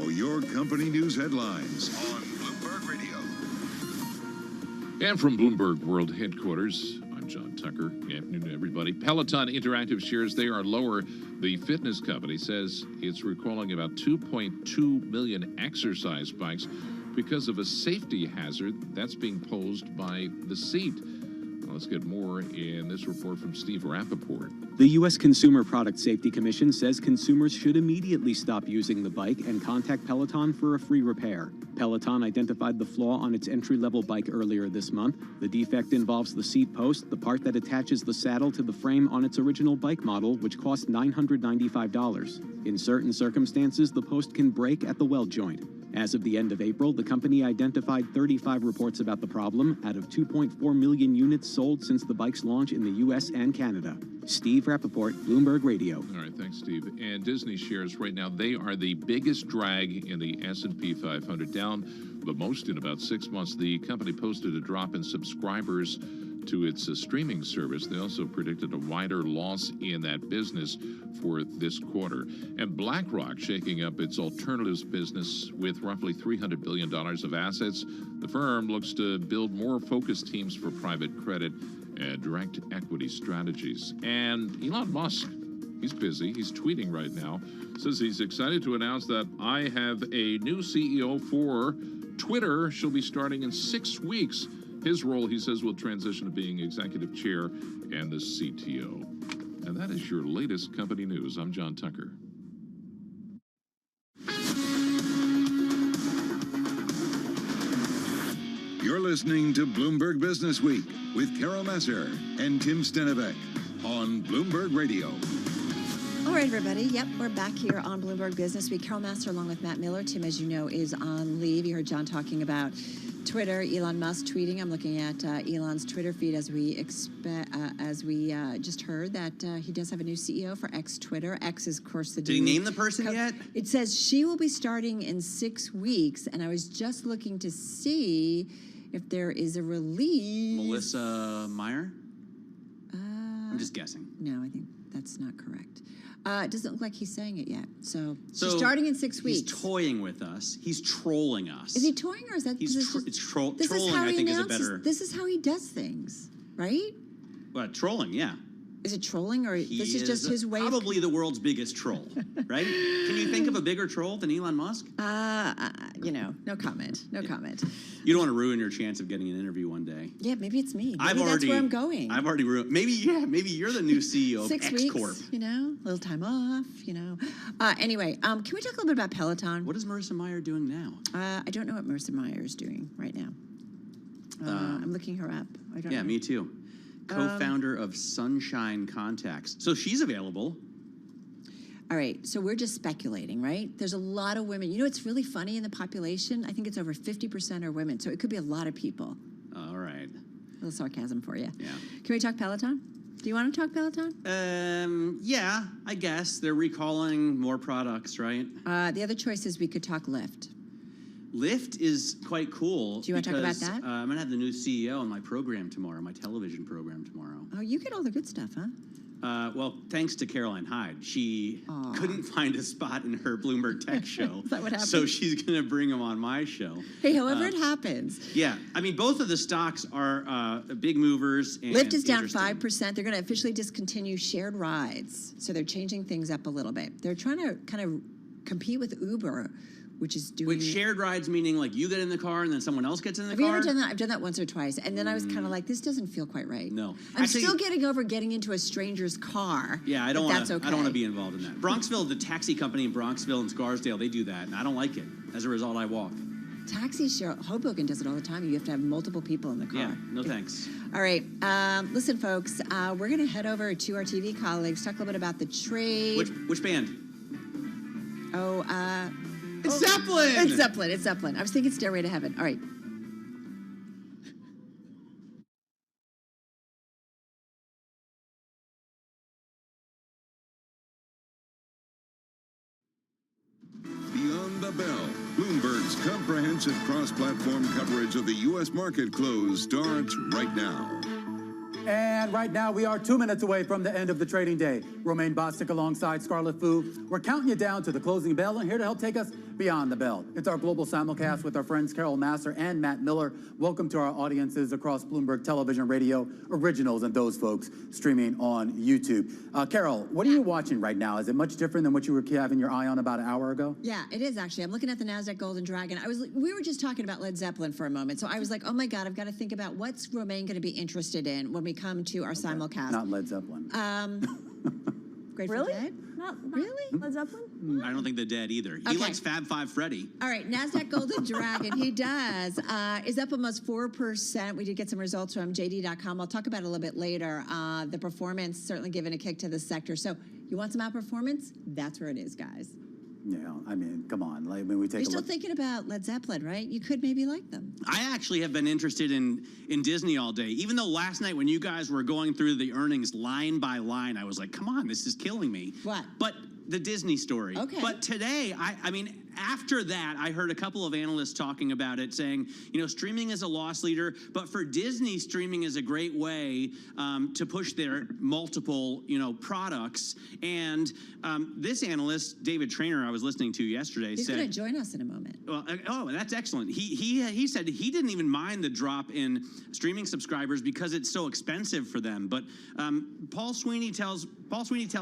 Your company news headlines on Bloomberg Radio. And from Bloomberg World Headquarters, I'm John Tucker. Good afternoon, everybody. Peloton Interactive shares, they are lower. The fitness company says it's recalling about 2.2 million exercise bikes because of a safety hazard that's being posed by the seat. Well, let's get more in this report from Steve Rappaport. The U.S. Consumer Product Safety Commission says consumers should immediately stop using the bike and contact Peloton for a free repair. Peloton identified the flaw on its entry-level bike earlier this month. The defect involves the seat post, the part that attaches the saddle to the frame on its original bike model, which cost $995. In certain circumstances, the post can break at the weld joint. As of the end of April, the company identified 35 reports about the problem out of 2.4 million units sold since the bike's launch in the U.S. and Canada. Steve Rappaport, Bloomberg Radio. All right, thanks, Steve. And Disney shares right now, they are the biggest drag in the S&P 500, down the most in about 6 months. The company posted a drop in subscribers to its streaming service. They also predicted a wider loss in that business for this quarter. And BlackRock shaking up its alternatives business with roughly $300 billion of assets. The firm looks to build more focused teams for private credit and direct equity strategies. And Elon Musk, he's busy. He's tweeting right now. Says he's excited to announce that I have a new CEO for Twitter. She'll be starting in 6 weeks. His role, he says, will transition to being executive chair and the CTO. And that is your latest company news. I'm John Tucker. You're listening to Bloomberg Business Week with Carol Messer and Tim Stenevec on Bloomberg Radio. All right, everybody. Yep, we're back here on Bloomberg Business Week. Carol Master along with Matt Miller. Tim, as you know, is on leave. You heard John talking about Twitter, Elon Musk tweeting. I'm looking at Elon's Twitter feed as we just heard that he does have a new CEO for X Twitter. X is, of course, the. Did he name the person yet? It says she will be starting in 6 weeks, and I was just looking to see if there is a release. Melissa Meyer? I'm just guessing. No, I think that's not correct. It doesn't look like he's saying it yet. So she's starting in 6 weeks. He's toying with us. He's trolling us. Is he toying, or is that? Trolling, I think, is a better. This is how he does things, right? But trolling, yeah. Is it trolling, or this is just his way? Probably the world's biggest troll, right? Can you think of a bigger troll than Elon Musk? No comment. No comment. You don't want to ruin your chance of getting an interview one day. Yeah, maybe it's me. Maybe that's where I'm going. I've already ruined. Maybe you're the new CEO of 6 X weeks, Corp. A little time off. Anyway, can we talk a little bit about Peloton? What is Marissa Meyer doing now? I don't know what Marissa Meyer is doing right now. I'm looking her up. I don't know. Yeah, me too. Co-founder of Sunshine Contacts. So she's available. All right, so we're just speculating, right? There's a lot of women. It's really funny in the population. I think it's over 50% are women, so it could be a lot of people. All right. A little sarcasm for you. Yeah. Can we talk Peloton? Do you want to talk Peloton? Yeah, I guess. They're recalling more products, right? The other choice is we could talk Lyft. Lyft is quite cool. Do you want to talk about that? I'm going to have the new CEO on my program tomorrow, my television program tomorrow. Oh, you get all the good stuff, huh? Well, thanks to Caroline Hyde. She couldn't find a spot in her Bloomberg Tech show. Is that what happened? So she's going to bring him on my show. Hey, however it happens. Yeah. I mean, both of the stocks are big movers. And Lyft is down 5%. They're going to officially discontinue shared rides. So they're changing things up a little bit. They're trying to kind of compete with Uber, which is doing... With shared rides, meaning like you get in the car and then someone else gets in the car? Have you ever done that? I've done that once or twice. And then I was kind of like, this doesn't feel quite right. No. I'm still getting over getting into a stranger's car. Yeah, I don't want to. Okay. I don't want to be involved in that. Bronxville, the taxi company in Bronxville and Scarsdale, they do that, and I don't like it. As a result, I walk. Taxi share, Hoboken does it all the time. You have to have multiple people in the car. Yeah, no thanks. All right, listen, folks, we're going to head over to our TV colleagues, talk a little bit about the trade. Which band? It's Zeppelin! It's Zeppelin. It's Zeppelin. I was thinking Stairway to Heaven. All right. Beyond the Bell, Bloomberg's comprehensive cross-platform coverage of the U.S. market close starts right now. And right now, we are 2 minutes away from the end of the trading day. Romaine Bostic alongside Scarlett Fu. We're counting you down to the closing bell, and here to help take us beyond the bell. It's our global simulcast with our friends Carol Master and Matt Miller. Welcome to our audiences across Bloomberg Television, Radio, Originals, and those folks streaming on YouTube. Carol, what are you watching right now? Is it much different than what you were having your eye on about an hour ago? Yeah, it is actually. I'm looking at the NASDAQ Golden Dragon. We were just talking about Led Zeppelin for a moment, so I was like, oh my God, I've got to think about what's Romaine going to be interested in when we come to our simulcast. Not Led Zeppelin. Grateful Dead? Not really? Led Zeppelin? I don't think the Dead either. He likes Fab Five Freddy. All right, NASDAQ Golden Dragon, he does, is up almost 4%. We did get some results from JD.com. I'll talk about it a little bit later. The performance certainly giving a kick to the sector. So you want some outperformance? That's where it is, guys. Yeah, I mean, come on. We take You're a still look. thinking about Led Zeppelin, right? You could maybe like them. I actually have been interested in Disney all day. Even though last night when you guys were going through the earnings line by line, I was like, come on, this is killing me. What? But the Disney story. Okay. But today, I mean, after that, I heard a couple of analysts talking about it, saying, streaming is a loss leader, but for Disney, streaming is a great way to push their multiple, products. And this analyst, David Traynor, I was listening to yesterday, He's said, going to join us in a moment. Well, that's excellent. He said he didn't even mind the drop in streaming subscribers because it's so expensive for them. But Paul Sweeney tells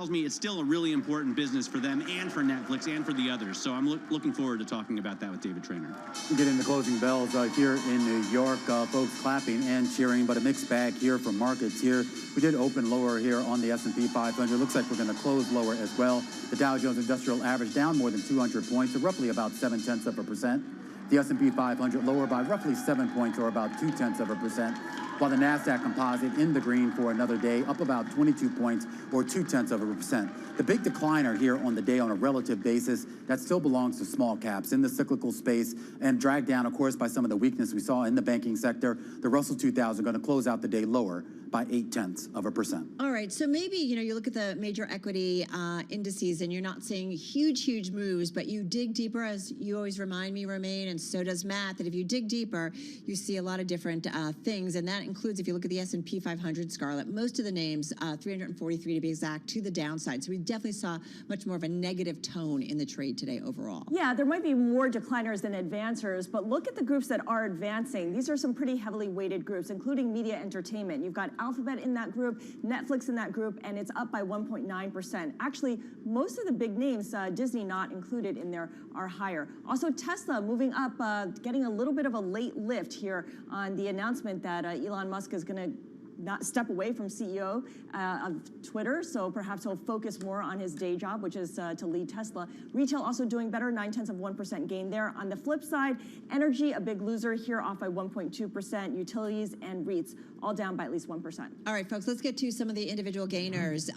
me it's still a really important business for them and for Netflix and for the others. So I'm looking looking forward to talking about that with David Traynor. Getting the closing bells here in New York, folks clapping and cheering, but a mixed bag here for markets here. We did open lower here on the S&P 500. Looks like we're going to close lower as well. The Dow Jones Industrial Average down more than 200 points, so roughly about 0.7%. The S&P 500 lower by roughly 7 points, or about 0.2%, while the NASDAQ Composite in the green for another day, up about 22 points, or 0.2%. The big decliner here on the day on a relative basis, that still belongs to small caps in the cyclical space, and dragged down, of course, by some of the weakness we saw in the banking sector. The Russell 2000 going to close out the day lower by 0.8%. All right, so maybe, you look at the major equity indices and you're not seeing huge moves, but you dig deeper, as you always remind me, Romaine, and so does Matt, that if you dig deeper, you see a lot of different things, and that includes, if you look at the S&P 500, Scarlett, most of the names, 343 to be exact, to the downside. So we definitely saw much more of a negative tone in the trade today overall. Yeah, there might be more decliners than advancers, but look at the groups that are advancing. These are some pretty heavily weighted groups, including media entertainment. You've got Alphabet in that group, Netflix in that group, and it's up by 1.9%. Actually, most of the big names, Disney not included in there, are higher. Also, Tesla moving up, getting a little bit of a late lift here on the announcement that Elon Musk is going to not step away from CEO of Twitter, so perhaps he'll focus more on his day job, which is to lead Tesla. Retail also doing better, 0.9% gain there. On the flip side, energy, a big loser here, off by 1.2%. Utilities and REITs, all down by at least 1%. All right, folks, let's get to some of the individual gainers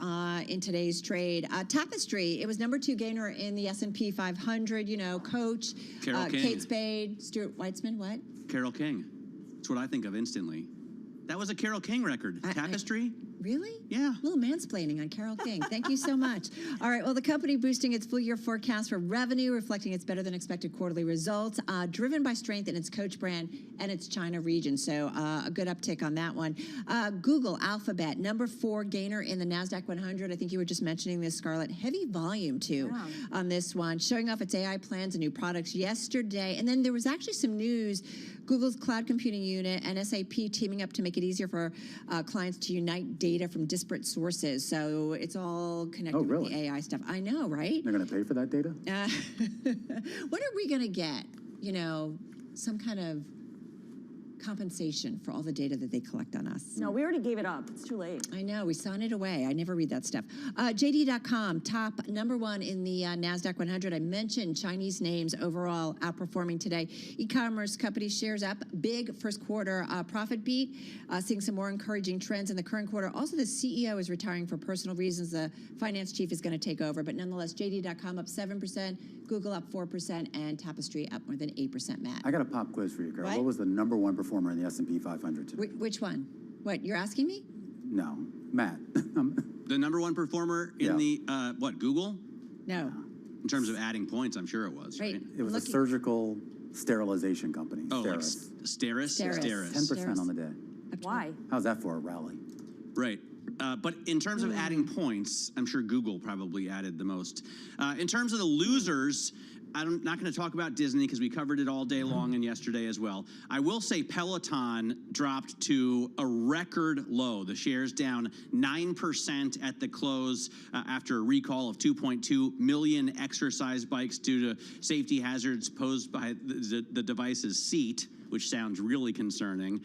in today's trade. Tapestry, it was number 2 gainer in the S&P 500, Coach, Carole King. Kate Spade, Stuart Weitzman, what? Carole King. That's what I think of instantly. That was a Carole King record. Tapestry? Really? Yeah. A little mansplaining on Carole King. Thank you so much. All right, well, the company boosting its full-year forecast for revenue, reflecting its better-than-expected quarterly results, driven by strength in its Coach brand and its China region. So a good uptick on that one. Google, Alphabet, number 4 gainer in the NASDAQ 100. I think you were just mentioning this, Scarlett. Heavy volume, too, on this one, showing off its AI plans and new products yesterday. And then there was actually some news. Google's cloud computing unit and SAP teaming up to make it easier for clients to unite data from disparate sources. So it's all connected with the AI stuff. I know, right? They're going to pay for that data? When are we going to get, some kind of compensation for all the data that they collect on us? No, we already gave it up. It's too late. I know. We signed it away. I never read that stuff. JD.com, top number 1 in the NASDAQ 100. I mentioned Chinese names overall outperforming today. E-commerce company shares up. Big first quarter profit beat. Seeing some more encouraging trends in the current quarter. Also, the CEO is retiring for personal reasons. The finance chief is going to take over. But nonetheless, JD.com up 7%, Google up 4%, and Tapestry up more than 8%, Matt. I got a pop quiz for you, Carol. What was the number 1 performer in the S&P 500 today? Which one? What, you're asking me? No, Matt. The number 1 performer in the, Google? No. In terms of adding points, I'm sure it was, right? It was a surgical sterilization company. Oh, Steris. like Steris? Steris. 10% on the day. Why? How's that for a rally? Right. But in terms of adding points, I'm sure Google probably added the most. In terms of the losers, I'm not going to talk about Disney because we covered it all day long and yesterday as well. I will say Peloton dropped to a record low. The shares down 9% at the close after a recall of 2.2 million exercise bikes due to safety hazards posed by the device's seat, which sounds really concerning.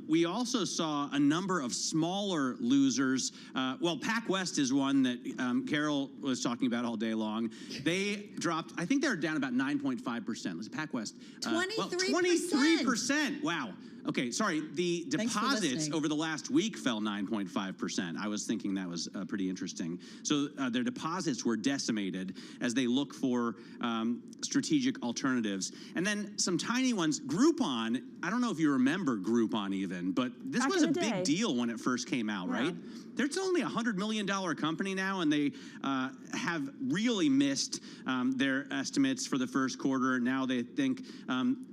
We also saw a number of smaller losers. PacWest is one that Carol was talking about all day long. They dropped, I think they're down about 9.5%. Was it PacWest? 23%. 23%. Wow. Okay, sorry. The deposits over the last week fell 9.5%. I was thinking that was pretty interesting. So their deposits were decimated as they look for strategic alternatives. And then some tiny ones. Groupon, I don't know if you remember Groupon even, but this was a big deal when it first came out, right? It's only a $100 million company now, and they have really missed their estimates for the first quarter. Now they think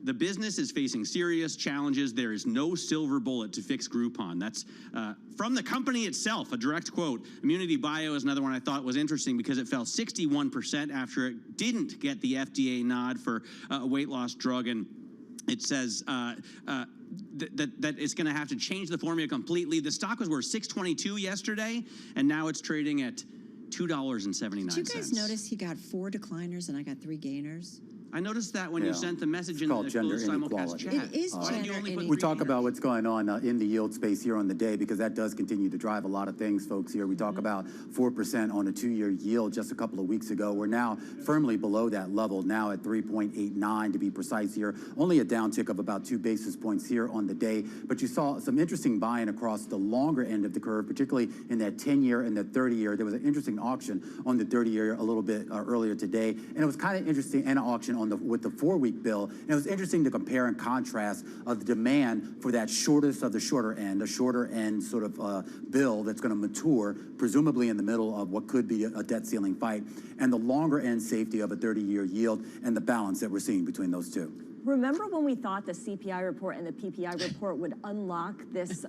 the business is facing serious challenges. There is no silver bullet to fix Groupon. That's from the company itself, a direct quote. Immunity Bio is another one I thought was interesting because it fell 61% after it didn't get the FDA nod for a weight loss drug, and it says that it's going to have to change the formula completely. The stock was worth $622 yesterday, and now it's trading at $2.79. Did you guys notice he got 4 decliners and I got 3 gainers? I noticed that when Yeah. you sent the message in called the gender simulcast inequality. chat. It is Why did you gender only put inequality. We three talk gainers? about what's going on in the yield space here on the day because that does continue to drive a lot of things, folks, here. We talk about 4% on a 2-year yield just a couple of weeks ago. We're now firmly below that level, now at 3.89 to be precise here. Only a downtick of about 2 basis points here on the day. But you saw some interesting buying across the longer end of the curve, particularly in that 10-year and the 30-year. There was an interesting auction on the 30-year a little bit earlier today. And it was kind of interesting, and an auction on with the 4-week bill. And it was interesting to compare and contrast the demand for that shortest of the shorter end, a shorter end sort of bill that's going to mature, presumably in the middle of what could be a debt ceiling fight, and the longer end safety of a 30-year yield and the balance that we're seeing between those two. Remember when we thought the CPI report and the PPI report would unlock this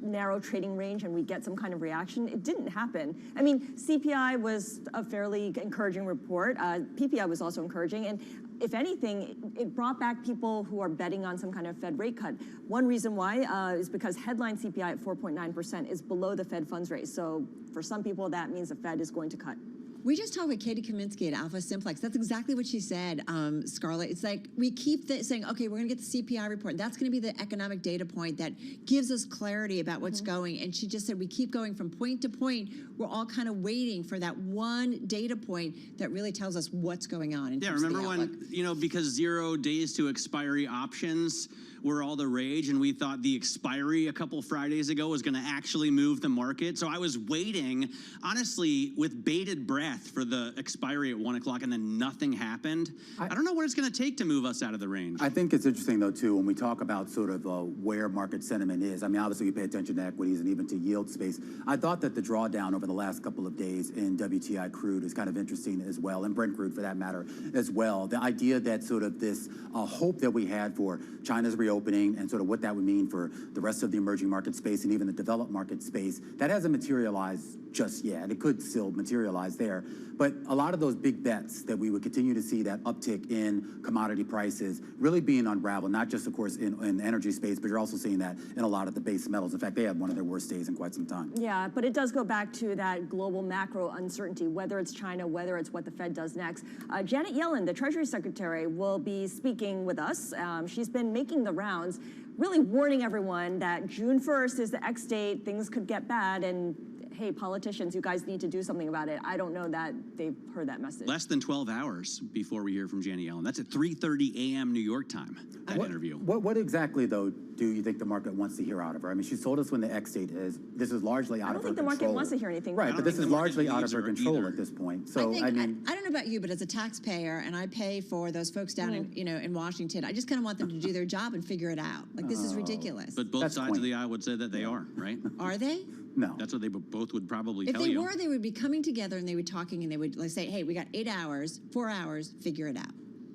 narrow trading range and we'd get some kind of reaction? It didn't happen. I mean, CPI was a fairly encouraging report. PPI was also encouraging. And if anything, it brought back people who are betting on some kind of Fed rate cut. One reason why is because headline CPI at 4.9% is below the Fed funds rate. So for some people, that means the Fed is going to cut. We just talked with Katie Kaminsky at Alpha Simplex. That's exactly what she said, Scarlett. It's like we keep saying, okay, we're going to get the CPI report. That's going to be the economic data point that gives us clarity about what's going. And she just said we keep going from point to point. We're all kind of waiting for that one data point that really tells us what's going on. In terms of the remember outlook. when, because 0 days to expiry options were all the rage, and we thought the expiry a couple Fridays ago was going to actually move the market. So I was waiting, honestly, with bated breath for the expiry at 1 o'clock, and then nothing happened. I don't know what it's going to take to move us out of the range. I think it's interesting, though, too, when we talk about sort of where market sentiment is. I mean, obviously, we pay attention to equities and even to yield space. I thought that the drawdown over the last couple of days in WTI crude is kind of interesting as well, and Brent crude, for that matter, as well. The idea that sort of this hope that we had for China's reopening and sort of what that would mean for the rest of the emerging market space and even the developed market space, that hasn't materialized just yet. It could still materialize there. But a lot of those big bets that we would continue to see that uptick in commodity prices really being unraveled, not just, of course, in energy space, but you're also seeing that in a lot of the base metals. In fact, they had one of their worst days in quite some time. Yeah, but it does go back to that global macro uncertainty, whether it's China, whether it's what the Fed does next. Janet Yellen, the Treasury Secretary, will be speaking with us. She's been making the rounds, really warning everyone that June 1st is the X date, things could get bad, and hey, politicians, you guys need to do something about it. I don't know that they've heard that message. Less than 12 hours before we hear from Janet Yellen. That's at 3:30 a.m. New York time, that interview. What exactly, though, do you think the market wants to hear out of her? I mean, she's told us when the X date is. This is largely out of her control. I don't think the market wants to hear anything. Right, but this is largely out of her control at this point. So, I mean, I don't know about you, but as a taxpayer, and I pay for those folks down in Washington, I just kind of want them to do their job and figure it out. Like, this is ridiculous. But both sides of the aisle would say that they are, right? Are they? No. That's what they both would probably If tell they you. were, they would be coming together and they would be talking and they would like say, hey, we got 8 hours, 4 hours, figure it out.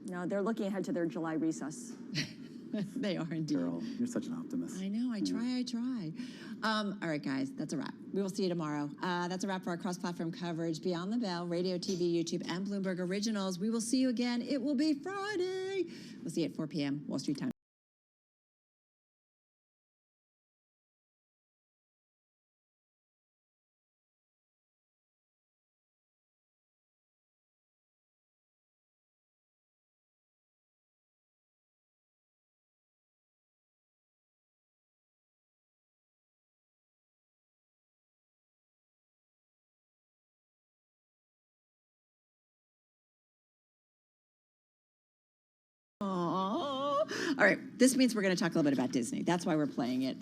No, they're looking ahead to their July recess. They are indeed. Girl, you're such an optimist. I know, I try. All right, guys, that's a wrap. We will see you tomorrow. That's a wrap for our cross-platform coverage, Beyond the Bell, radio, TV, YouTube, and Bloomberg Originals. We will see you again. It will be Friday. We'll see you at 4 p.m. Wall Street time. All right, this means we're going to talk a little bit about Disney. That's why we're playing it.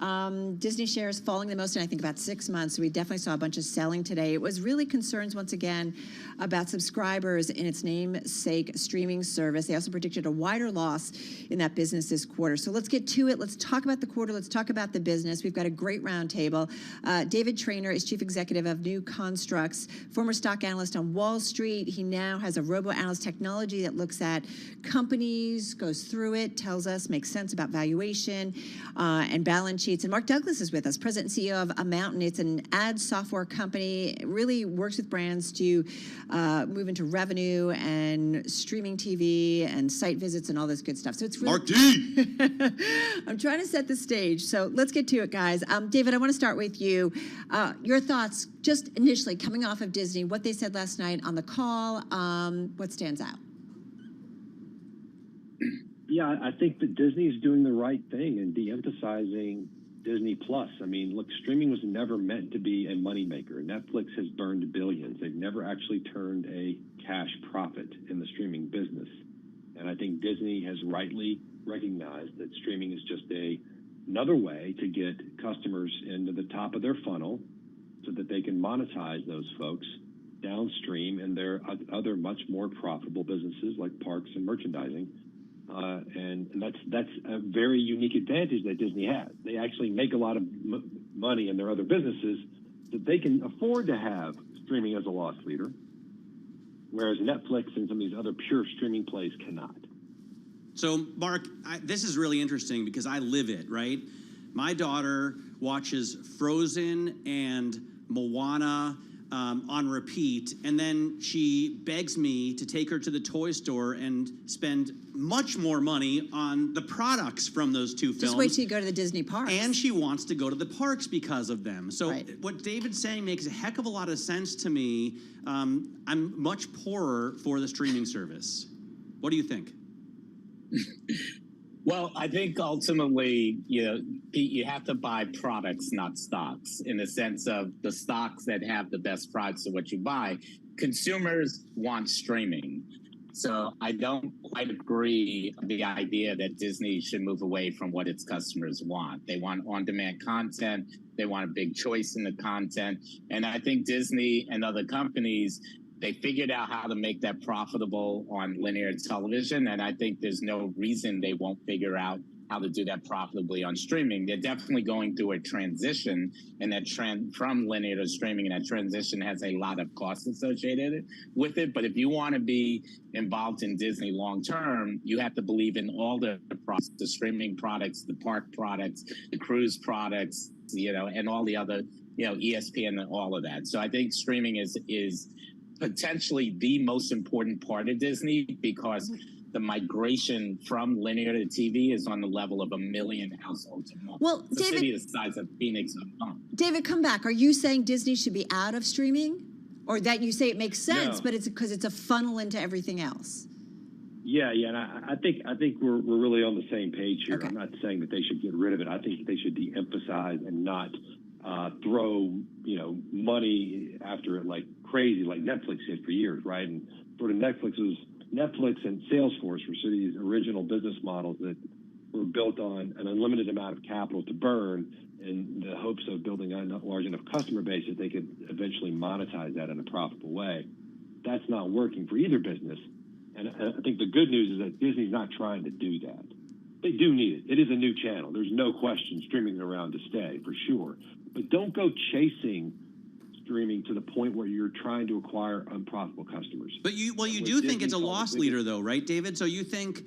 Disney shares falling the most in, I think, about 6 months. So we definitely saw a bunch of selling today. It was really concerns, once again, about subscribers in its namesake streaming service. They also predicted a wider loss in that business this quarter. So let's get to it. Let's talk about the quarter. Let's talk about the business. We've got a great roundtable. David Traynor is chief executive of New Constructs, former stock analyst on Wall Street. He now has a robo-analyst technology that looks at companies, goes through it, tells us makes sense about valuation and balance sheets. And Mark Douglas is with us, President and CEO of A Mountain. It's an ad software company. It really works with brands to move into revenue and streaming TV and site visits and all this good stuff. So it's really Mark D. I'm trying to set the stage. So let's get to it, guys. David, I want to start with you. Your thoughts, just initially coming off of Disney, what they said last night on the call, what stands out? Yeah, I think that Disney is doing the right thing and de-emphasizing Disney Plus. I mean, look, streaming was never meant to be a moneymaker. Netflix has burned billions. They've never actually turned a cash profit in the streaming business. And I think Disney has rightly recognized that streaming is just another way to get customers into the top of their funnel so that they can monetize those folks downstream in their other much more profitable businesses like parks and merchandising. And that's a very unique advantage that Disney has. They actually make a lot of money in their other businesses that they can afford to have streaming as a loss leader, whereas Netflix and some of these other pure streaming plays cannot. So, Mark, this is really interesting because I live it, right? My daughter watches Frozen and Moana on repeat, and then she begs me to take her to the toy store and spend much more money on the products from those two films. Just wait till you go to the Disney parks. And she wants to go to the parks because of them. So what David's saying makes a heck of a lot of sense to me. I'm much poorer for the streaming service. What do you think? Well, I think ultimately, Pete, you have to buy products, not stocks, in the sense of the stocks that have the best products are what you buy. Consumers want streaming. So I don't quite agree with the idea that Disney should move away from what its customers want. They want on-demand content. They want a big choice in the content. And I think Disney and other companies, they figured out how to make that profitable on linear television, and I think there's no reason they won't figure out how to do that profitably on streaming. They're definitely going through a transition, and that trend from linear to streaming, and that transition has a lot of costs associated with it. But if you want to be involved in Disney long term, you have to believe in all the products, the streaming products, the park products, the cruise products, and all the other, ESPN and all of that. So I think streaming is potentially the most important part of Disney because the migration from linear to TV is on the level of 1 million households a month. Well, it's a city the size of Phoenix a month. David, come back. Are you saying Disney should be out of streaming? Or that you say it makes sense, but it's because it's a funnel into everything else? Yeah, and I think we're really on the same page here. Okay. I'm not saying that they should get rid of it. I think they should de-emphasize and not throw money after it like crazy, like Netflix did for years, right? And sort of Netflix and Salesforce were sort of these original business models that were built on an unlimited amount of capital to burn in the hopes of building a large enough customer base that they could eventually monetize that in a profitable way. That's not working for either business. And I think the good news is that Disney's not trying to do that. They do need it. It is a new channel. There's no question streaming around to stay, for sure. But don't go chasing streaming to the point where you're trying to acquire unprofitable customers. But you do think it's a loss leader, though, right, David? So you think,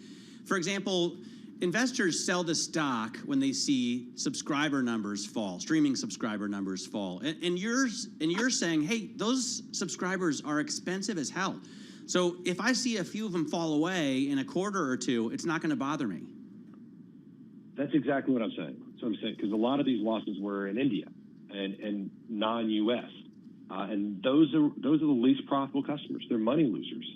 for example, investors sell the stock when they see subscriber numbers fall, streaming subscriber numbers fall, and you're saying, hey, those subscribers are expensive as hell. So if I see a few of them fall away in a quarter or two, it's not going to bother me. That's exactly what I'm saying. So I'm saying because a lot of these losses were in India and non-U.S. And those are the least profitable customers. They're money losers.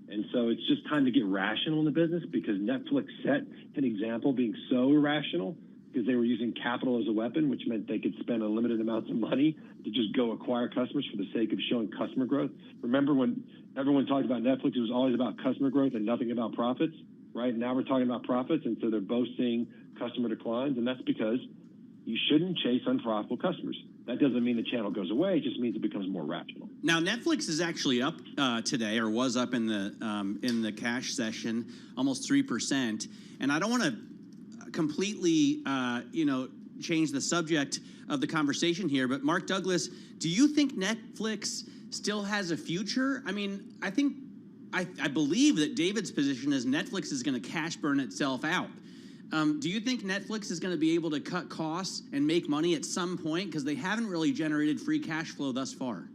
And so it's just time to get rational in the business because Netflix set an example being so irrational because they were using capital as a weapon, which meant they could spend unlimited amounts of money to just go acquire customers for the sake of showing customer growth. Remember when everyone talked about Netflix, it was always about customer growth and nothing about profits, right? Now we're talking about profits, and so they're both seeing customer declines, and that's because you shouldn't chase unprofitable customers. That doesn't mean the channel goes away. It just means it becomes more rational. Now, Netflix is actually up today, or was up in the cash session, almost 3%. And I don't want to completely, change the subject of the conversation here, but Mark Douglas, do you think Netflix still has a future? I mean, I believe that David's position is Netflix is going to cash burn itself out. Do you think Netflix is going to be able to cut costs and make money at some point? Because they haven't really generated free cash flow thus far.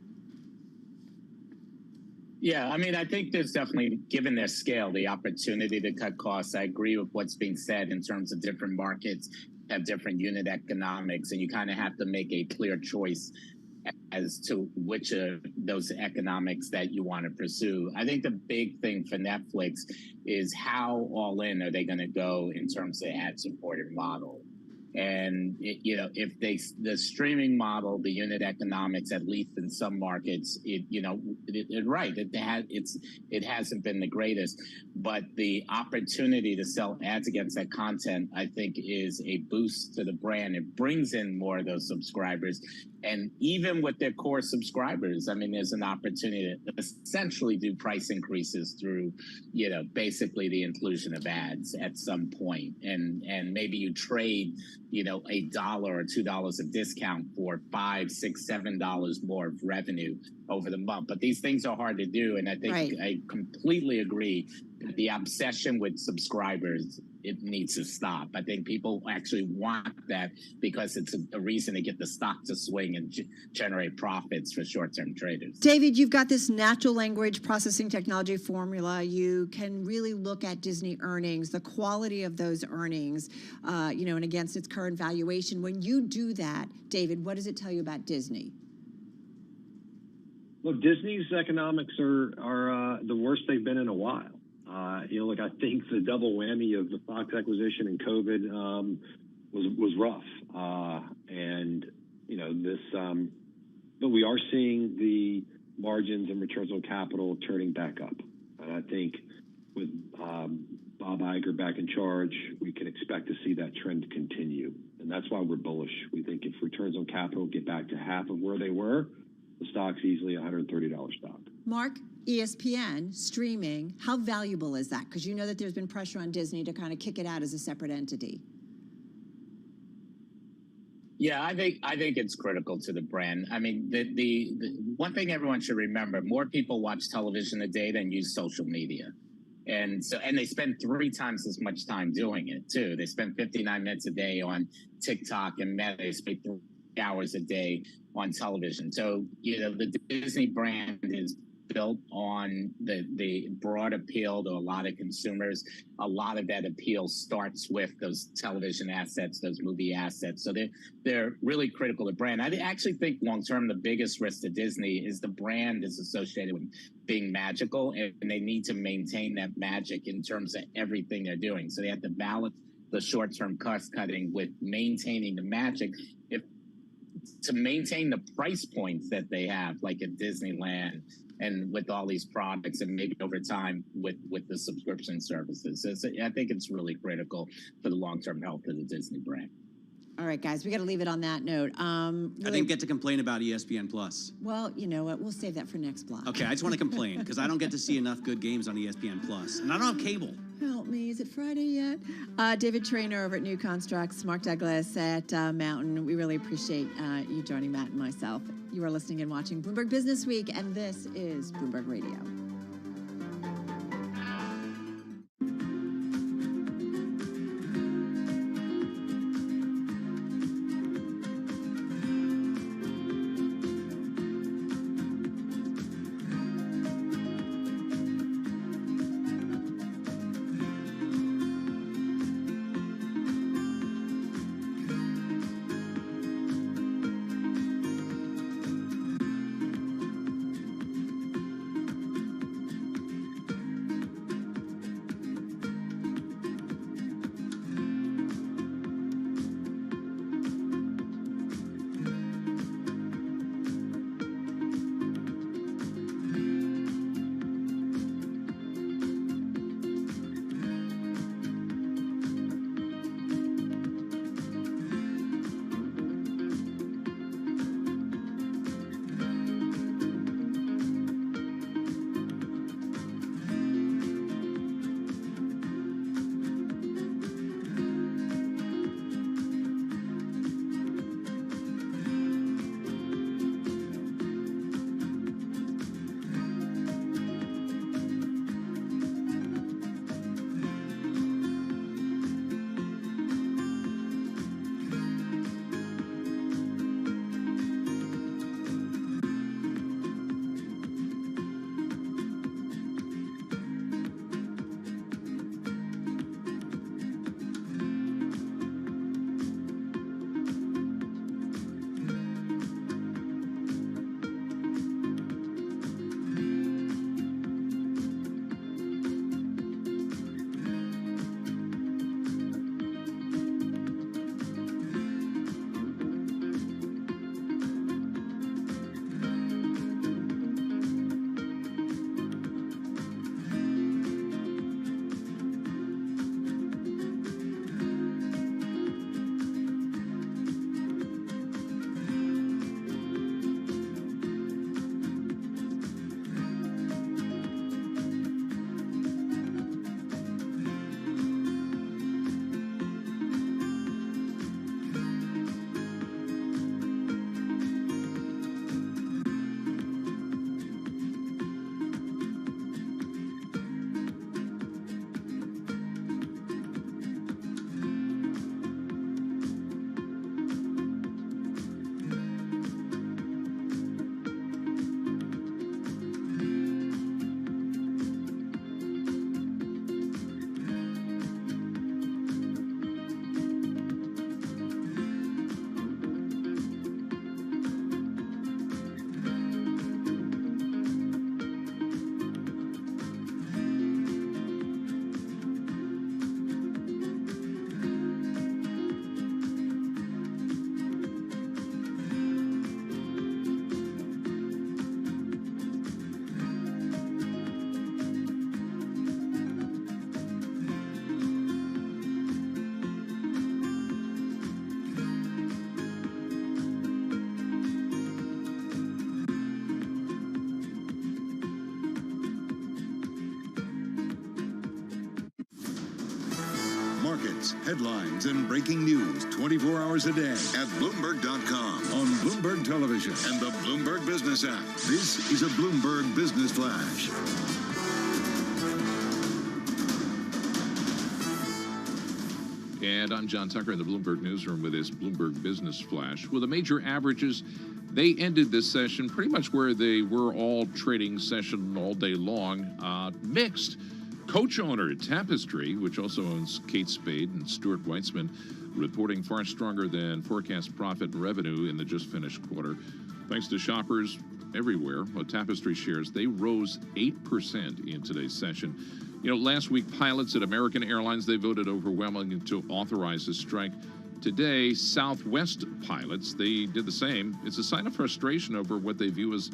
Yeah, I mean, I think there's definitely, given their scale, the opportunity to cut costs. I agree with what's being said in terms of different markets have different unit economics, and you kind of have to make a clear choice as to which of those economics that you want to pursue. I think the big thing for Netflix is how all in are they going to go in terms of ad-supported model. And if the streaming model, the unit economics, at least in some markets, it hasn't been the greatest, but the opportunity to sell ads against that content, I think, is a boost to the brand. It brings in more of those subscribers, and even with their core subscribers, I mean, there's an opportunity to essentially do price increases through, basically the inclusion of ads at some point, and maybe you trade $1 or $2 of discount for $5, $6, $7 more of revenue over the month. But these things are hard to do, and I think I completely agree that the obsession with subscribers, it needs to stop. I think people actually want that because it's a reason to get the stock to swing and generate profits for short-term traders. David, you've got this natural language processing technology formula. You can really look at Disney earnings, the quality of those earnings, and against its current valuation. When you do that, David, what does it tell you about Disney? Well, Disney's economics are the worst they've been in a while. I think the double whammy of the Fox acquisition and COVID was rough, but we are seeing the margins and returns on capital turning back up, and I think with Bob Iger back in charge, we can expect to see that trend continue, and that's why we're bullish. We think if returns on capital get back to half of where they were, the stock's easily a $130 stock. Mark, ESPN, streaming, how valuable is that? Because you know that there's been pressure on Disney to kind of kick it out as a separate entity. Yeah, I think it's critical to the brand. I mean, the one thing everyone should remember: more people watch television a day than use social media, and they spend 3 times as much time doing it too. They spend 59 minutes a day on TikTok and Meta. They spend 3 hours a day on television. So the Disney brand is built on the broad appeal to a lot of consumers. A lot of that appeal starts with those television assets, those movie assets. So they're really critical to brand. I actually think long-term, the biggest risk to Disney is the brand is associated with being magical, and they need to maintain that magic in terms of everything they're doing. So they have to balance the short-term cost cutting with maintaining the magic. To maintain the price points that they have, like at Disneyland, and with all these products, and maybe over time with the subscription services. I think it's really critical for the long-term health of the Disney brand. All right, guys, we got to leave it on that note. I didn't get to complain about ESPN Plus. Well, you know what? We'll save that for next block. Okay, I just want to complain because I don't get to see enough good games on ESPN Plus, and I don't have cable. Help me, is it Friday yet? David Traynor over at New Constructs, Mark Douglas at Mountain. We really appreciate you joining Matt and myself. You are listening and watching Bloomberg Business Week, and this is Bloomberg Radio. markets, headlines, and breaking news 24 hours a day at Bloomberg.com, on Bloomberg Television, and the Bloomberg Business app. This is a Bloomberg Business Flash. And I'm John Tucker in the Bloomberg Newsroom with this Bloomberg Business Flash. Well, the major averages, they ended this session pretty much where they were all trading session all day long. Mixed. Coach owner Tapestry, which also owns Kate Spade and Stuart Weitzman, reporting far stronger than forecast profit and revenue in the just finished quarter. Thanks to shoppers everywhere. Well, Tapestry shares, they rose 8% in today's session. You know, last week, pilots at American Airlines, they voted overwhelmingly to authorize a strike. Today, Southwest pilots, they did the same. It's a sign of frustration over what they view as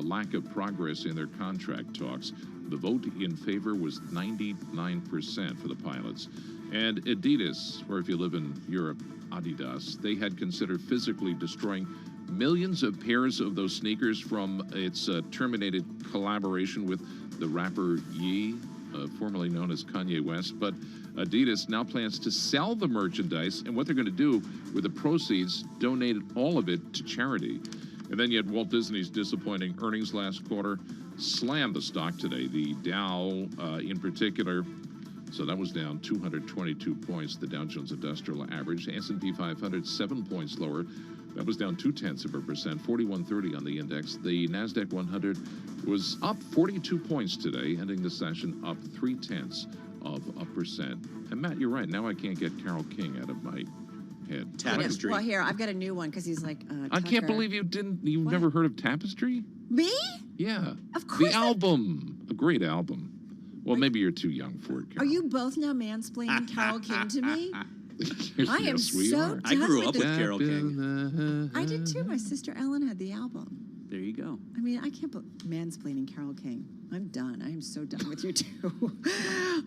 lack of progress in their contract talks. The vote in favor was 99% for the pilots. And Adidas, or if you live in Europe, Adidas, they had considered physically destroying millions of pairs of those sneakers from its terminated collaboration with the rapper Ye, formerly known as Kanye West. But Adidas now plans to sell the merchandise, and what they're going to do with the proceeds, donate all of it to charity. And then you had Walt Disney's disappointing earnings last quarter, slammed the stock today. The Dow in particular, so that was down 222 points, the Dow Jones Industrial Average. S&P 500, 7 points lower. That was down 0.2%, 4130 on the index. The NASDAQ 100 was up 42 points today, ending the session up 0.3%. And Matt, you're right. Now I can't get Carole King out of my head. Tapestry. Well, here, I've got a new one because he's like, I can't believe you've never heard of Tapestry? Me? Yeah. Of course. The album. A great album. Well, maybe you're too young for it, Carol. Are you both now mansplaining Carole King to me? I am Yes, we so are. done I grew up with this. Carole King. I did too. My sister Ellen had the album. There you go. I mean, I can't mansplaining Carole King. I'm done. I am so done with you two. All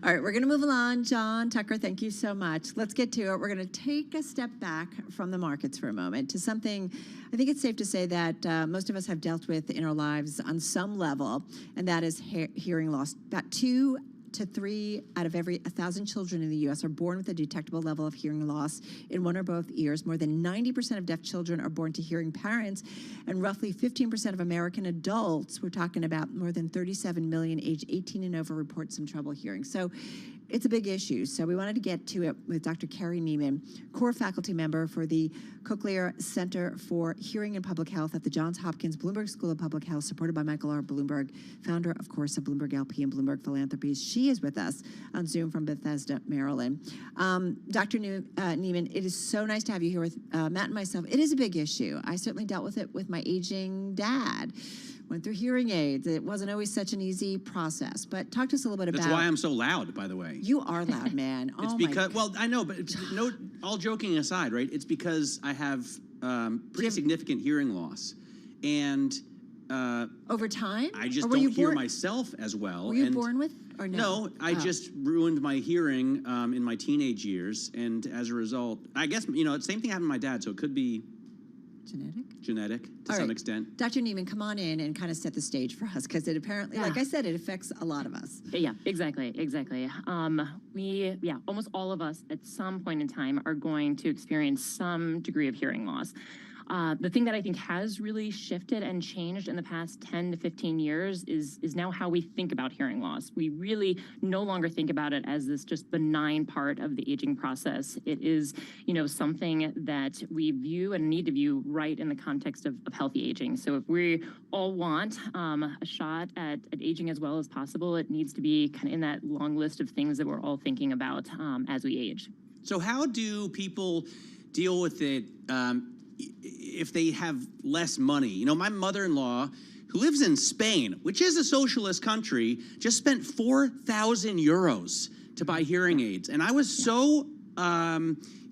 right, we're going to move along. John Tucker, thank you so much. Let's get to it. We're going to take a step back from the markets for a moment to something I think it's safe to say that most of us have dealt with in our lives on some level, and that is hearing loss. About 2 to 3 out of every 1,000 children in the U.S. are born with a detectable level of hearing loss in one or both ears. More than 90% of deaf children are born to hearing parents, and roughly 15% of American adults, we're talking about more than 37 million age 18 and over, report some trouble hearing. So it's a big issue. So we wanted to get to it with Dr. Carrie Neiman, core faculty member for the Cochlear Center for Hearing and Public Health at the Johns Hopkins Bloomberg School of Public Health, supported by Michael R. Bloomberg, founder, of course, of Bloomberg LP and Bloomberg Philanthropies. She is with us on Zoom from Bethesda, Maryland. Dr. Neiman, it is so nice to have you here with Matt and myself. It is a big issue. I certainly dealt with it with my aging dad. Went through hearing aids. It wasn't always such an easy process. But talk to us a little bit about... That's why I'm so loud, by the way. You are loud, man. It's because, well, I know, but all joking aside, right? It's because I have pretty significant hearing loss. And... over time? I just don't hear myself as well. Were you born with or no? No, I just ruined my hearing in my teenage years. And as a result, I guess, the same thing happened to my dad, so it could be... Genetic to some extent. Dr. Neiman, come on in and kind of set the stage for us, because it apparently, like I said, it affects a lot of us. Yeah, exactly. Almost all of us at some point in time are going to experience some degree of hearing loss. The thing that I think has really shifted and changed in the past 10 to 15 years is now how we think about hearing loss. We really no longer think about it as this just benign part of the aging process. It is, something that we view and need to view right in the context of healthy aging. So if we all want a shot at aging as well as possible, it needs to be kind of in that long list of things that we're all thinking about as we age. So how do people deal with it if they have less money? My mother-in-law, who lives in Spain, which is a socialist country, just spent 4,000 euros to buy hearing aids. And I was so,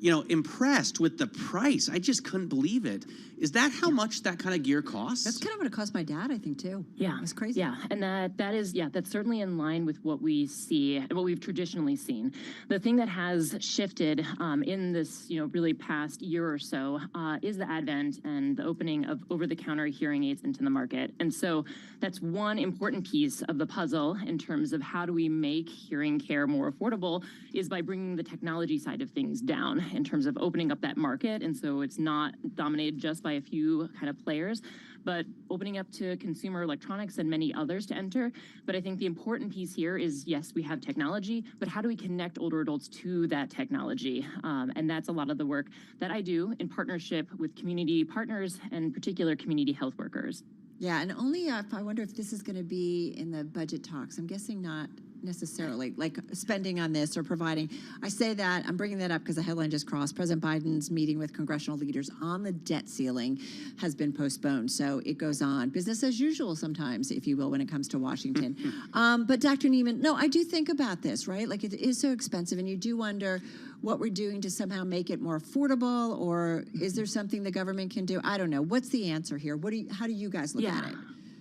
impressed with the price. I just couldn't believe it. Is that how much that kind of gear costs? That's kind of what it cost my dad, I think, too. Yeah, it's crazy. Yeah, and that's certainly in line with what we see and what we've traditionally seen. The thing that has shifted in this, really past year or so is the advent and the opening of over-the-counter hearing aids into the market. And so that's one important piece of the puzzle in terms of how do we make hearing care more affordable is by bringing the technology side of things down in terms of opening up that market. And so it's not dominated just by a few kind of players, but opening up to consumer electronics and many others to enter. But I think the important piece here is, yes, we have technology, but how do we connect older adults to that technology? And that's a lot of the work that I do in partnership with community partners and particular community health workers. Yeah, and only if I wonder if this is going to be in the budget talks. I'm guessing not necessarily, like spending on this or providing. I say that, I'm bringing that up because the headline just crossed. President Biden's meeting with congressional leaders on the debt ceiling has been postponed. So it goes on. Business as usual sometimes, if you will, when it comes to Washington. But Dr. Neiman, no, I do think about this, right? Like it is so expensive, and you do wonder what we're doing to somehow make it more affordable, or is there something the government can do? I don't know. What's the answer here? How do you guys look at it?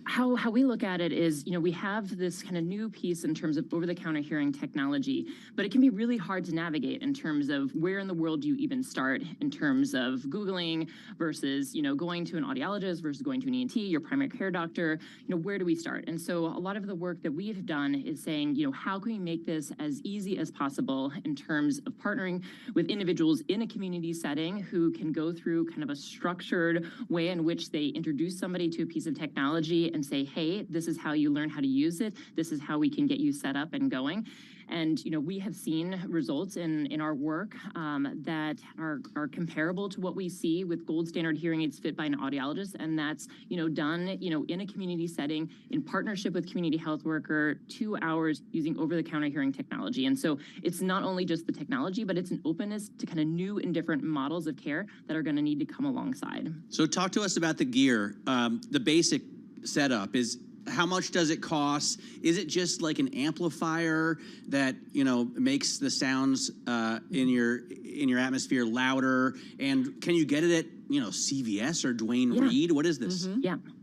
How we look at it is, we have this kind of new piece in terms of over-the-counter hearing technology, but it can be really hard to navigate in terms of where in the world do you even start in terms of Googling versus, going to an audiologist versus going to an ENT, your primary care doctor, where do we start? And so a lot of the work that we've done is saying, how can we make this as easy as possible in terms of partnering with individuals in a community setting who can go through kind of a structured way in which they introduce somebody to a piece of technology and say, hey, this is how you learn how to use it. This is how we can get you set up and going. And, we have seen results in our work that are comparable to what we see with gold standard hearing aids fit by an audiologist. And that's, done, in a community setting in partnership with community health worker, 2 hours using over-the-counter hearing technology. And so it's not only just the technology, but it's an openness to kind of new and different models of care that are going to need to come alongside. So talk to us about the gear. The basic setup is, how much does it cost? Is it just like an amplifier that makes the sounds in your atmosphere louder? And can you get it at CVS or Dwayne Reed? What is this?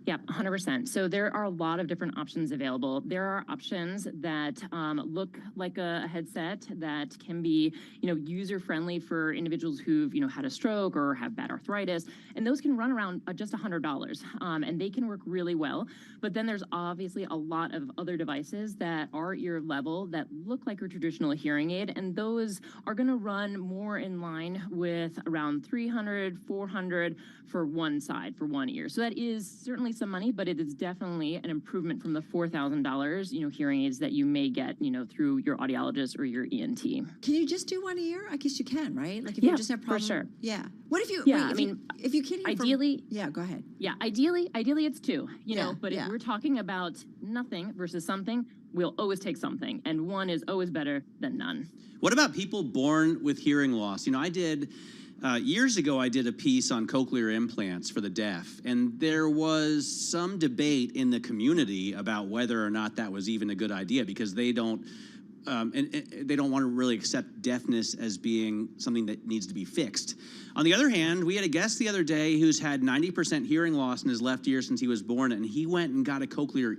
Yeah, 100%. So there are a lot of different options available. There are options that look like a headset that can be, user-friendly for individuals who've, had a stroke or have bad arthritis, and those can run around just $100, and they can work really well. But then there's obviously a lot of other devices that are ear level that look like a traditional hearing aid, and those are going to run more in line with around $300, $400 for one side, for one ear. So that is certainly some money, but it is definitely an improvement from the $4,000, hearing aids that you may get, through your audiologist or your ENT. Can you just do one ear? I guess you can, right? Like if you just have problems. For sure. Yeah. What if you? Yeah, wait, if you can't hear ideally. Yeah, go ahead. Yeah, ideally it's two. But yeah. if we're talking about nothing versus something, we'll always take something, and one is always better than none. What about people born with hearing loss? I did. Years ago, I did a piece on cochlear implants for the deaf, and there was some debate in the community about whether or not that was even a good idea, because they don't they don't want to really accept deafness as being something that needs to be fixed. On the other hand, we had a guest the other day who's had 90% hearing loss in his left ear since he was born, and he went and got a cochlear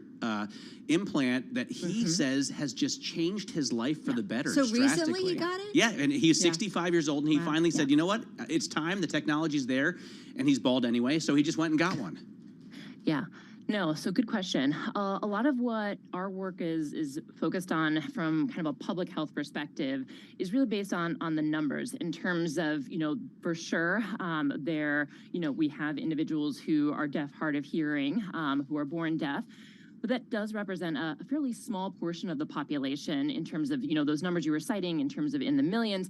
implant that he says has just changed his life for the better. So recently he got it? Yeah, and he's 65 years old, and he finally said, you know what, it's time, the technology's there, and he's bald anyway, so he just went and got one. Yeah. No, so good question. A lot of what our work is focused on from kind of a public health perspective is really based on the numbers in terms of, for sure, we have individuals who are deaf, hard of hearing, who are born deaf. But that does represent a fairly small portion of the population in terms of, those numbers you were citing in terms of in the millions,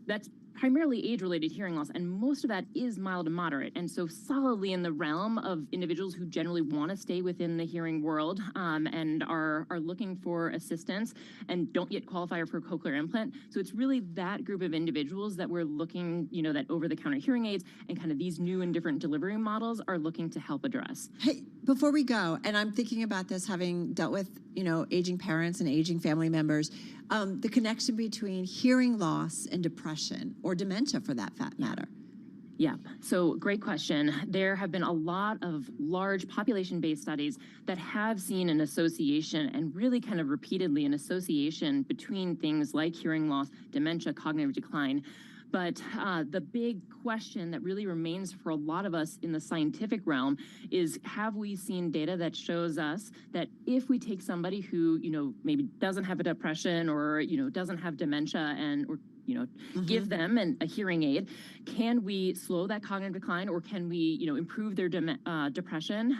that's primarily age-related hearing loss, and most of that is mild to moderate, and so solidly in the realm of individuals who generally want to stay within the hearing world and are looking for assistance and don't yet qualify for a cochlear implant. So it's really that group of individuals that we're looking, that over-the-counter hearing aids and kind of these new and different delivery models are looking to help address. Hey, Before we go, and I'm thinking about this having dealt with, aging parents and aging family members, the connection between hearing loss and depression, or dementia for that matter. Yeah, so great question. There have been a lot of large population-based studies that have seen an association, and really kind of repeatedly an association between things like hearing loss, dementia, cognitive decline. But the big question that really remains for a lot of us in the scientific realm is, have we seen data that shows us that if we take somebody who, maybe doesn't have a depression or, doesn't have dementia or give them a hearing aid, can we slow that cognitive decline, or can we, improve their depression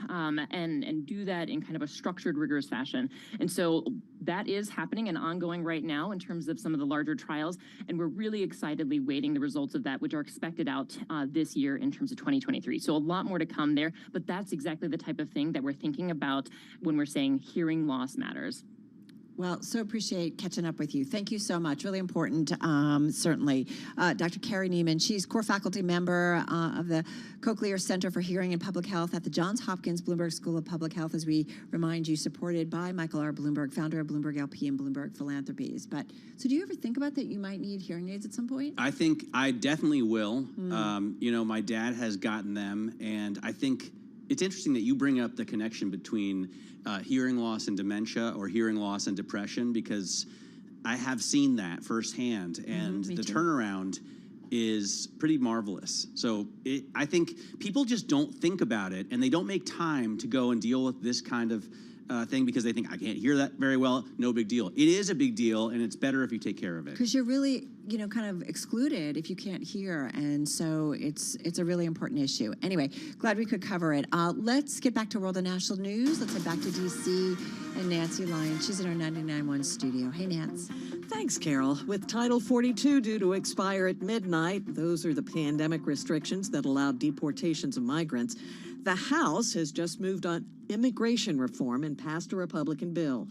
and do that in kind of a structured, rigorous fashion? And so that is happening and ongoing right now in terms of some of the larger trials, and we're really excitedly waiting the results of that, which are expected out this year in terms of 2023. So a lot more to come there, but that's exactly the type of thing that we're thinking about when we're saying hearing loss matters. Well, so appreciate catching up with you. Thank you so much. Really important, certainly. Dr. Carrie Neiman, she's core faculty member of the Cochlear Center for Hearing and Public Health at the Johns Hopkins Bloomberg School of Public Health, as we remind you, supported by Michael R. Bloomberg, founder of Bloomberg LP and Bloomberg Philanthropies. So do you ever think about that you might need hearing aids at some point? I think I definitely will. My dad has gotten them, and I think it's interesting that you bring up the connection between hearing loss and dementia, or hearing loss and depression, because I have seen that firsthand, and the turnaround is pretty marvelous. So I think people just don't think about it, and they don't make time to go and deal with this kind of thing, because they think, I can't hear that very well, no big deal. It is a big deal, and it's better if you take care of it. Because you're really, kind of excluded if you can't hear, and so it's a really important issue. Anyway, glad we could cover it. Let's get back to world and national news. Let's head back to D.C. and Nancy Lyons. She's in our 99.1 studio. Hey, Nance. Thanks, Carol. With Title 42 due to expire at midnight, those are the pandemic restrictions that allowed deportations of migrants. The House has just moved on immigration reform and passed a Republican bill.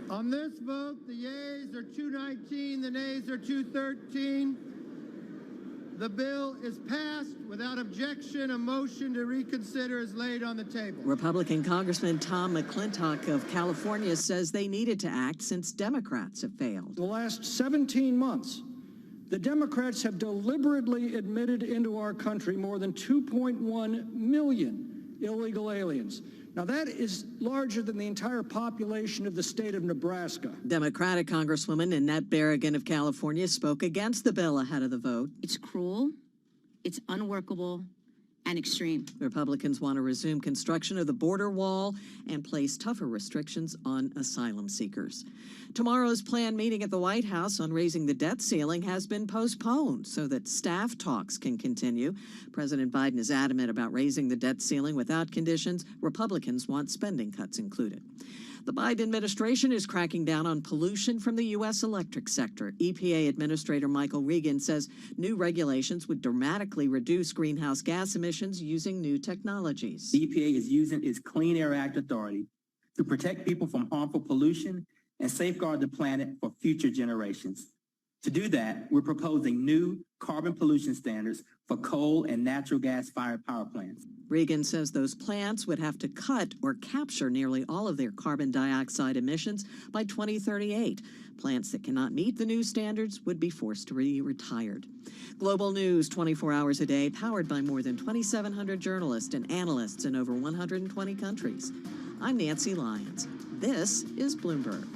On this vote, the yeas are 219, the nays are 213. The bill is passed without objection. A motion to reconsider is laid on the table. Republican Congressman Tom McClintock of California says they needed to act since Democrats have failed. The last 17 months, the Democrats have deliberately admitted into our country more than 2.1 million illegal aliens. Now, that is larger than the entire population of the state of Nebraska. Democratic Congresswoman Annette Berrigan of California spoke against the bill ahead of the vote. It's cruel, it's unworkable, and extreme. Republicans want to resume construction of the border wall and place tougher restrictions on asylum seekers. Tomorrow's planned meeting at the White House on raising the debt ceiling has been postponed so that staff talks can continue. President Biden is adamant about raising the debt ceiling without conditions. Republicans want spending cuts included. The Biden administration is cracking down on pollution from the U.S. electric sector. EPA Administrator Michael Regan says new regulations would dramatically reduce greenhouse gas emissions using new technologies. The EPA is using its Clean Air Act authority to protect people from harmful pollution and safeguard the planet for future generations. To do that, we're proposing new carbon pollution standards for coal and natural gas-fired power plants. Regan says those plants would have to cut or capture nearly all of their carbon dioxide emissions by 2038. Plants that cannot meet the new standards would be forced to be retired. Global news 24 hours a day, powered by more than 2,700 journalists and analysts in over 120 countries. I'm Nancy Lyons. This is Bloomberg.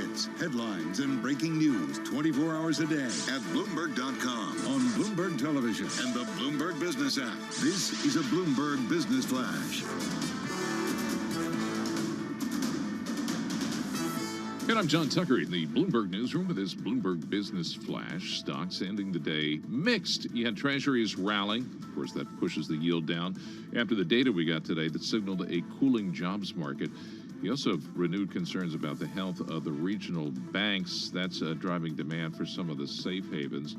markets, headlines, and breaking news 24 hours a day at Bloomberg.com, on Bloomberg Television, and the Bloomberg Business app. This is a Bloomberg Business Flash. And I'm John Tucker in the Bloomberg Newsroom with this Bloomberg Business Flash. Stocks ending the day mixed. You had Treasuries rallying. Of course, that pushes the yield down after the data we got today that signaled a cooling jobs market. You also have renewed concerns about the health of the regional banks. That's driving demand for some of the safe havens.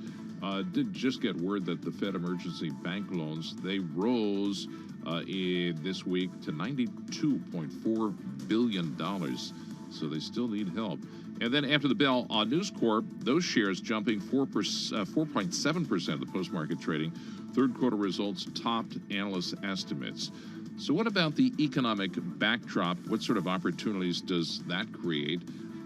Did just get word that the Fed emergency bank loans, they rose this week to $92.4 billion. So they still need help. And then after the bell on News Corp, those shares jumping 4.7% of the post-market trading. Third quarter results topped analyst estimates. So what about the economic backdrop? What sort of opportunities does that create?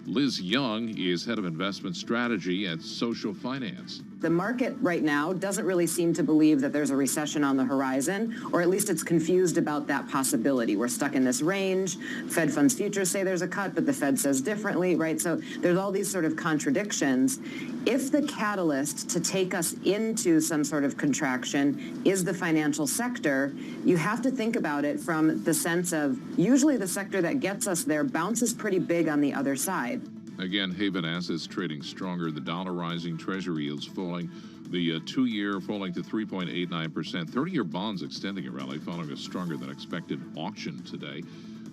Liz Young is head of investment strategy at Social Finance. The market right now doesn't really seem to believe that there's a recession on the horizon, or at least it's confused about that possibility. We're stuck in this range. Fed funds futures say there's a cut, but the Fed says differently, right? So there's all these sort of contradictions. If the catalyst to take us into some sort of contraction is the financial sector, you have to think about it from the sense of usually the sector that gets us there bounces pretty big on the other side. Again, Haven assets trading stronger. The dollar rising, Treasury yields falling. The 2-year falling to 3.89%. 30-year bonds extending a rally following a stronger than expected auction today.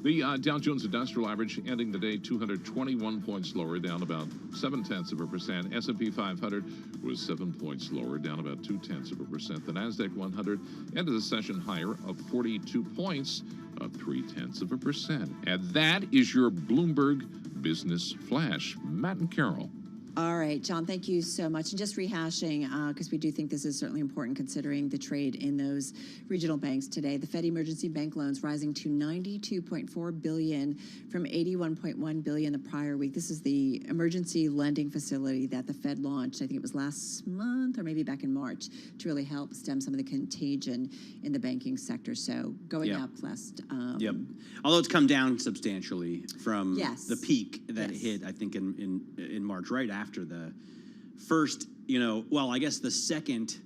The Dow Jones Industrial Average ending the day 221 points lower, down about 0.7%. S&P 500 was 7 points lower, down about 0.2%. The Nasdaq 100 ended the session higher of 42 points, up 0.3%. And that is your Bloomberg Business Flash. Matt and Carol. All right, John, thank you so much. And just rehashing, because we do think this is certainly important considering the trade in those regional banks today. The Fed emergency bank loans rising to $92.4 billion from $81.1 billion the prior week. This is the emergency lending facility that the Fed launched, I think it was last month or maybe back in March, to really help stem some of the contagion in the banking sector. So going up last. Yep. Although it's come down substantially from Yes. the peak that it hit, I think, in March, right after the first, I guess the second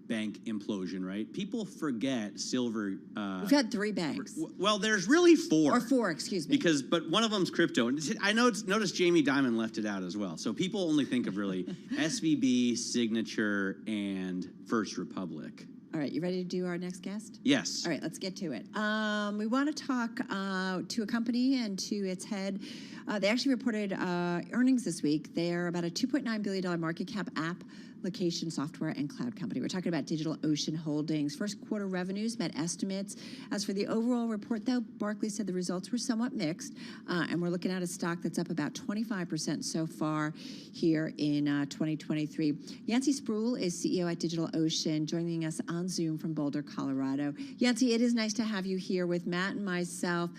bank implosion, right? People forget Silver. We've had 3 banks. Well, there's really 4. Or 4, excuse me. But one of them's crypto. And I noticed Jamie Dimon left it out as well. So people only think of really SVB, Signature, and First Republic. All right, you ready to do our next guest? Yes. All right, let's get to it. We want to talk to a company and to its head. They actually reported earnings this week. They're about a $2.9 billion market cap application software and cloud company. We're talking about DigitalOcean Holdings. First quarter revenues met estimates. As for the overall report, though, Barclays said the results were somewhat mixed, and we're looking at a stock that's up about 25% so far here in 2023. Yancey Spruill is CEO at DigitalOcean, joining us on Zoom from Boulder, Colorado. Yancey, it is nice to have you here with Matt and myself.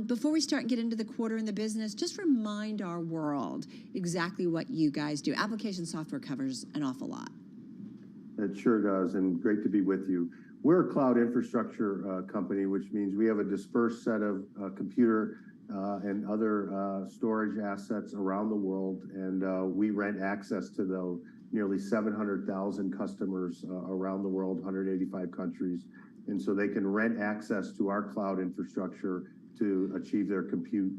Before we start and get into the quarter in the business, just remind our world exactly what you guys do. Application software covers an awful lot. It sure does, and great to be with you. We're a cloud infrastructure company, which means we have a dispersed set of computer and other storage assets around the world, and we rent access to the nearly 700,000 customers around the world, 185 countries, and so they can rent access to our cloud infrastructure to achieve their compute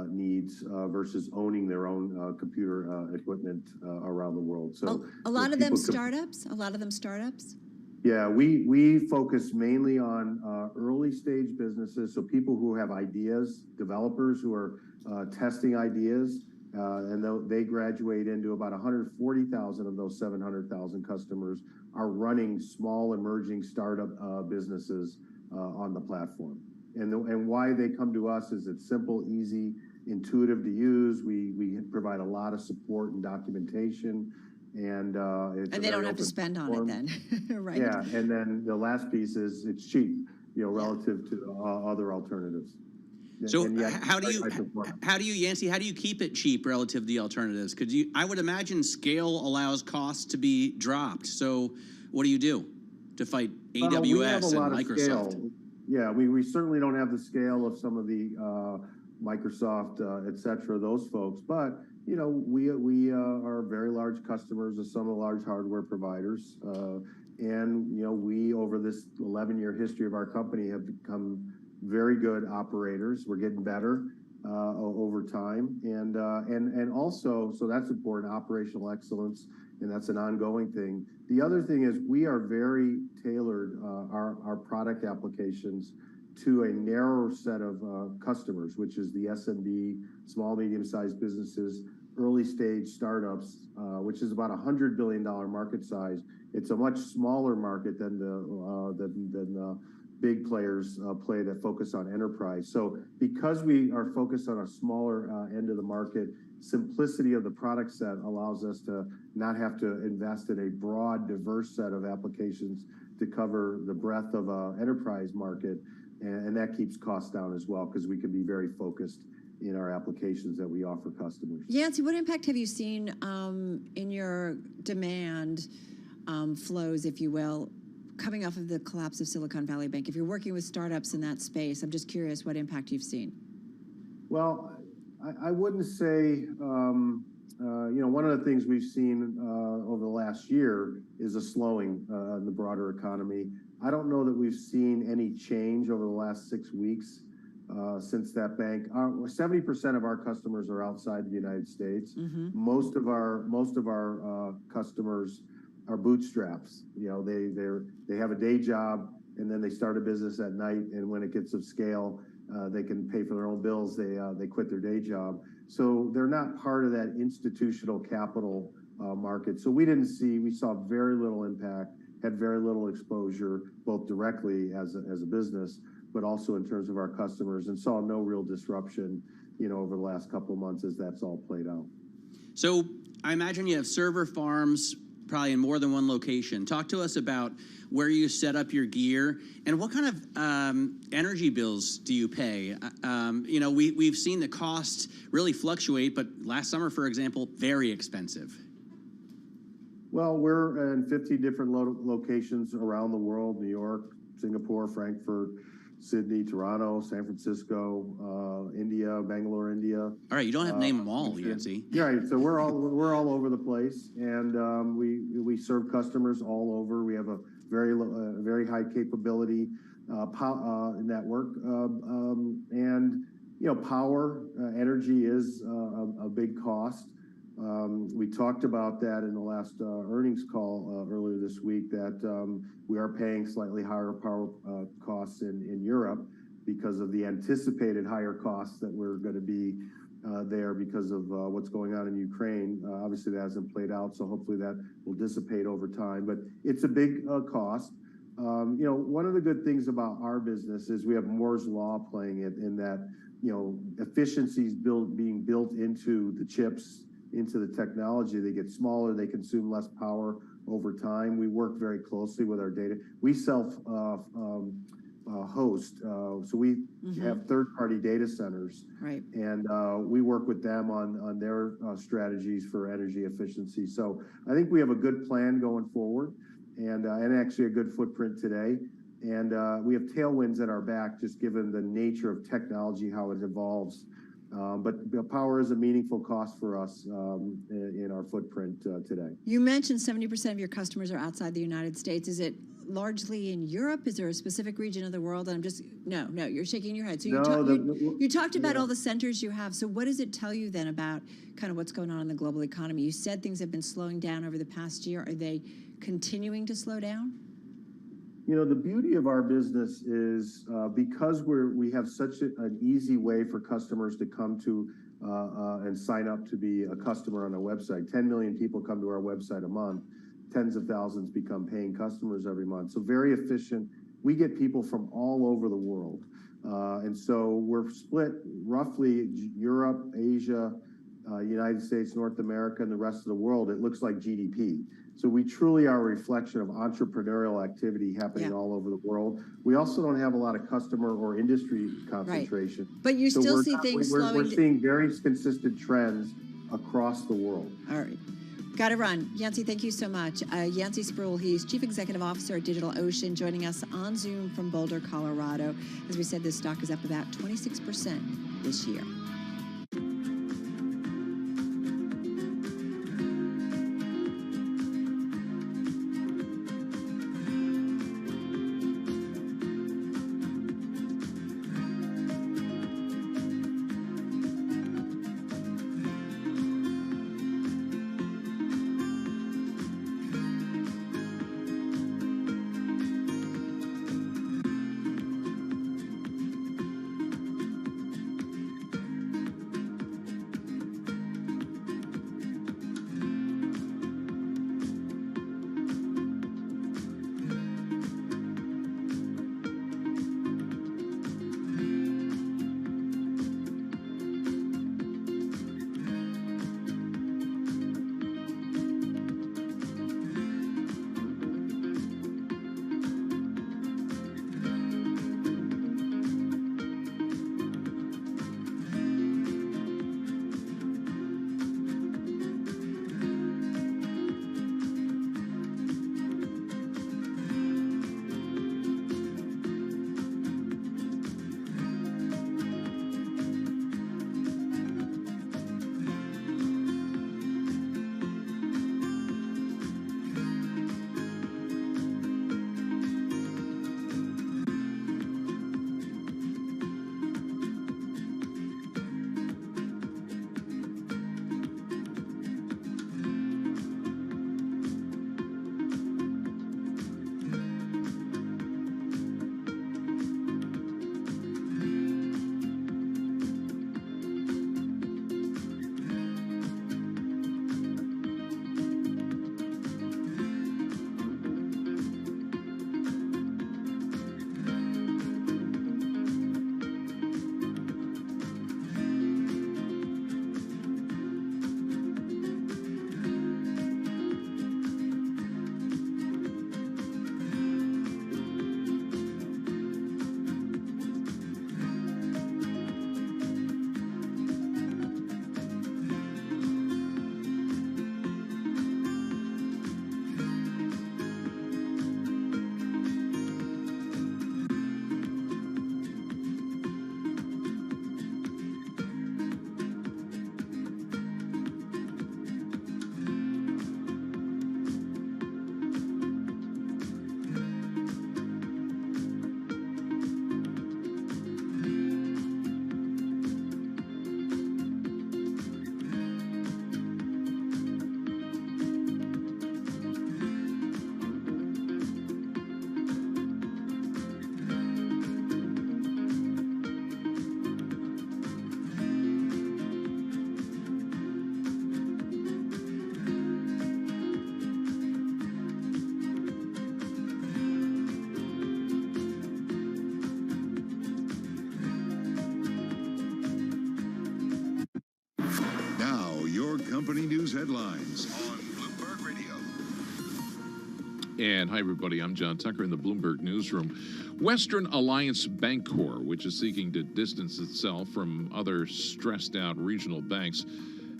needs versus owning their own computer equipment around the world. So a lot of them startups. A lot of them startups. Yeah, we focus mainly on early stage businesses, so people who have ideas, developers who are testing ideas, and they graduate into about 140,000 of those 700,000 customers are running small emerging startup businesses on the platform. And why they come to us is it's simple, easy, intuitive to use. We provide a lot of support and documentation, and they don't have to spend on it then, right? Yeah, and then the last piece is it's cheap, relative to other alternatives. So how do you, Yancey, how do you keep it cheap relative to the alternatives? I would imagine scale allows costs to be dropped. So what do you do to fight AWS and Microsoft? Yeah, we certainly don't have the scale of some of the Microsoft, et cetera, those folks. But, you know, we are very large customers of some of the large hardware providers. And, you know, we, over this 11-year history of our company, have become very good operators. We're getting better over time. And also, so that's important, operational excellence, and that's an ongoing thing. The other thing is we are very tailored, our product applications, to a narrower set of customers, which is the SMB, small, medium-sized businesses, early-stage startups, which is about $100 billion market size. It's a much smaller market than the big players play that focus on enterprise. So because we are focused on a smaller end of the market, simplicity of the product set allows us to not have to invest in a broad, diverse set of applications to cover the breadth of an enterprise market. And that keeps costs down as well, because we can be very focused in our applications that we offer customers. Yancey, what impact have you seen in your demand flows, if you will, coming off of the collapse of Silicon Valley Bank? If you're working with startups in that space, I'm just curious what impact you've seen. Well, I wouldn't say, you know, one of the things we've seen over the last year is a slowing in the broader economy. I don't know that we've seen any change over the last 6 weeks since that bank. 70% of our customers are outside the United States. Mm-hmm. Most of our customers are bootstraps. You know, they have a day job and then they start a business at night, and when it gets of scale, they can pay for their own bills. They quit their day job, so they're not part of that institutional capital market. So we saw very little impact, had very little exposure, both directly as a business, but also in terms of our customers, and saw no real disruption, you know, over the last couple of months as that's all played out. So I imagine you have server farms probably in more than one location. Talk to us about where you set up your gear and what kind of energy bills do you pay? You know, we've seen the cost really fluctuate, but last summer, for example, very expensive. Well, we're in 50 different locations around the world: New York, Singapore, Frankfurt, Sydney, Toronto, San Francisco, India, Bangalore, India. All right, you don't have to name them all, Yancey. Yeah, right. So we're all over the place, and we serve customers all over. We have a very high capability network, and you know, power, energy is a big cost. We talked about that in the last earnings call earlier this week, that we are paying slightly higher power costs in Europe because of the anticipated higher costs that we're going to be there because of what's going on in Ukraine. Obviously, that hasn't played out, so hopefully that will dissipate over time. But it's a big cost. You know, one of the good things about our business is we have Moore's Law playing it, in that, you know, efficiencies being built into the chips, into the technology. They get smaller, they consume less power over time. We work very closely with our data. We host, so we have third-party data centers, right? And we work with them on their strategies for energy efficiency. So I think we have a good plan going forward, and actually a good footprint today. And we have tailwinds at our back, just given the nature of technology, how it evolves. But power is a meaningful cost for us in our footprint today. You mentioned 70% of your customers are outside the United States. Is it largely in Europe? Is there a specific region of the world? I'm just, no, you're shaking your head. So you talked about all the centers you have. So what does it tell you then about kind of what's going on in the global economy? You said things have been slowing down over the past year. Are they continuing to slow down? You know, the beauty of our business is because we have such an easy way for customers to come to and sign up to be a customer on our website. 10 million people come to our website a month. Tens of thousands become paying customers every month. So very efficient. We get people from all over the world. And so we're split roughly Europe, Asia, United States, North America, and the rest of the world. It looks like GDP. So we truly are a reflection of entrepreneurial activity happening all over the world. We also don't have a lot of customer or industry concentration. Right. But you still see things slowing. We're seeing very consistent trends across the world. All right. Got to run. Yancey, thank you so much. Yancey Spruill, he's Chief Executive Officer at DigitalOcean, joining us on Zoom from Boulder, Colorado. As we said, this stock is up about 26%. this year. company news headlines on Bloomberg Radio. And hi, everybody. I'm John Tucker in the Bloomberg Newsroom. Western Alliance Bancorp, which is seeking to distance itself from other stressed-out regional banks,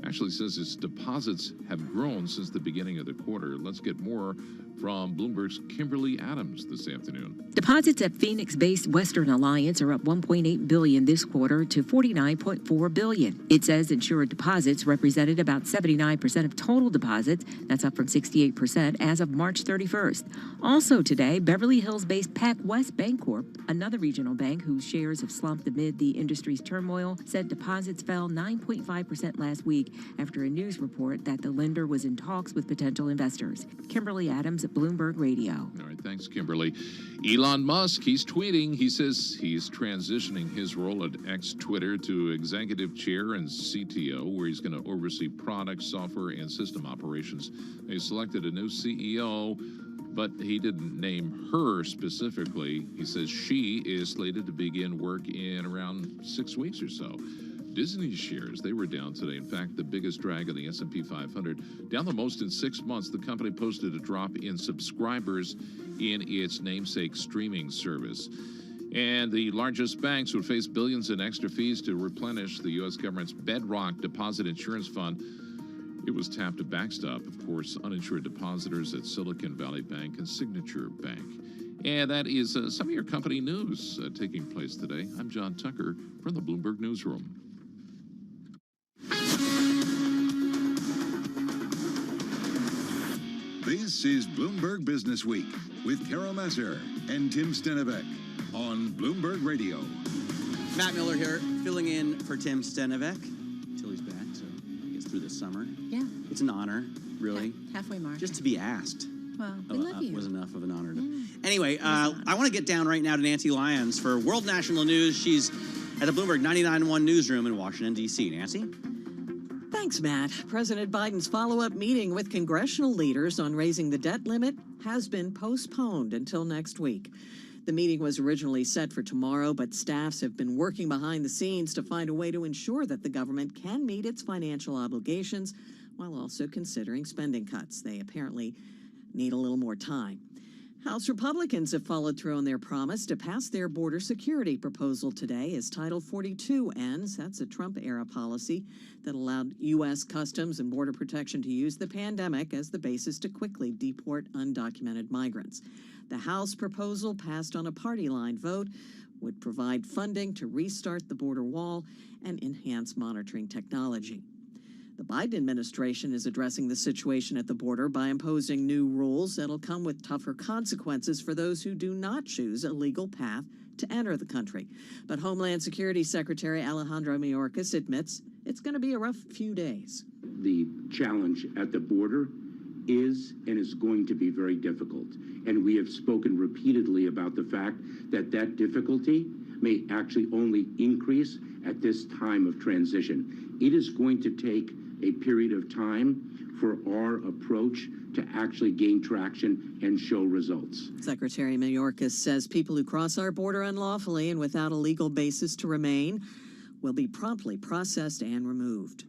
actually says its deposits have grown since the beginning of the quarter. Let's get more from Bloomberg's Kimberly Adams this afternoon. Deposits at Phoenix-based Western Alliance are up $1.8 billion this quarter to $49.4 billion. It says insured deposits represented about 79% of total deposits. That's up from 68% as of March 31st. Also today, Beverly Hills-based PacWest Bancorp, another regional bank whose shares have slumped amid the industry's turmoil, said deposits fell 9.5% last week after a news report that the lender was in talks with potential investors. Kimberly Adams at Bloomberg Radio. All right, thanks, Kimberly. Elon Musk, he's tweeting. He says he's transitioning his role at X Twitter to executive chair and CTO, where he's going to oversee product, software, and system operations. They selected a new CEO, but he didn't name her specifically. He says she is slated to begin work in around 6 weeks or so. Disney shares, they were down today. In fact, the biggest drag of the S&P 500, down the most in 6 months. The company posted a drop in subscribers in its namesake streaming service. And the largest banks would face billions in extra fees to replenish the U.S. government's Bedrock Deposit Insurance Fund. It was tapped to backstop, of course, uninsured depositors at Silicon Valley Bank and Signature Bank. And that is some of your company news taking place today. I'm John Tucker from the Bloomberg Newsroom. This is Bloomberg Business Week with Carol Messer and Tim Stenovec on Bloomberg Radio. Matt Miller here, filling in for Tim Stenovec until he's back, so I guess through the summer. Yeah. It's an honor, really. Halfway mark. Just to be asked. Well, we love you. Was enough of an honor. Anyway, I want to get down right now to Nancy Lyons for World National News. She's at the Bloomberg 99.1 newsroom in Washington, D.C. Nancy? Thanks, Matt. President Biden's follow-up meeting with congressional leaders on raising the debt limit has been postponed until next week. The meeting was originally set for tomorrow, but staffs have been working behind the scenes to find a way to ensure that the government can meet its financial obligations while also considering spending cuts. They apparently need a little more time. House Republicans have followed through on their promise to pass their border security proposal today as Title 42 ends. That's a Trump-era policy that allowed U.S. Customs and Border Protection to use the pandemic as the basis to quickly deport undocumented migrants. The House proposal, passed on a party-line vote, would provide funding to restart the border wall and enhance monitoring technology. The Biden administration is addressing the situation at the border by imposing new rules that'll come with tougher consequences for those who do not choose a legal path to enter the country. But Homeland Security Secretary Alejandro Mayorkas admits it's going to be a rough few days. The challenge at the border is and is going to be very difficult. And we have spoken repeatedly about the fact that that difficulty may actually only increase at this time of transition. It is going to take a period of time for our approach to actually gain traction and show results. Secretary Mayorkas says people who cross our border unlawfully and without a legal basis to remain will be promptly processed and removed.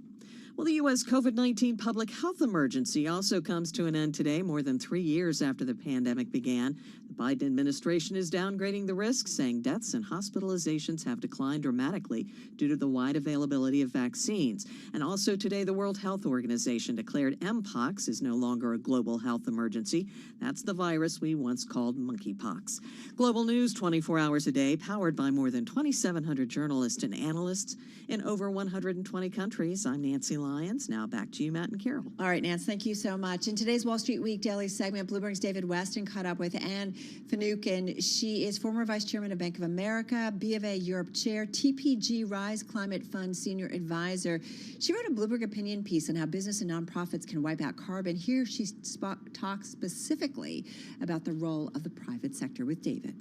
Well, the U.S. COVID-19 public health emergency also comes to an end today, more than 3 years after the pandemic began. The Biden administration is downgrading the risks, saying deaths and hospitalizations have declined dramatically due to the wide availability of vaccines. And also today, the World Health Organization declared Mpox is no longer a global health emergency. That's the virus we once called monkeypox. Global news 24 hours a day, powered by more than 2,700 journalists and analysts in over 120 countries. I'm Nancy Lyons. Now back to you, Matt and Carol. All right, Nance, thank you so much. In today's Wall Street Week Daily segment, Bloomberg's David Weston caught up with Anne Finucane. She is former Vice Chairman of Bank of America, B of A Europe Chair, TPG Rise Climate Fund Senior Advisor. She wrote a Bloomberg opinion piece on how business and nonprofits can wipe out carbon. Here she talks specifically about the role of the private sector with David.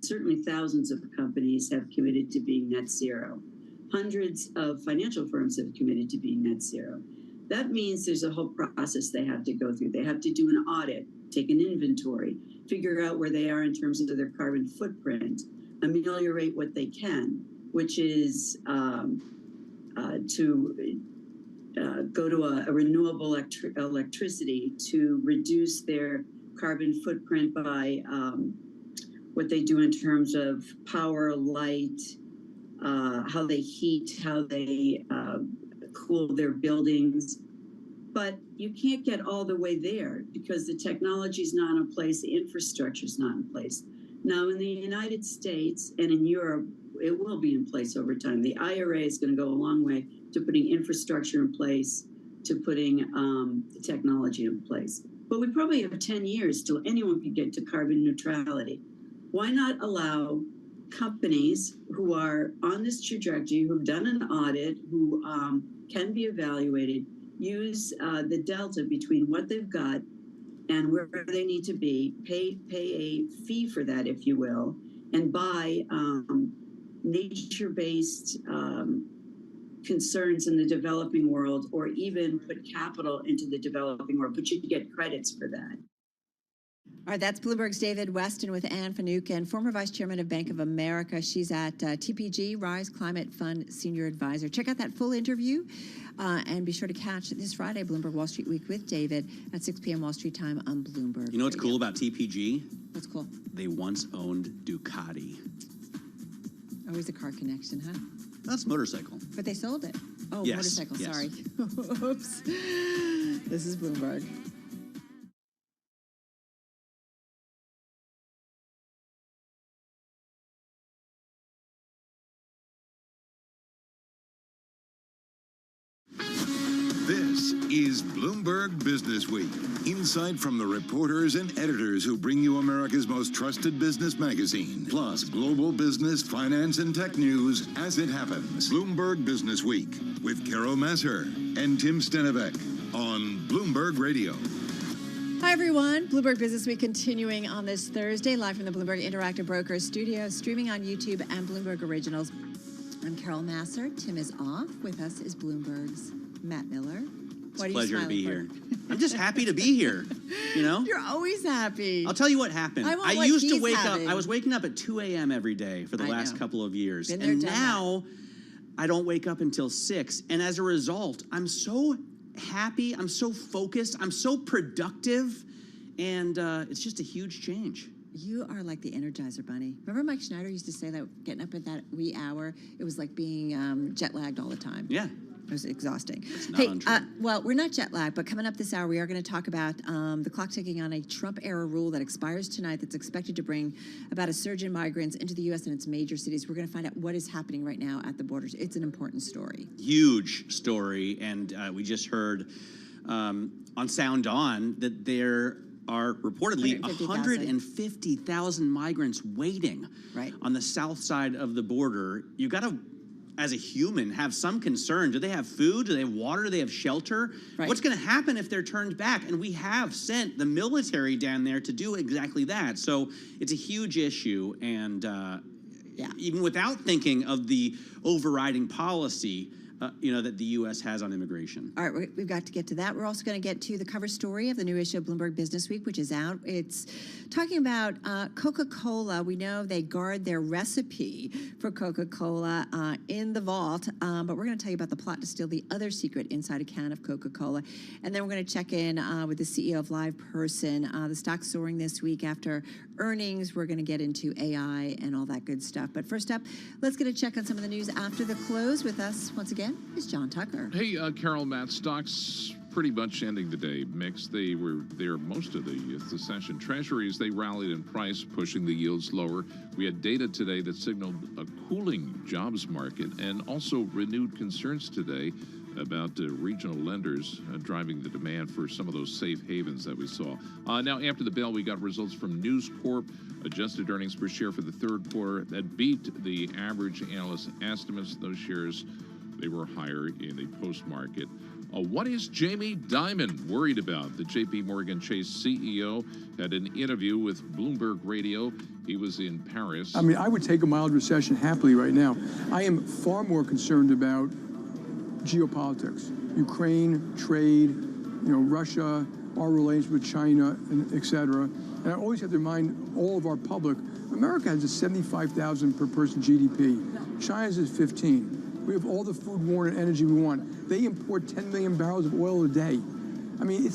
Certainly thousands of companies have committed to being net zero. Hundreds of financial firms have committed to being net zero. That means there's a whole process they have to go through. They have to do an audit, take an inventory, figure out where they are in terms of their carbon footprint, ameliorate what they can, which is to go to a renewable electricity, to reduce their carbon footprint by what they do in terms of power, light, how they heat, how they cool their buildings. But you can't get all the way there because the technology is not in place, the infrastructure is not in place. Now, in the United States and in Europe, it will be in place over time. The IRA is going to go a long way to putting infrastructure in place, to putting the technology in place. But we probably have 10 years till anyone can get to carbon neutrality. Why not allow companies who are on this trajectory, who've done an audit, who can be evaluated, use the delta between what they've got and where they need to be, pay a fee for that, if you will, and buy nature-based concerns in the developing world, or even put capital into the developing world, but you get credits for that. All right, that's Bloomberg's David Weston with Anne Finucane, former Vice Chairman of Bank of America. She's at TPG Rise Climate Fund Senior Advisor. Check out that full interview and be sure to catch this Friday, Bloomberg Wall Street Week with David at 6 p.m. Wall Street time on Bloomberg. You know what's cool about TPG? What's cool? They once owned Ducati. Always a car connection, huh? That's motorcycle. But they sold it. Oh, Yes, motorcycle, yes. sorry. Oops. This is Bloomberg. This is Bloomberg Business Week. Insight from the reporters and editors who bring you America's most trusted business magazine, plus global business, finance, and tech news as it happens. Bloomberg Business Week with Carol Masser and Tim Stenevec on Bloomberg Radio. Hi, everyone. Bloomberg Business Week continuing on this Thursday, live from the Bloomberg Interactive Brokers studio, streaming on YouTube and Bloomberg Originals. I'm Carol Masser. Tim is off. With us is Bloomberg's Matt Miller. It's a pleasure to be here. I'm just happy to be here. You know? You're always happy. I'll tell you what happened. I used to wake up. I was waking up at 2 a.m. every day for the last couple of years. And now I don't wake up until 6. And as a result, I'm so happy. I'm so focused. I'm so productive. And it's just a huge change. You are like the Energizer Bunny. Remember Mike Schneider used to say that getting up at that wee hour, it was like being jet lagged all the time. Yeah. It was exhausting. It's not untrue. Well, we're not jet lagged, but coming up this hour, we are going to talk about the clock ticking on a Trump-era rule that expires tonight that's expected to bring about a surge in migrants into the U.S. and its major cities. We're going to find out what is happening right now at the borders. It's an important story. Huge story. And we just heard on Sound On that there are reportedly 150,000 migrants waiting on the south side of the border. You've got to, as a human, have some concern. Do they have food? Do they have water? Do they have shelter? What's going to happen if they're turned back? And we have sent the military down there to do exactly that. So it's a huge issue. And even without thinking of the overriding policy, that the U.S. has on immigration. All right, we've got to get to that. We're also going to get to the cover story of the new issue of Bloomberg Business Week, which is out. It's talking about Coca-Cola. We know they guard their recipe for Coca-Cola in the vault, but we're going to tell you about the plot to steal the other secret inside a can of Coca-Cola. And then we're going to check in with the CEO of LivePerson. The stock's soaring this week after earnings. We're going to get into AI and all that good stuff. But first up, let's get a check on some of the news after the close. With us once again is John Tucker. Hey, Carol, Matt, stocks pretty much ending the day mixed. They were there most of the session. Treasuries, they rallied in price, pushing the yields lower. We had data today that signaled a cooling jobs market and also renewed concerns today about regional lenders driving the demand for some of those safe havens that we saw. Now, after the bell, we got results from News Corp. Adjusted earnings per share for the third quarter that beat the average analyst estimates. Those shares, they were higher in the post-market. What is Jamie Dimon worried about? The J.P. Morgan Chase CEO had an interview with Bloomberg Radio. He was in Paris. I mean, I would take a mild recession happily right now. I am far more concerned about geopolitics, Ukraine, trade, Russia, our relations with China, and et cetera. And I always have to remind all of our public, America has a 75,000 per person GDP. China's at 15. We have all the food, water, and energy we want. They import 10 million barrels of oil a day. I mean,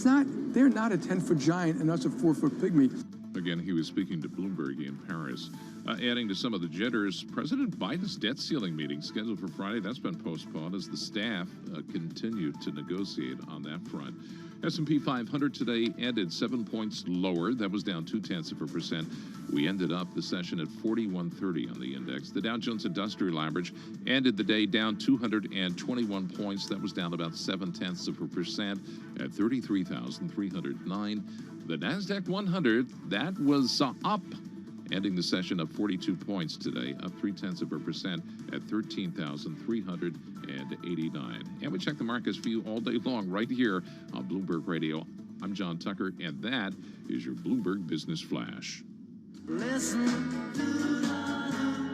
they're not a 10-foot giant and us a 4-foot pygmy. Again, he was speaking to Bloomberg in Paris. Adding to some of the jitters, President Biden's debt ceiling meeting scheduled for Friday, that's been postponed as the staff continued to negotiate on that front. S&P 500 today ended 7 points lower. That was down 0.2%. We ended up the session at 4130 on the index. The Dow Jones Industrial Average ended the day down 221 points. That was down about 0.7% at 33,309. The NASDAQ 100, that was up, ending the session up 42 points today, up 0.3% at 13,389. And we check the markets for you all day long right here on Bloomberg Radio. I'm John Tucker, and that is your Bloomberg Business Flash. Listen,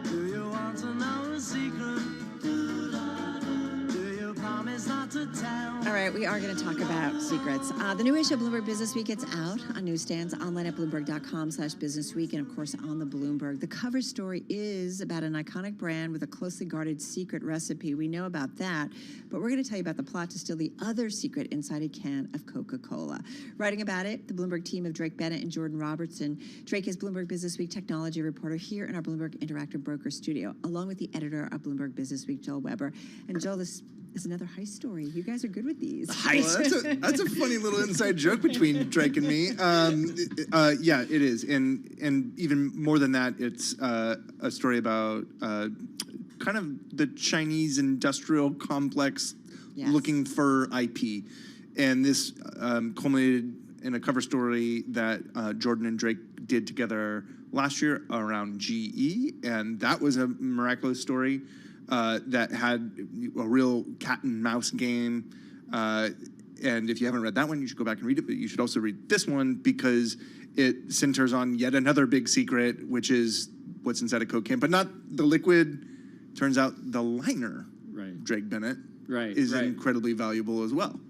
do you want to know a secret? Do you promise not to tell? All right, we are going to talk about secrets. The new issue of Bloomberg Business Week gets out on newsstands, online at Bloomberg.com/businessweek, and of course on the Bloomberg. The cover story is about an iconic brand with a closely guarded secret recipe. We know about that, but we're going to tell you about the plot to steal the other secret inside a can of Coca-Cola. Writing about it, the Bloomberg team of Drake Bennett and Jordan Robertson. Drake is Bloomberg Business Week technology reporter here in our Bloomberg Interactive Broker studio, along with the editor of Bloomberg Business Week, Joel Weber. And Joel, this is another heist story. You guys are good with these. Well, that's a funny little inside joke between Drake and me. Yeah, it is, and even more than that, it's a story about kind of the Chinese industrial complex Yes. looking for IP. And this culminated in a cover story that Jordan and Drake did together last year around GE. And that was a miraculous story that had a real cat and mouse game. And if you haven't read that one, you should go back and read it. But you should also read this one because it centers on yet another big secret, which is what's inside a Coke can, but not the liquid. Turns out the liner, right, Drake Bennett, right, is right. incredibly valuable as well.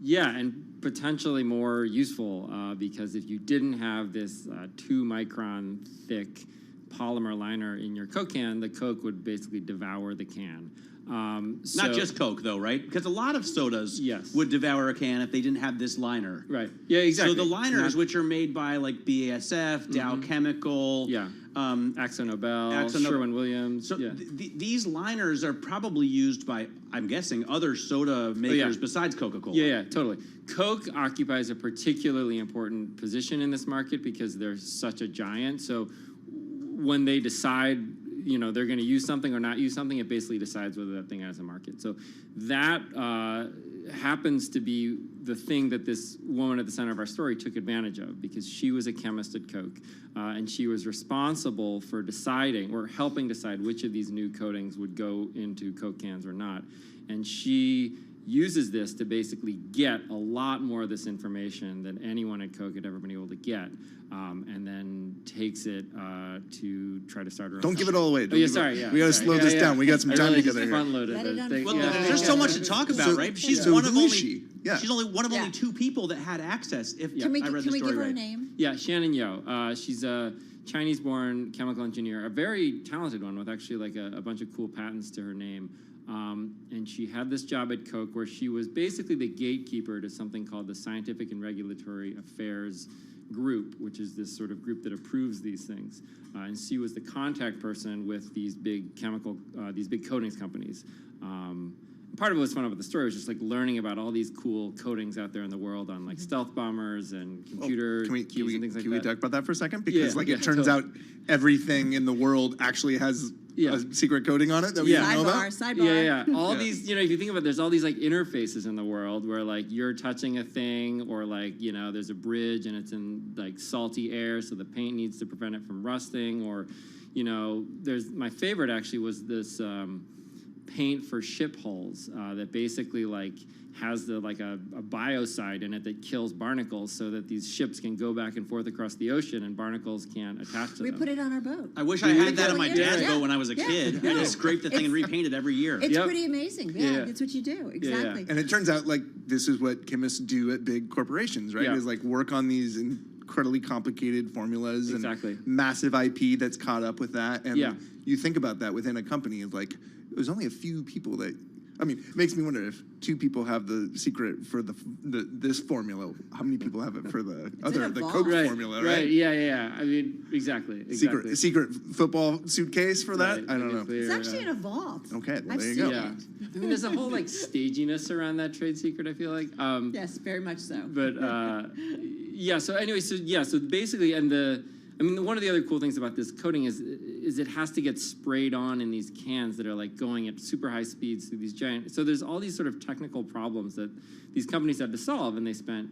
Yeah, and potentially more useful because if you didn't have this 2-micron thick polymer liner in your Coke can, the Coke would basically devour the can. Not just Coke, though, right? Because a lot of sodas would devour a can if they didn't have this liner. Right. Yeah, exactly. So the liners, which are made by like BASF, Dow Chemical, Akzo Nobel, Sherwin-Williams. So these liners are probably used by, I'm guessing, other soda makers besides Coca-Cola. Yeah, totally. Coke occupies a particularly important position in this market because they're such a giant. So when they decide they're going to use something or not use something, it basically decides whether that thing has a market. So that happens to be the thing that this woman at the center of our story took advantage of because she was a chemist at Coke and she was responsible for deciding or helping decide which of these new coatings would go into Coke cans or not. And she uses this to basically get a lot more of this information than anyone at Coke had ever been able to get, and then takes it to try to start her own Don't give it company. all away. We got to slow this down. We got some time together here. There's so much to talk about, right? She's one of only. She's only one of only 2 people that had access. Can we give her a name? Yeah, Shannon Yeo. She's a Chinese-born chemical engineer, a very talented one with actually like a bunch of cool patents to her name. And she had this job at Coke where she was basically the gatekeeper to something called the Scientific and Regulatory Affairs Group, which is this sort of group that approves these things. And she was the contact person with these big these big coatings companies. Part of what was fun about the story was just like learning about all these cool coatings out there in the world on like stealth bombers and computer keys and things like that. Can we talk about that for a second? Because it turns out everything in the world actually has a secret coating on it that we didn't know about. Sidebar. All these, if you think about it, there's all these like interfaces in the world where like you're touching a thing or like, there's a bridge and it's in like salty air, so the paint needs to prevent it from rusting. Or, there's my favorite actually was this paint for ship hulls that basically like has a biocide in it that kills barnacles so that these ships can go back and forth across the ocean and barnacles can't attach to them. We put it on our boat. I wish I had that on my dad's boat when I was a kid. I just scraped the thing and repainted every year. It's pretty amazing. Yeah, that's what you do. Exactly. And it turns out like this is what chemists do at big corporations, right? Is like work on these incredibly complicated formulas and massive IP that's caught up with that. And you think about that within a company of like, there's only a few people that, it makes me wonder if 2 people have the secret for this formula. How many people have it for the Coke formula, right? Right, yeah. Exactly. Secret football suitcase for that? I don't know. It's actually in a vault. Okay, well, I've there you seen go. it. There's a whole like staginess around that trade secret, I feel like. Yes, very much so. But so anyway, so basically, and one of the other cool things about this coating is it has to get sprayed on in these cans that are like going at super high speeds through these giant. So there's all these sort of technical problems that these companies had to solve, and they spent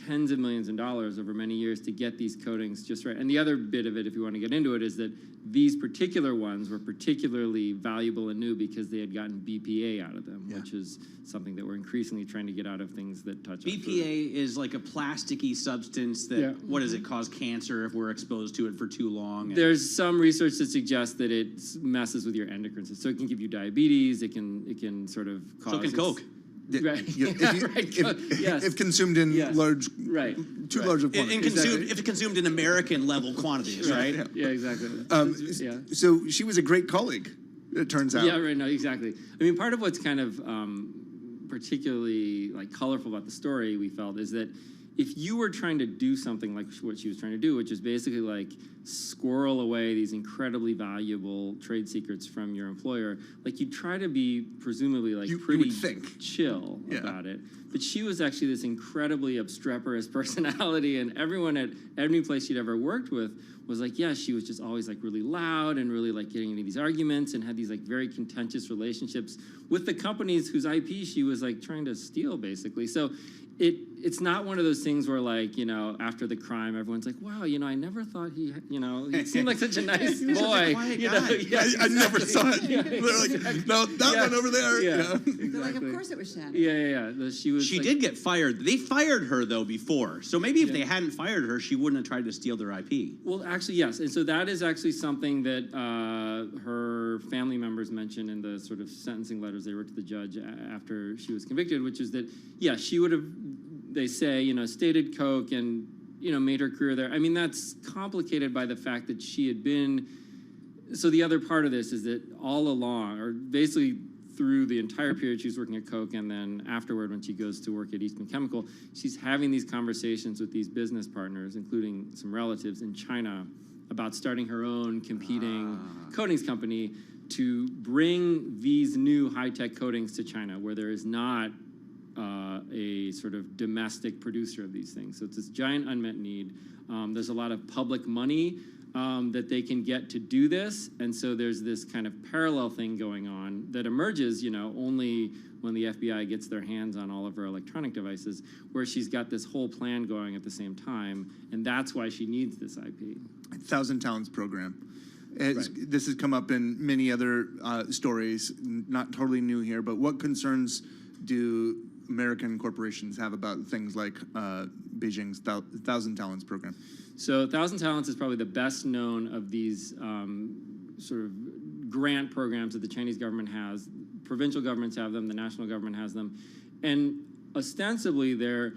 tens of millions of dollars over many years to get these coatings just right. And the other bit of it, if you want to get into it, is that these particular ones were particularly valuable and new because they had gotten BPA out of them, which is something that we're increasingly trying to get out of things that touch BPA is like a plasticky substance that, what does it, cause cancer if we're exposed to it for too long? There's some research that suggests that it messes with your endocrine system. So it can give you diabetes, it can sort of cause... So can Coke. Right. If consumed in large, too large of quantities. If consumed in American level quantities, right? Yeah, exactly. So she was a great colleague, it turns out. Yeah, right. No, exactly. Part of what's kind of particularly like colorful about the story, we felt, is that if you were trying to do something like what she was trying to do, which is basically like squirrel away these incredibly valuable trade secrets from your employer, like you'd try to be presumably like pretty chill about it. But she was actually this incredibly obstreperous personality, and everyone at any place she'd ever worked with was like, yeah, she was just always like really loud and really like getting into these arguments and had these like very contentious relationships with the companies whose IP she was like trying to steal, basically. So it's not one of those things where, like, you know, after the crime, everyone's like, wow, you know, I never thought he seemed like such a nice boy. You know? Yeah, I never saw it. They're like, no, that one over there. Yeah, They're like, of course it was Shannon. Yeah. She did get fired. They fired her, though, before. So maybe if they hadn't fired her, she wouldn't have tried to steal their IP. Well, actually, yes. And so that is actually something that her family members mentioned in the sort of sentencing letters they wrote to the judge after she was convicted, which is that, yeah, she would have, they say, you know, stated Coke and, you know, made her career there. I mean, that's complicated by the fact that she had been, so the other part of this is that all along, or basically through the entire period she was working at Coke, and then afterward when she goes to work at Eastman Chemical, she's having these conversations with these business partners, including some relatives in China, about starting her own competing coatings company to bring these new high-tech coatings to China, where there is not a sort of domestic producer of these things. So it's this giant unmet need. There's a lot of public money that they can get to do this, and so there's this kind of parallel thing going on that emerges, you know, only when the FBI gets their hands on all of her electronic devices, where she's got this whole plan going at the same time, and that's why she needs this IP. 1,000 Talents program. This has come up in many other stories, not totally new here, but what concerns do American corporations have about things like Beijing's 1,000 Talents program? So 1,000 Talents is probably the best known of these sort of grant programs that the Chinese government has. Provincial governments have them, the national government has them. And ostensibly they're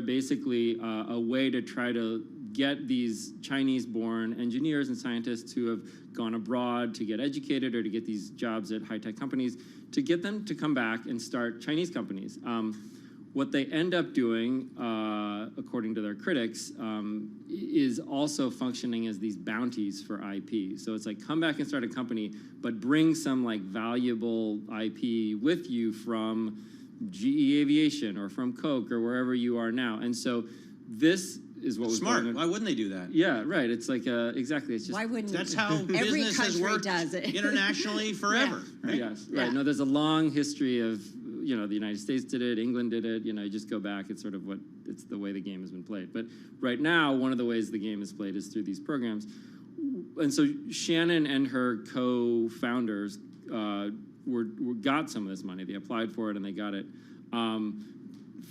basically a way to try to get these Chinese-born engineers and scientists who have gone abroad to get educated or to get these jobs at high-tech companies, to get them to come back and start Chinese companies. What they end up doing, according to their critics, is also functioning as these bounties for IP. So it's like, come back and start a company, but bring some like valuable IP with you from GE Aviation or from Coke or wherever you are now. And so this is what was smart. Why wouldn't they do that? Yeah, right. It's like exactly. It's just why wouldn't that's how every business has country worked does it internationally forever. Yeah. Right? Yes, right. No, there's a long history of, you know, the United States did it, England did it. You know, you just go back. It's sort of it's the way the game has been played. But right now, one of the ways the game is played is through these programs. And so Shannon and her co-founders got some of this money. They applied for it and they got it.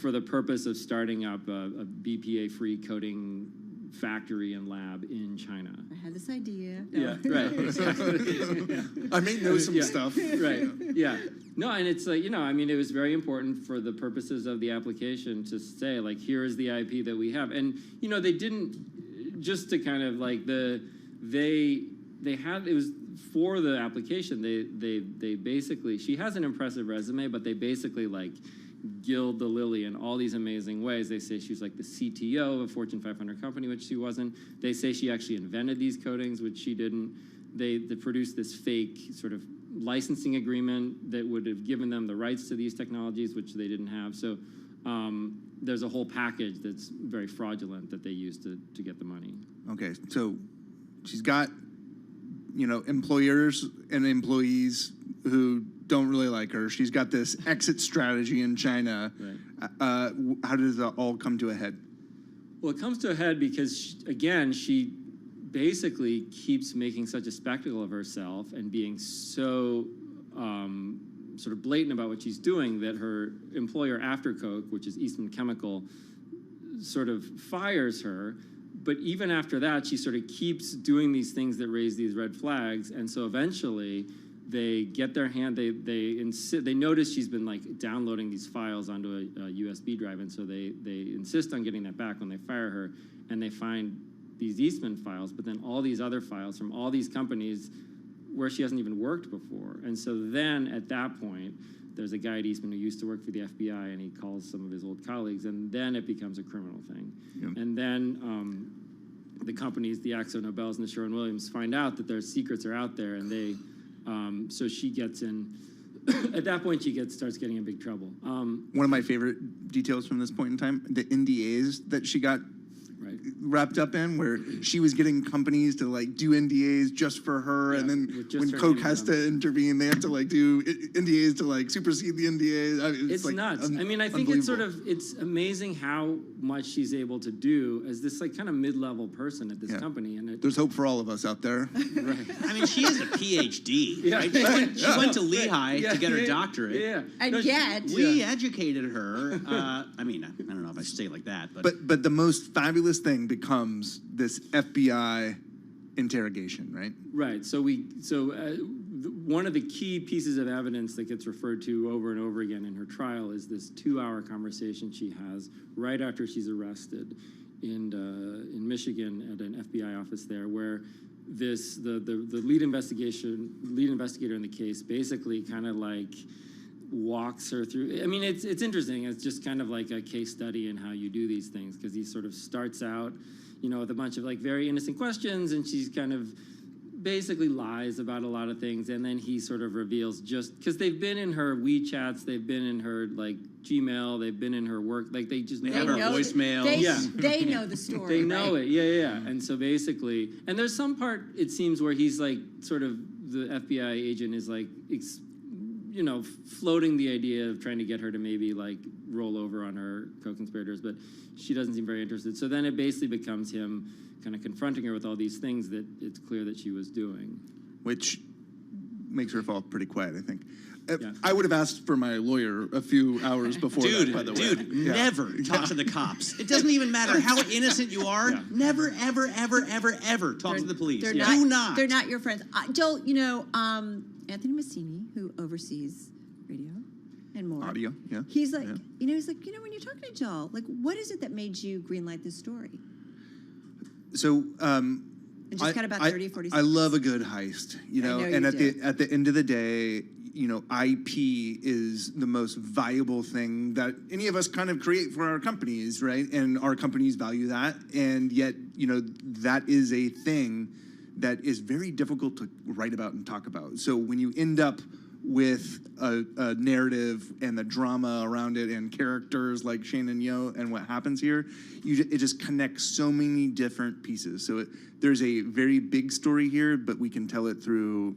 For the purpose of starting up a BPA-free coating factory and lab in China. I had this idea. Yeah, right. Exactly. I may know some stuff. Right. Yeah. No, and it's like, you know, I mean, it was very important for the purposes of the application to say, like, here is the IP that we have. And, you know, they didn't, just to kind of like they had, it was for the application, they basically, she has an impressive resume, but they basically like gild the lily in all these amazing ways. They say she's like the CTO of a Fortune 500 company, which she wasn't. They say she actually invented these coatings, which she didn't. They produced this fake sort of licensing agreement that would have given them the rights to these technologies, which they didn't have. So there's a whole package that's very fraudulent that they used to get the money. Okay, so she's got, you know, employers and employees who don't really like her. She's got this exit strategy in China. Right. How does that all come to a head? Well, it comes to a head because, again, she basically keeps making such a spectacle of herself and being so sort of blatant about what she's doing that her employer after Coke, which is Eastman Chemical, sort of fires her. But even after that, she sort of keeps doing these things that raise these red flags. And so eventually they get their hand, they notice she's been like downloading these files onto a USB drive. And so they insist on getting that back when they fire her. And they find these Eastman files, but then all these other files from all these companies where she hasn't even worked before. And so then at that point, there's a guy at Eastman who used to work for the FBI, and he calls some of his old colleagues, and then it becomes a criminal thing. Yeah. And then the companies, the Akzo Nobels and the Sherwin-Williams, find out that their secrets are out there, and they, so she gets in. At that point, starts getting in big trouble. One of my favorite details from this point in time, the NDAs that she got wrapped up in, where she was getting companies to like do NDAs just for her, and then when Coke has to intervene, they have to like do NDAs to like supersede the NDAs. I mean, it's like nuts. I mean, I think it's amazing how much she's able to do as this like kind of mid-level person at this company. And there's hope for all of us out there. I mean, she is a PhD. Right? She went to Lehigh to get her doctorate. Yeah. And yet we educated her. I mean, I don't know if I should say it like that, but the most fabulous thing becomes this FBI interrogation, right? Right. So one of the key pieces of evidence that gets referred to over and over again in her trial is this 2-hour conversation she has right after she's arrested in Michigan at an FBI office there, where the lead investigator in the case basically kind of like walks her through. I mean, it's interesting. It's just kind of like a case study in how you do these things, because he sort of starts out, with a bunch of like very innocent questions, and she's kind of basically lies about a lot of things, and then he sort of reveals, just because they've been in her WeChats, they've been in her like Gmail, they've been in her work, like they have her voicemail. They know the story. They know it, yeah. And so basically, and there's some part it seems where he's like sort of the FBI agent is like floating the idea of trying to get her to maybe like roll over on her co-conspirators, but she doesn't seem very interested. So then it basically becomes him kind of confronting her with all these things that it's clear that she was doing. Which makes her fall pretty quiet, I think. I would have asked for my lawyer a few hours before that, by the way. Never talk to the cops. It doesn't even matter how innocent you are. Never, ever, ever, ever, ever talk to the police. They're not your friends. Anthony Massini, who oversees radio and more. Audio, yeah. He's like, when you're talking to Jill, like, what is it that made you greenlight this story? So, and just cut about 30, 40 seconds. I love a good heist, and at the end of the day, IP is the most valuable thing that any of us kind of create for our companies, right? And our companies value that, and yet, that is a thing that is very difficult to write about and talk about. So when you end up with a narrative and the drama around it and characters like Shane and Yo and what happens here, it just connects so many different pieces. So there's a very big story here, but we can tell it through,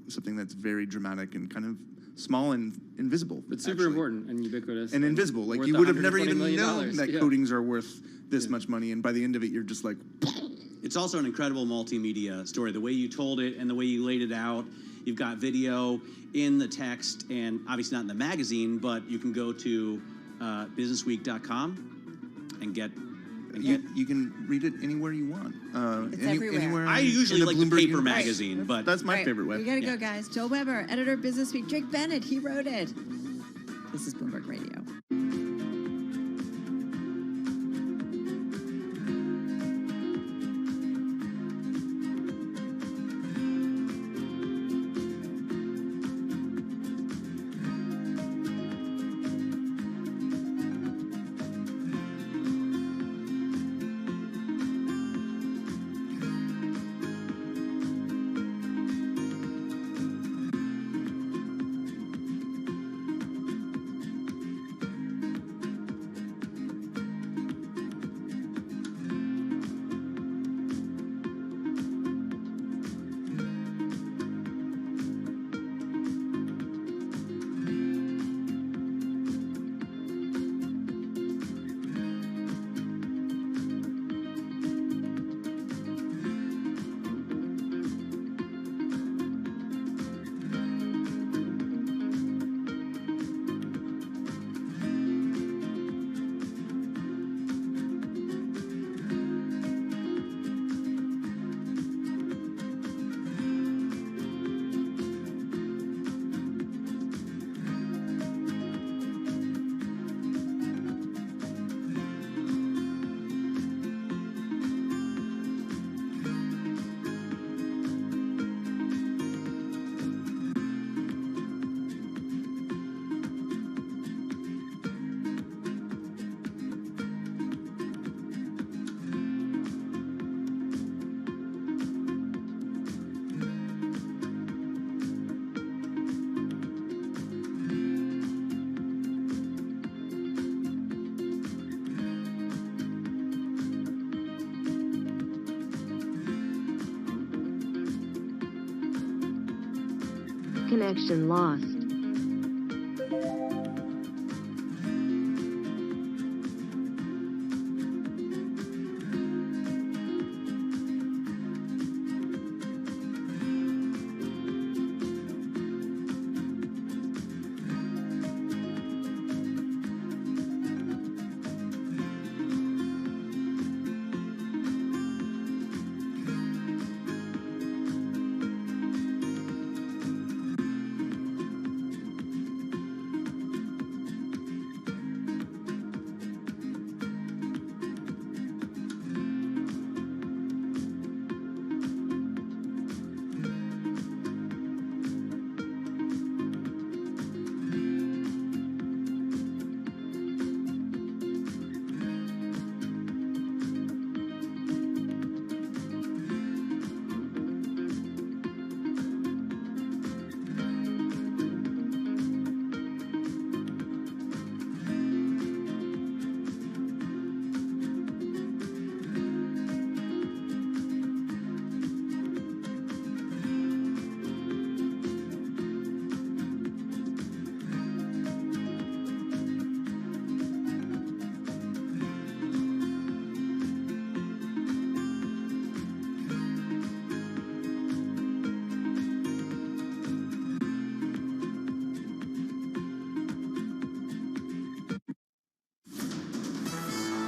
something that's very dramatic and kind of small and invisible. But super important and ubiquitous. And invisible. Like you would have never even known that coatings are worth this much money, and by the end of it, you're just like... It's also an incredible multimedia story. The way you told it and the way you laid it out. You've got video in the text, and obviously not in the magazine, but you can go to businessweek.com and get... You can read it anywhere you want. It's everywhere. Anywhere I usually like the paper magazine, but... That's my favorite way. We gotta go, guys. Joel Weber, editor of Business Week. Drake Bennett, he wrote it. This is Bloomberg Radio. Connection lost.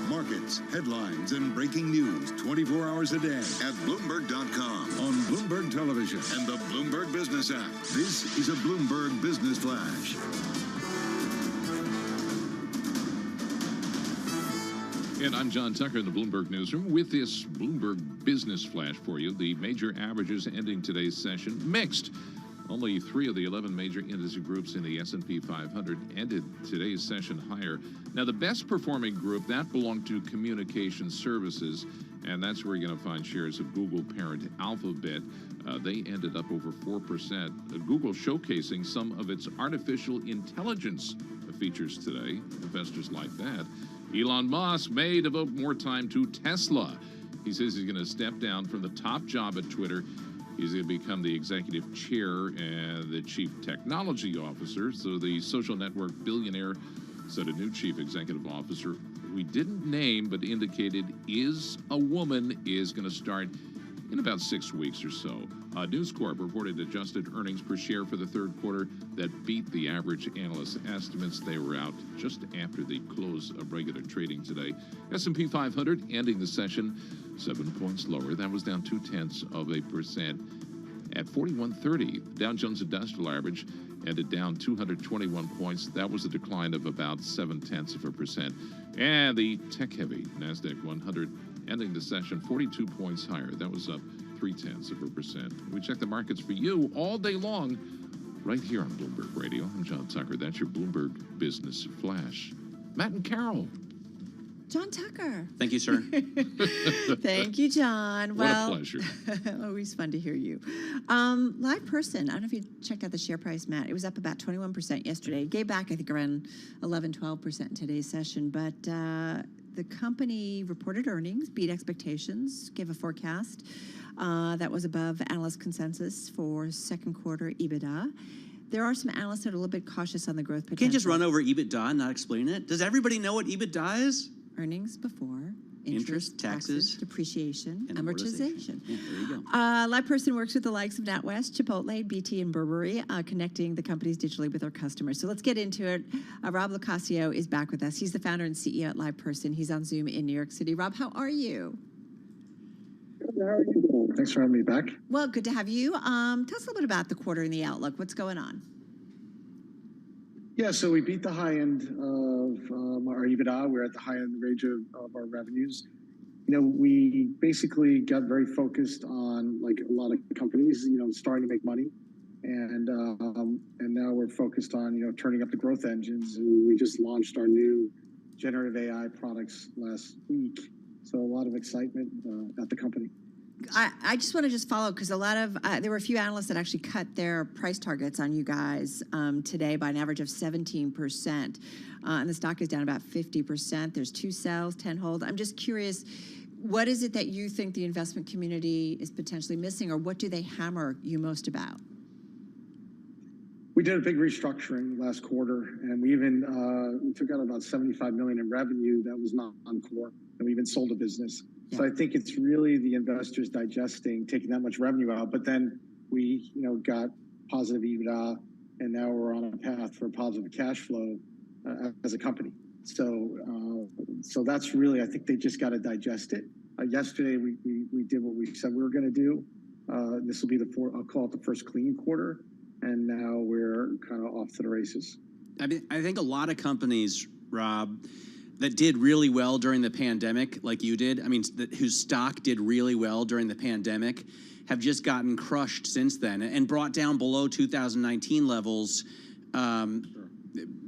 Markets, headlines, and breaking news 24 hours a day at Bloomberg.com, on Bloomberg Television, and the Bloomberg Business app. This is a Bloomberg Business Flash. And I'm John Tucker in the Bloomberg Newsroom with this Bloomberg Business Flash for you. The major averages ending today's session mixed. Only 3 of the 11 major industry groups in the S&P 500 ended today's session higher. Now, the best performing group, that belonged to communication services, and that's where you're going to find shares of Google parent Alphabet. They ended up over 4%. Google showcasing some of its artificial intelligence features today. Investors like that. Elon Musk may devote more time to Tesla. He says he's going to step down from the top job at Twitter. He's going to become the executive chair and the chief technology officer. So the social network billionaire said a new chief executive officer, we didn't name but indicated is a woman, is going to start in about 6 weeks or so. News Corp reported adjusted earnings per share for the third quarter that beat the average analyst estimates. They were out just after the close of regular trading today. S&P 500 ending the session 7 points lower. That was down 0.2% at 4130. Dow Jones Industrial Average ended down 221 points. That was a decline of about 0.7%. And the tech-heavy NASDAQ 100 ending the session 42 points higher. That was up 0.3%. We check the markets for you all day long right here on Bloomberg Radio. I'm John Tucker. That's your Bloomberg Business Flash. Matt and Carol. John Tucker. Thank you, sir. Thank you, John. What a pleasure. Always fun to hear you. Live person. I don't know if you checked out the share price, Matt. It was up about 21% yesterday. It gave back, I think, around 11, 12% in today's session. But the company reported earnings, beat expectations, gave a forecast that was above analyst consensus for second quarter EBITDA. There are some analysts that are a little bit cautious on the growth potential. Can't just run over EBITDA and not explain it. Does everybody know what EBITDA is? Earnings before interest, taxes, depreciation, and amortization. Yeah, there you go. Live person works with the likes of NatWest, Chipotle, BT, and Burberry, connecting the companies digitally with their customers. So let's get into it. Rob LoCascio is back with us. He's the founder and CEO at Live Person. He's on Zoom in New York City. Rob, how are you? Good. How are you doing? Thanks for having me back. Well, good to have you. Tell us a little bit about the quarter and the outlook. What's going on? Yeah, so we beat the high end of our EBITDA. We're at the high end of the range of our revenues. You know, we basically got very focused on, like a lot of companies, you know, starting to make money. And now we're focused on, you know, turning up the growth engines. And we just launched our new generative AI products last week. So a lot of excitement at the company. I just want to follow because a lot of there were a few analysts that actually cut their price targets on you guys today by an average of 17%, and the stock is down about 50%. There's 2 sells, 10 hold. I'm just curious, what is it that you think the investment community is potentially missing, or what do they hammer you most about? We did a big restructuring last quarter, and we even we took out about $75 million in revenue that was not non-core, and we even sold a business. Yeah. So I think it's really the investors digesting, taking that much revenue out, but then we, got positive EBITDA, and now we're on a path for positive cash flow as a company. So, so that's really, I think they just got to digest it. Yesterday, we did what we said we were going to do. This will be I'll call it the first clean quarter. And now we're kind of off to the races. I mean, I think a lot of companies, Rob, that did really well during the pandemic, like you did, I mean, whose stock did really well during the pandemic, have just gotten crushed since then and brought down below 2019 levels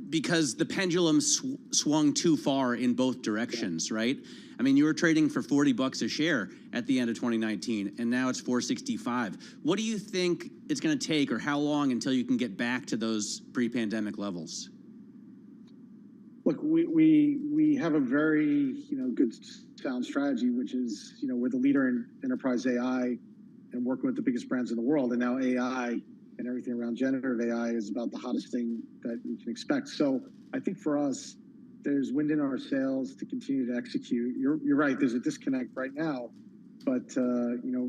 because the pendulum swung too far in both directions, right? I mean, you were trading for $40 a share at the end of 2019, and now it's $4.65. What do you think it's going to take, or how long until you can get back to those pre-pandemic levels? Look, we have a very good sound strategy, which is we're the leader in enterprise AI and working with the biggest brands in the world, and now AI and everything around generative AI is about the hottest thing that you can expect. So I think for us, there's wind in our sails to continue to execute. You're right. There's a disconnect right now, but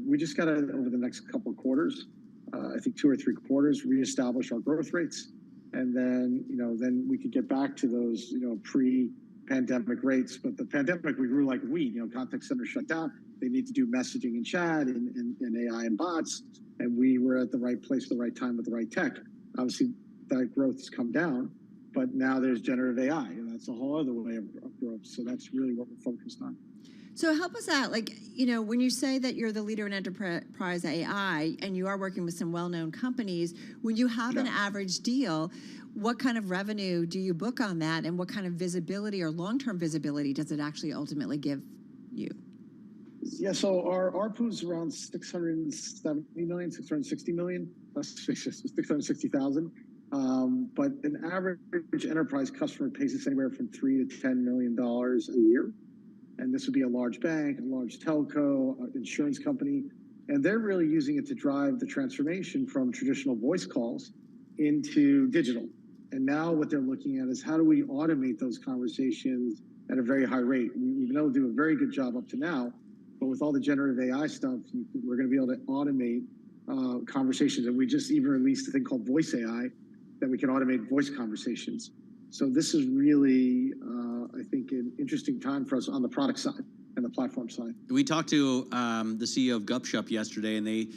we just got to, over the next couple of quarters, I think 2 or 3 quarters, reestablish our growth rates, and then then we could get back to those pre-pandemic rates. But the pandemic, we grew like weed. Contact centers shut down. They need to do messaging and chat and AI and bots, and we were at the right place at the right time with the right tech. Obviously, that growth has come down. But now there's generative AI, and that's a whole other way of growth. So that's really what we're focused on. So help us out. When you say that you're the leader in enterprise AI and you are working with some well-known companies, when you have an average deal, what kind of revenue do you book on that, and what kind of visibility or long-term visibility does it actually ultimately give you? Yeah, so our ARPU is around 670 million, 660 million, 660,000. But an average enterprise customer pays us anywhere from $3 to $10 million a year. And this would be a large bank, a large telco, an insurance company. And they're really using it to drive the transformation from traditional voice calls into digital. And now what they're looking at is how do we automate those conversations at a very high rate? We've been able to do a very good job up to now, but with all the generative AI stuff, we're going to be able to automate conversations. And we just even released a thing called Voice AI, that we can automate voice conversations. So this is really, I think, an interesting time for us on the product side and the platform side. We talked to the CEO of Gupshup yesterday, and they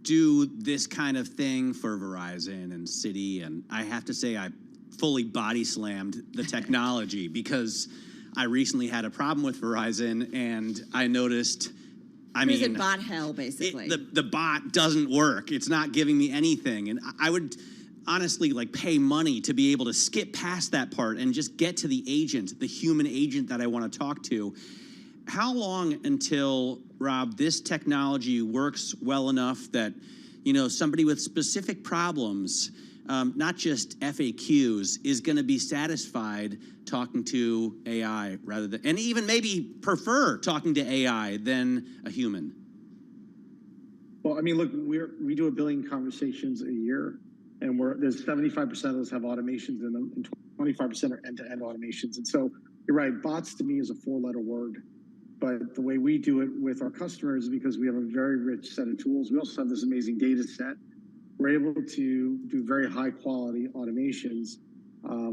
do this kind of thing for Verizon and Citi, and I have to say I fully body slammed the technology because I recently had a problem with Verizon, and I noticed, It's bot hell, basically. The bot doesn't work. It's not giving me anything, and I would honestly pay money to be able to skip past that part and just get to the agent, the human agent that I want to talk to. How long until, Rob, this technology works well enough that somebody with specific problems, not just FAQs, is going to be satisfied talking to AI rather than, and even maybe prefer talking to AI than a human? Well, I mean, look, we do 1 billion conversations a year. And there's 75% of those have automations in them, and 25% are end-to-end automations. And so you're right, bots to me is a 4-letter word. But the way we do it with our customers is because we have a very rich set of tools. We also have this amazing data set. We're able to do very high-quality automations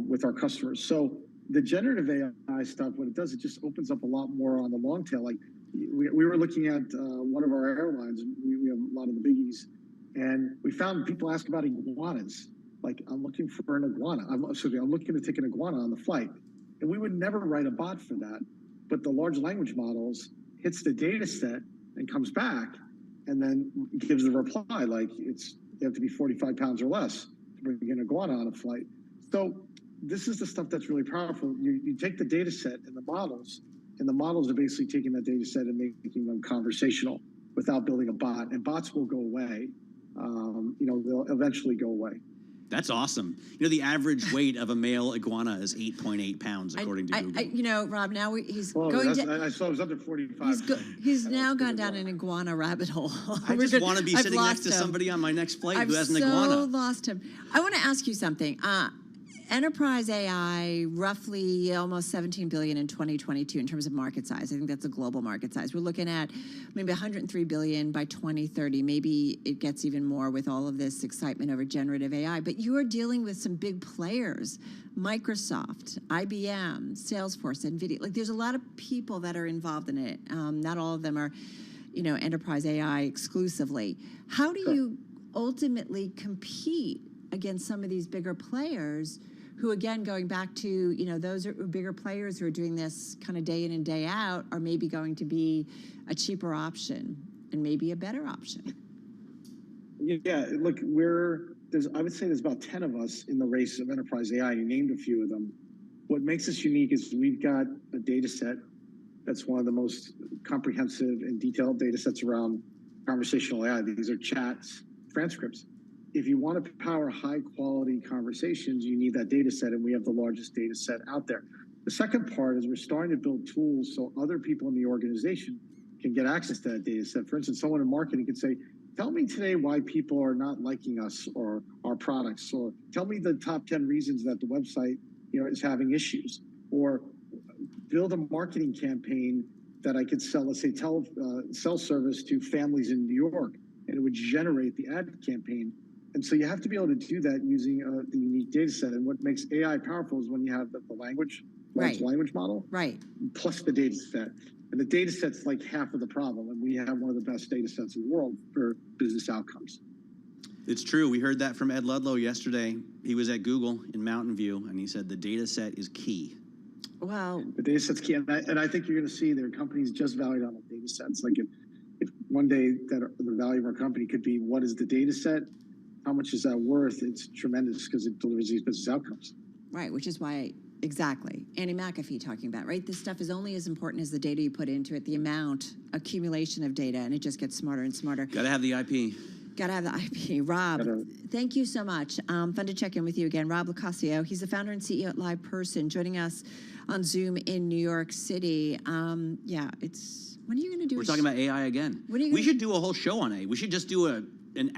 with our customers. So the generative AI stuff, what it does, it just opens up a lot more on the long tail. Like we were looking at one of our airlines, and we have a lot of the biggies. And we found people ask about iguanas. Like, I'm looking for an iguana. I'm looking to take an iguana on the flight. And we would never write a bot for that. But the large language models hits the data set and comes back and then gives the reply like you have to be 45 pounds or less to bring an iguana on a flight. So this is the stuff that's really powerful. You take the data set and the models are basically taking that data set and making them conversational without building a bot. And bots will go away. They'll eventually go away. That's awesome. You know, the average weight of a male iguana is 8.8 pounds, according to Google. You know, Rob, now he's Well, going I saw it was under 45. He's now gone down an iguana rabbit hole. I just want to be sitting next to somebody on my next flight who has an iguana. I've so lost him. I want to ask you something. Enterprise AI, roughly almost 17 billion in 2022 in terms of market size. I think that's a global market size. We're looking at maybe 103 billion by 2030. Maybe it gets even more with all of this excitement over generative AI. But you are dealing with some big players, Microsoft, IBM, Salesforce, NVIDIA. Like, there's a lot of people that are involved in it. Not all of them are, you know, enterprise AI exclusively. How do you ultimately compete against some of these bigger players who, again, going back to, you know, those are bigger players who are doing this kind of day in and day out, are maybe going to be a cheaper option and maybe a better option? Yeah, look, I would say there's about 10 of us in the race of enterprise AI. You named a few of them. What makes us unique is we've got a data set that's one of the most comprehensive and detailed data sets around conversational AI. These are chats, transcripts. If you want to power high quality conversations, you need that data set, and we have the largest data set out there. The second part is we're starting to build tools so other people in the organization can get access to that data set. For instance, someone in marketing could say, tell me today why people are not liking us or our products, or tell me the top 10 reasons that the website, you know, is having issues, or build a marketing campaign that I could sell, let's say, cell service to families in New York, and it would generate the ad campaign. And so you have to be able to do that using the unique data set. And what makes AI powerful is when you have the language, large language model, plus the data set. And the data set's like half of the problem. And we have one of the best data sets in the world for business outcomes. It's true. We heard that from Ed Ludlow yesterday. He was at Google in Mountain View, and he said the data set is key. Wow. The data set's key. And I think you're going to see there are companies just valued on the data sets. Like if one day that the value of our company could be, what is the data set? How much is that worth? It's tremendous because it delivers these business outcomes. Right, which is why, exactly, Annie McAfee talking about, right? This stuff is only as important as the data you put into it, the amount, accumulation of data, and it just gets smarter and smarter. Got to have the IP. Got to have the IP. Rob, thank you so much. Fun to check in with you again. Rob Locascio, he's the founder and CEO at Live Person, joining us on Zoom in New York City. Yeah, it's, when are you going to do We're talking about AI again. We should do a whole show on AI. We should just do a 1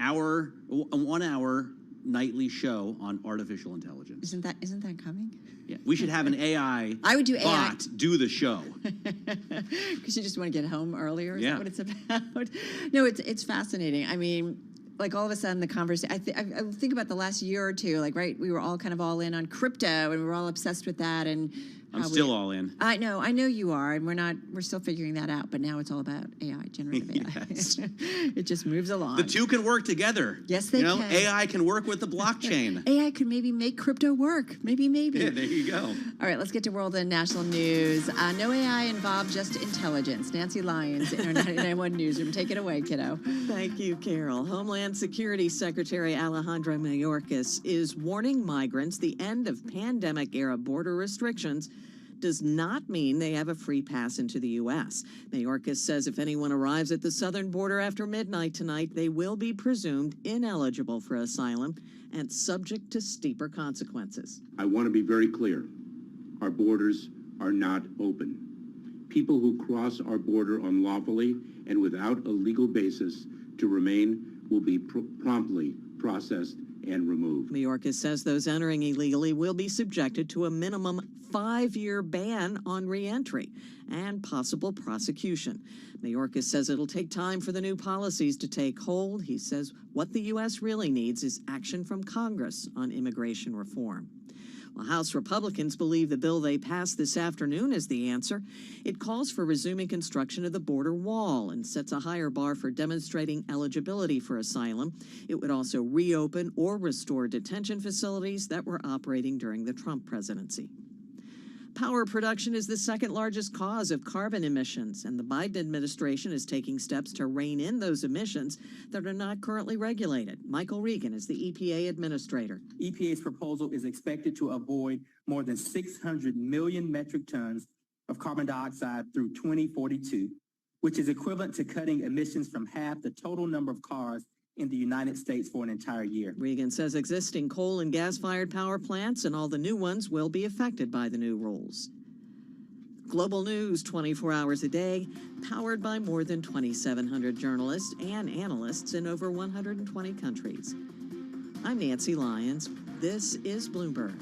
hour nightly show on artificial intelligence. Isn't that coming? Yeah, we should have an AI I would do bot do the show. Because you just want to get home earlier. Is Yeah. that what it's about? No, it's fascinating. I mean, like all of a sudden the conversation, I think about the last year or two, like, right, we were all kind of all in on crypto and we were all obsessed with that. And I'm still all in. I know you are, and we're still figuring that out, but now it's all about AI, generative AI. Yes. It just moves along. The two can work together. Yes, they can. AI can work with the blockchain. AI could maybe make crypto work. Maybe. Yeah, there you go. All right, let's get to world and national news. No AI involved, just intelligence. Nancy Lyons in our 991 newsroom. Take it away, kiddo. Thank you, Carol. Homeland Security Secretary Alejandro Mayorkas is warning migrants the end of pandemic-era border restrictions does not mean they have a free pass into the U.S. Mayorkas says if anyone arrives at the southern border after midnight tonight, they will be presumed ineligible for asylum and subject to steeper consequences. I want to be very clear. Our borders are not open. People who cross our border unlawfully and without a legal basis to remain will be promptly processed and removed. Mayorkas says those entering illegally will be subjected to a minimum 5-year ban on reentry and possible prosecution. Mayorkas says it'll take time for the new policies to take hold. He says what the U.S. really needs is action from Congress on immigration reform. Well, House Republicans believe the bill they passed this afternoon is the answer. It calls for resuming construction of the border wall and sets a higher bar for demonstrating eligibility for asylum. It would also reopen or restore detention facilities that were operating during the Trump presidency. Power production is the second largest cause of carbon emissions, and the Biden administration is taking steps to rein in those emissions that are not currently regulated. Michael Regan is the EPA administrator. EPA's proposal is expected to avoid more than 600 million metric tons of carbon dioxide through 2042, which is equivalent to cutting emissions from half the total number of cars in the United States for an entire year. Regan says existing coal and gas-fired power plants and all the new ones will be affected by the new rules. Global news 24 hours a day, powered by more than 2,700 journalists and analysts in over 120 countries. I'm Nancy Lyons. This is Bloomberg.